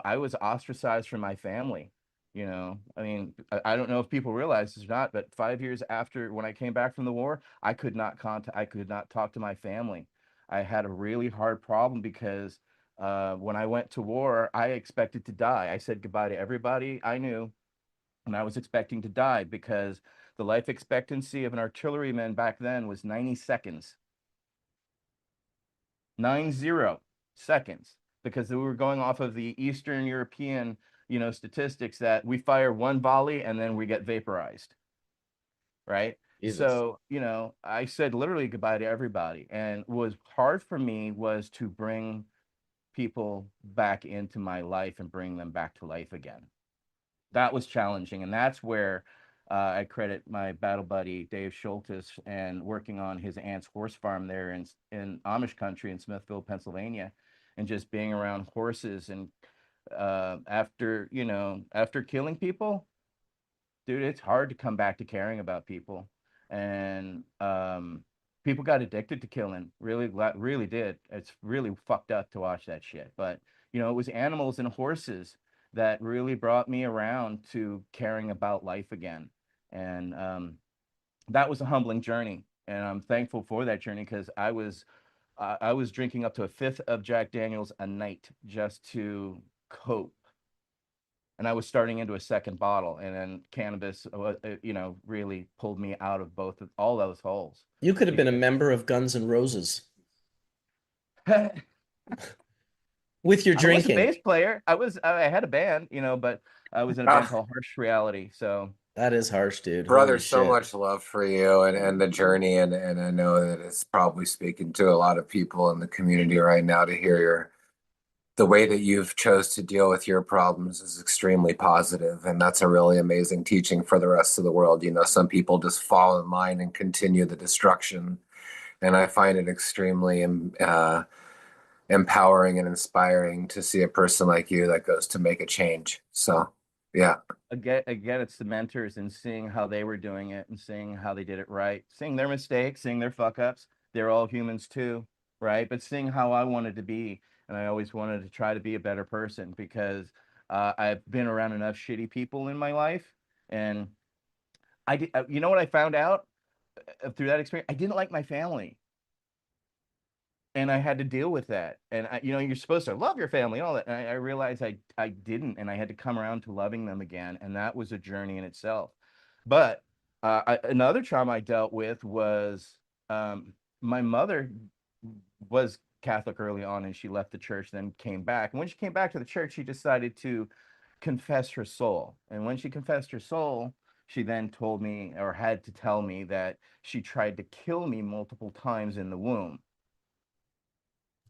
I was ostracized from my family. I mean, I don't know if people realize this or not, but 5 years after, when I came back from the war, I could not talk to my family. I had a really hard problem because when I went to war, I expected to die. I said goodbye to everybody I knew, and I was expecting to die because the life expectancy of an artilleryman back then was 90 seconds. 90 seconds, because we were going off of the Eastern European, statistics that we fire one volley and then we get vaporized, right? Jesus. So, I said literally goodbye to everybody. And what was hard for me was to bring people back into my life and bring them back to life again. That was challenging, and that's where I credit my battle buddy Dave Schultes and working on his aunt's horse farm there in Amish country in Smithville, Pennsylvania, and just being around horses. And after killing people, dude, it's hard to come back to caring about people. And people got addicted to killing, really, really did. It's really fucked up to watch that shit. But it was animals and horses that really brought me around to caring about life again. And that was a humbling journey, and I'm thankful for that journey, because I was drinking up to a fifth of Jack Daniels a night just to cope. And I was starting into a second bottle, and then cannabis, really pulled me out of all those holes. You could have been a member of Guns N' Roses with your I was a drinking. bass player. I had a band, but I was in a band called Harsh Reality. So That is harsh, dude. Brother, Holy so shit. much love for you and the journey, and I know that it's probably speaking to a lot of people in the community right now to hear the way that you've chose to deal with your problems is extremely positive, and that's a really amazing teaching for the rest of the world. Some people just fall in line and continue the destruction, and I find it extremely empowering and inspiring to see a person like you that goes to make a change. So, yeah. again, it's the mentors and seeing how they were doing it and seeing how they did it right, seeing their mistakes, seeing their fuck ups. They're all humans too, right? But seeing how I wanted to be, and I always wanted to try to be a better person, because I've been around enough shitty people in my life, and I did. You know what I found out through that experience? I didn't like my family, and I had to deal with that. And you're supposed to love your family and all that. And I realized I didn't, and I had to come around to loving them again. And that was a journey in itself. But another trauma I dealt with was my mother was Catholic early on, and she left the church, then came back. And when she came back to the church, she decided to confess her soul. And when she confessed her soul, she then told me, or had to tell me, that she tried to kill me multiple times in the womb,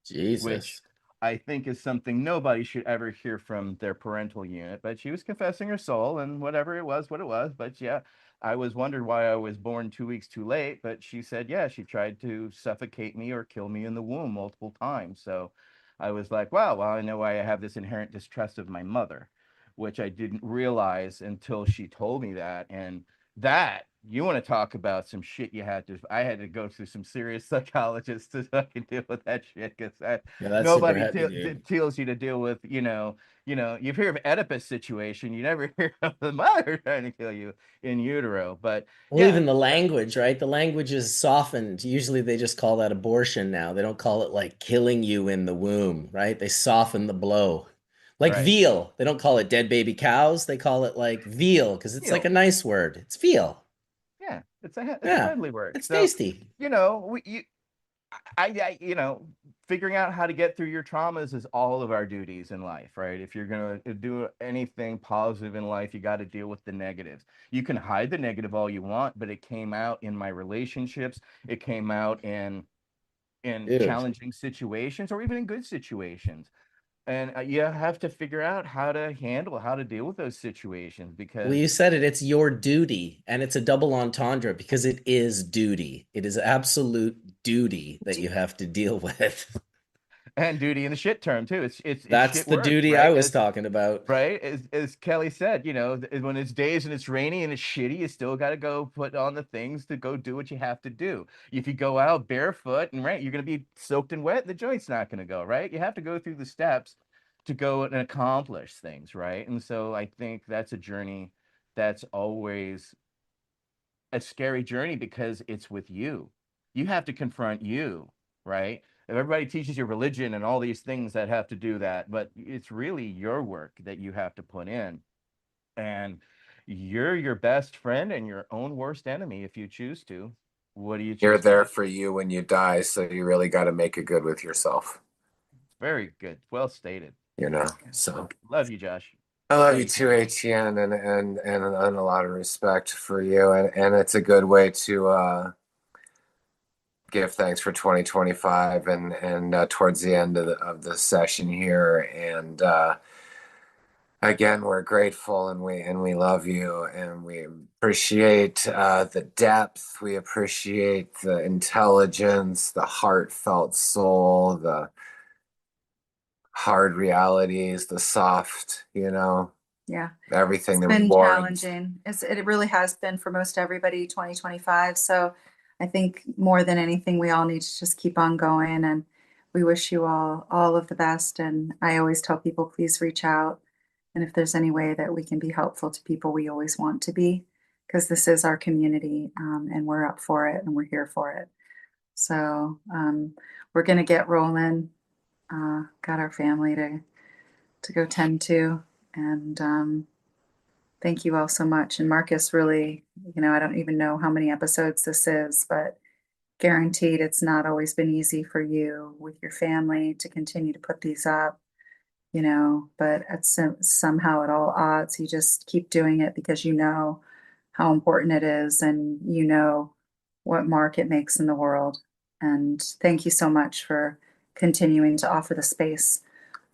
which Jesus. I think is something nobody should ever hear from their parental unit. But she was confessing her soul, and whatever it was, what it was. But yeah, I was wondered why I was born 2 weeks too late. But she said, yeah, she tried to suffocate me or kill me in the womb multiple times. So I was like, wow, well, I know why I have this inherent distrust of my mother. which I didn't realize until she told me that. And that, you want to talk about some shit I had to go through some serious psychologists to fucking deal with that shit, because Yeah, that's super nobody heavy, dude. tells you to deal with, you've heard of Oedipus situation, you never hear of the mother trying to kill you in utero. But Well, yeah, even the language, right? The language is softened. Usually they just call that abortion now. They don't call it like killing you in the womb, right? They soften the blow. Like right. veal. They don't call it dead baby cows. They call it like veal because it's like a Feel. nice word. It's veal. Yeah, it's a Yeah, friendly word. it's So, tasty. figuring out how to get through your traumas is all of our duties in life, right? If you're going to do anything positive in life, you got to deal with the negatives. You can hide the negative all you want, but it came out in my relationships. It came out in Dude. challenging situations, or even in good situations. And you have to figure out how to deal with those situations, Well, because you said it. It's your duty, and it's a double entendre because it is duty. It is absolute duty that you have to deal with. and duty in the shit term too. It's That's shit the work, duty I right? was talking about. Right, as Kelly said, when it's days and it's rainy and it's shitty, you still got to go put on the things to go do what you have to do. If you go out barefoot and right, you're going to be soaked and wet, the joint's not going to go right. You have to go through the steps to go and accomplish things, right? And so I think that's a journey that's always a scary journey, because it's with you. You have to confront you, right? Everybody teaches you religion and all these things that have to do that, but it's really your work that you have to put in. And you're your best friend and your own worst enemy if you choose to. What do you You're choose to there do? for you when you die, so you really got to make it good with yourself, Very good. Well stated. you know. So Love you, Josh. I love you Thank too, you. ATN, and a lot of respect for you, and it's a good way to give thanks for 2025 and towards the end of the session here. And again, we're grateful, and we love you, and we appreciate the depth, we appreciate the intelligence, the heartfelt soul, the hard realities, the soft, Yeah. everything, It's the been rewards. challenging. It really has been for most everybody, 2025. So I think more than anything, we all need to just keep on going. And we wish you all of the best. And I always tell people, please reach out. And if there's any way that we can be helpful to people, we always want to be, because this is our community, and we're up for it and we're here for it. So we're going to get rolling. Got our family to go tend to. And thank you all so much. And Marcus, really, I don't even know how many episodes this is, but guaranteed it's not always been easy for you with your family to continue to put these up, but somehow at all odds, you just keep doing it because you know how important it is, and you know what mark it makes in the world. And thank you so much for continuing to offer the space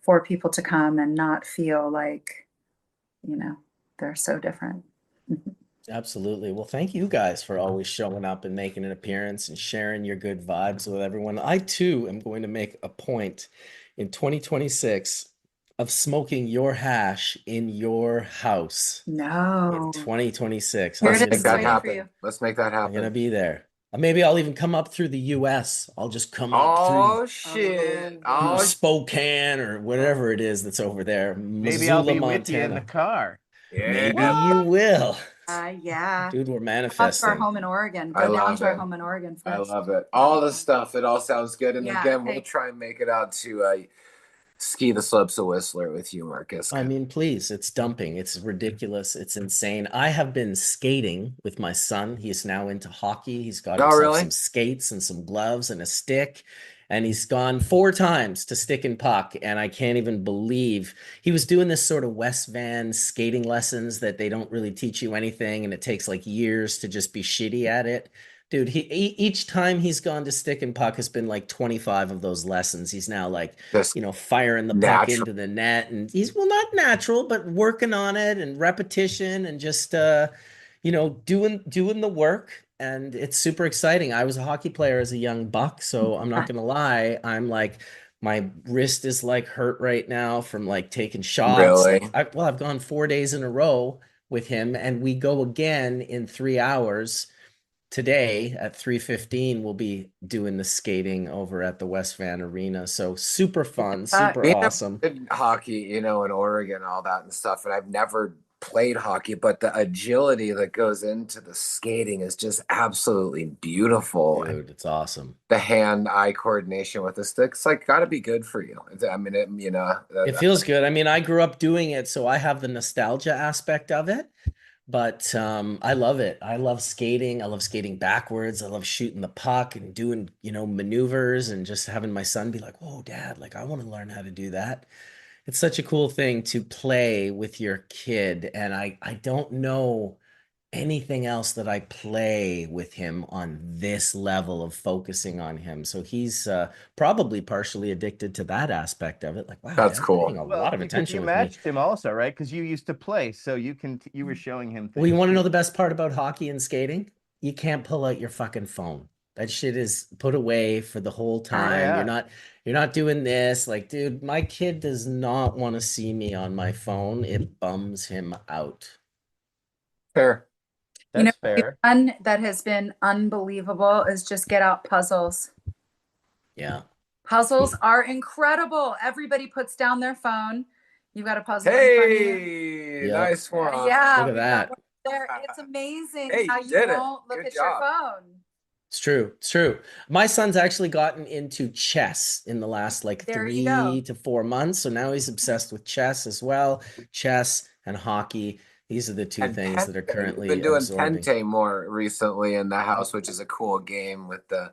for people to come and not feel like, you know, they're so different. Absolutely. Well, thank you guys for always showing up and making an appearance and sharing your good vibes with everyone. I too am going to make a point in 2026 of smoking your hash in your house in No. 2026. Here I'm Let's it gonna make is, be that waiting there. for you. happen. Let's make that I'm gonna happen. be there. Maybe I'll even come up through the US. I'll just come up Oh shit. through Oh Spokane or whatever it is that's over there, Maybe I'll Missoula, be with you in the Montana. car. Maybe yeah. you will. Yeah. Dude, we're Come out to our manifesting. home in Oregon. I Go down love to our it. home in Oregon I first. love it. All the stuff. It all sounds good. And Yeah. again, we'll Okay. try and make it out to ski the slopes of Whistler with you, Marcus. I mean, please, it's dumping. It's ridiculous. It's insane. I have been skating with my son. He's now into hockey. He's got Oh, himself some really? skates and some gloves and a stick. And he's gone 4 times to stick and puck. And I can't even believe he was doing this sort of West Van skating lessons that they don't really teach you anything. And it takes like years to just be shitty at it. Dude, each time he's gone to stick and puck has been like 25 of those lessons. He's now like, Just firing the puck natural. into the net. And he's, well, not natural, but working on it and repetition and just, doing the work. And it's super exciting. I was a hockey player as a young buck, so I'm not gonna lie. I'm like My wrist is like hurt right now from like taking shots. Really? Like I've gone 4 days in a row with him, and we go again in 3 hours. Today at 3:15, we'll be doing the skating over at the West Van Arena. So super fun, super Me and I awesome. did hockey, in Oregon and all that and stuff, and I've never played hockey, but the agility that goes into the skating is just absolutely beautiful. And Dude, it's awesome. the hand-eye coordination with the sticks, like, got to be good for you. I mean, It feels good. I mean, I grew up doing it, so I have the nostalgia aspect of it. But I love it. I love skating. I love skating backwards. I love shooting the puck and doing, maneuvers and just having my son be like, "Whoa, Dad, like I want to learn how to do that." It's such a cool thing to play with your kid. And I don't know anything else that I play with him on this level of focusing on him. So he's probably partially addicted to that aspect of it. Like, wow, That's Dad's paying cool. a Well, lot of because attention you with me. matched him also, right? Because you used to play, so you were showing him Well, you things want to know too. the best part about hockey and skating? You can't pull out your fucking phone. That shit is put away for the whole Oh time. yeah, You're not doing this. Like, dude, my kid does not want to see me on my phone. It bums him out. Fair. You know, that's fair. one that has been unbelievable is just get out puzzles. Yeah. Puzzles are incredible. Everybody puts down their phone. You've got a puzzle in front of you. Hey, Yep. nice one. Yeah, Look at we've got that. one there. It's amazing Hey, how you you did it. won't look Good at your job. phone. It's true. It's true. My son's actually gotten into chess in the last like There you go. 3 to 4 months. So now he's obsessed with chess as well. Chess and hockey. These are the two And things that are Pente. We've been currently doing absorbing. Pente more recently in the house, which is a cool game with the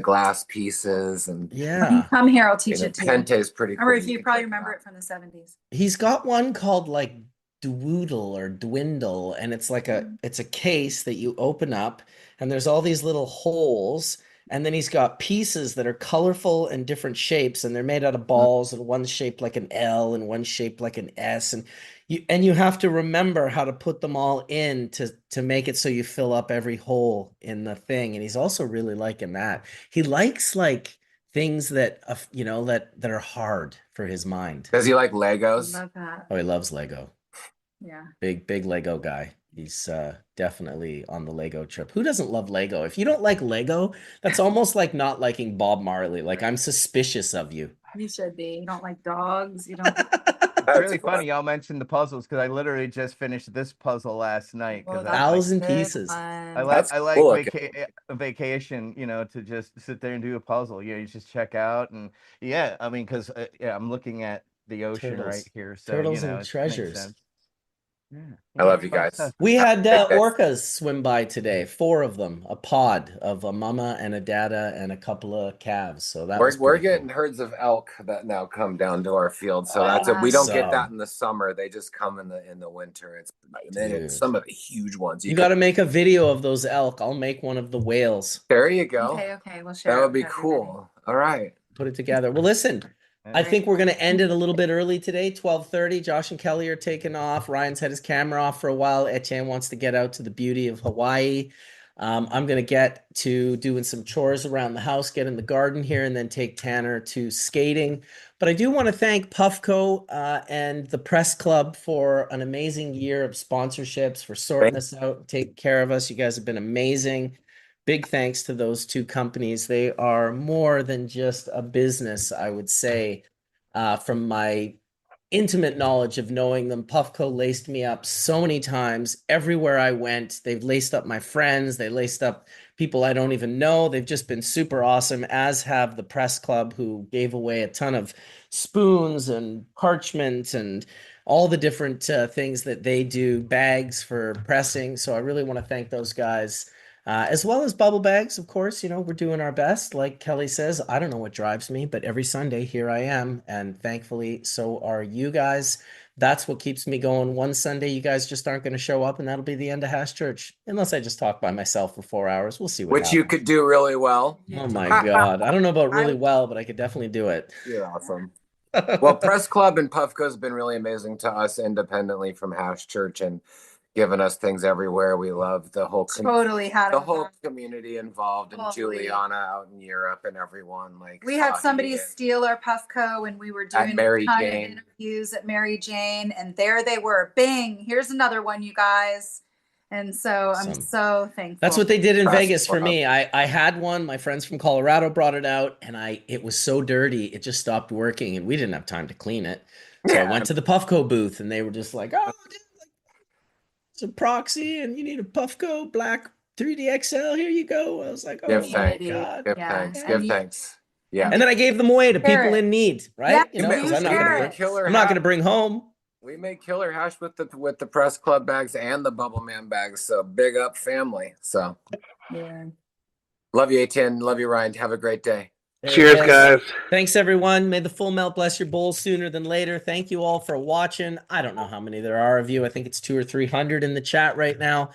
glass pieces. And When you Yeah. come here, I'll teach it to you. Pente is pretty cool. Or if you probably remember it from the 70s. He's got one called like Doodle or Dwindle, and it's like it's a case that you open up, and there's all these little holes, and then he's got pieces that are colorful and different shapes, and they're made out of balls, and one's shaped like an L and one's shaped like an S, and you have to remember how to put them all in to make it so you fill up every hole in the thing. And he's also really liking that. He likes like things that that are hard for his mind. Does he like Legos? Love that. Oh, he loves Lego. Yeah. Big Lego guy. He's definitely on the Lego trip. Who doesn't love Lego? If you don't like Lego, that's almost like not liking Bob Marley. Like I'm suspicious of you. You should be. You don't like dogs. You don't. It's really funny y'all mentioned the puzzles because I literally just finished this puzzle last night because that's Thousand good pieces. fun. I like cool. a vacation, to just sit there and do a puzzle. You just check out and yeah, I mean, because I'm looking at the ocean Turtles. right here, so Turtles and it makes treasures. sense. Yeah, I love you fun guys. stuff. We had orcas swim by today, 4 of them, a pod of a mama and a dada and a couple of calves. So that was We're pretty getting cool. herds of elk that now come down to our field. So that's it. We don't get that in the summer. They just come in the winter. It's Dude. some of the huge ones. You got to make a video of those elk. I'll make one of the whales. There you go. Okay. We'll share. That would be cool. All right. Put it together. Well, listen, I think we're going to end it a little bit early today, 12:30. Josh and Kelly are taking off. Ryan's had his camera off for a while. Etienne wants to get out to the beauty of Hawaii. I'm going to get to doing some chores around the house, get in the garden here, and then take Tanner to skating. But I do want to thank Puffco and the Press Club for an amazing year of sponsorships, for sorting us out, taking care of us. You guys have been amazing. Big thanks to those two companies. They are more than just a business, I would say, from my intimate knowledge of knowing them. Puffco laced me up so many times everywhere I went. They've laced up my friends. They laced up people I don't even know. They've just been super awesome, as have the Press Club, who gave away a ton of spoons and parchment and all the different things that they do, bags for pressing. So I really want to thank those guys. As well as bubble bags, of course, we're doing our best. Like Kelly says, I don't know what drives me, but every Sunday here I am. And thankfully, so are you guys. That's what keeps me going. One Sunday, you guys just aren't going to show up, and that'll be the end of Hash Church. Unless I just talk by myself for 4 hours. We'll see what happens. Which you could do really well. Oh my God. I don't know about really well, but I could definitely do it. You're awesome. Well, Press Club and Puffco has been really amazing to us independently from Hash Church. And giving us things everywhere. We love the whole Totally had the a whole community involved, and Holy. Juliana out in Europe and everyone like We had Sahi somebody and steal our Puffco when we were at doing Mary a ton of Jane. interviews at Mary Jane, and there they were. Bing, here's another one, you guys. And so I'm Awesome. so thankful. That's what they did in Press Vegas for club. me. I had one. My friends from Colorado brought it out, and it was so dirty, it just stopped working, and we didn't have time to clean it. So I Yeah. went to the Puffco booth, and they were just like, "Oh, dude, like, it's a proxy, and you need a Puffco black 3D XL. Here you go." I was like, "Oh Give my thanks. God." Give Yeah. thanks. And Give you- thanks. Yeah. And then I gave them away to Share people it. in need, right? Yeah, You know, because do I'm not share gonna it. Killer I'm not hash. gonna bring home. We made killer hash with the press club bags and the bubble man bags. So big up family. So Yeah. love you, Etienne. Love you, Ryan. Have a great day. There it Cheers, is. guys. Thanks, everyone. May the full melt bless your bowls sooner than later. Thank you all for watching. I don't know how many there are of you. I think it's 200 or 300 in the chat right now.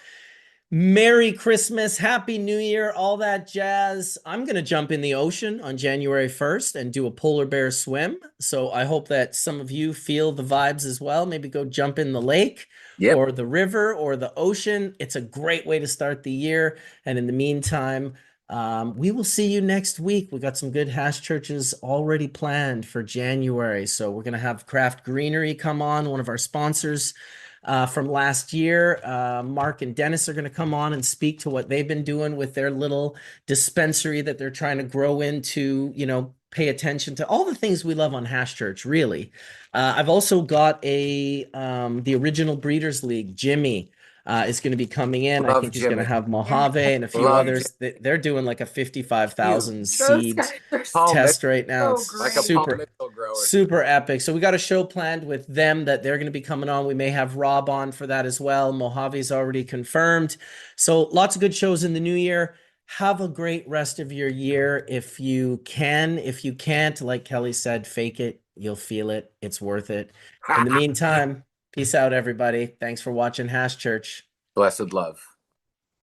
Merry Christmas, Happy New Year, all that jazz. I'm going to jump in the ocean on January 1st and do a polar bear swim. So I hope that some of you feel the vibes as well. Maybe go jump in the lake or the river or the ocean. It's a great way to start the year. And in the meantime, we will see you next week. We got some good hash churches already planned for January. So we're going to have Craft Greenery come on, one of our sponsors from last year. Mark and Dennis are going to come on and speak to what they've been doing with their little dispensary that they're trying to grow into, pay attention to all the things we love on Hash Church, really. I've also got the Original Breeders League, Jimmy. Is going to be coming in. I Love think he's going to Jimmy. have Mojave and a few Love others. They're doing like a 55,000 Those seed guys are Paul test right now. so It's great. like a Paul super, Mitchell grower. super epic. So we got a show planned with them that they're going to be coming on. We may have Rob on for that as well. Mojave's already confirmed. So lots of good shows in the new year. Have a great rest of your year. If you can, if you can't, like Kelly said, fake it. You'll feel it. It's worth it. In the meantime, peace out, everybody. Thanks for watching Hash Church. Blessed love.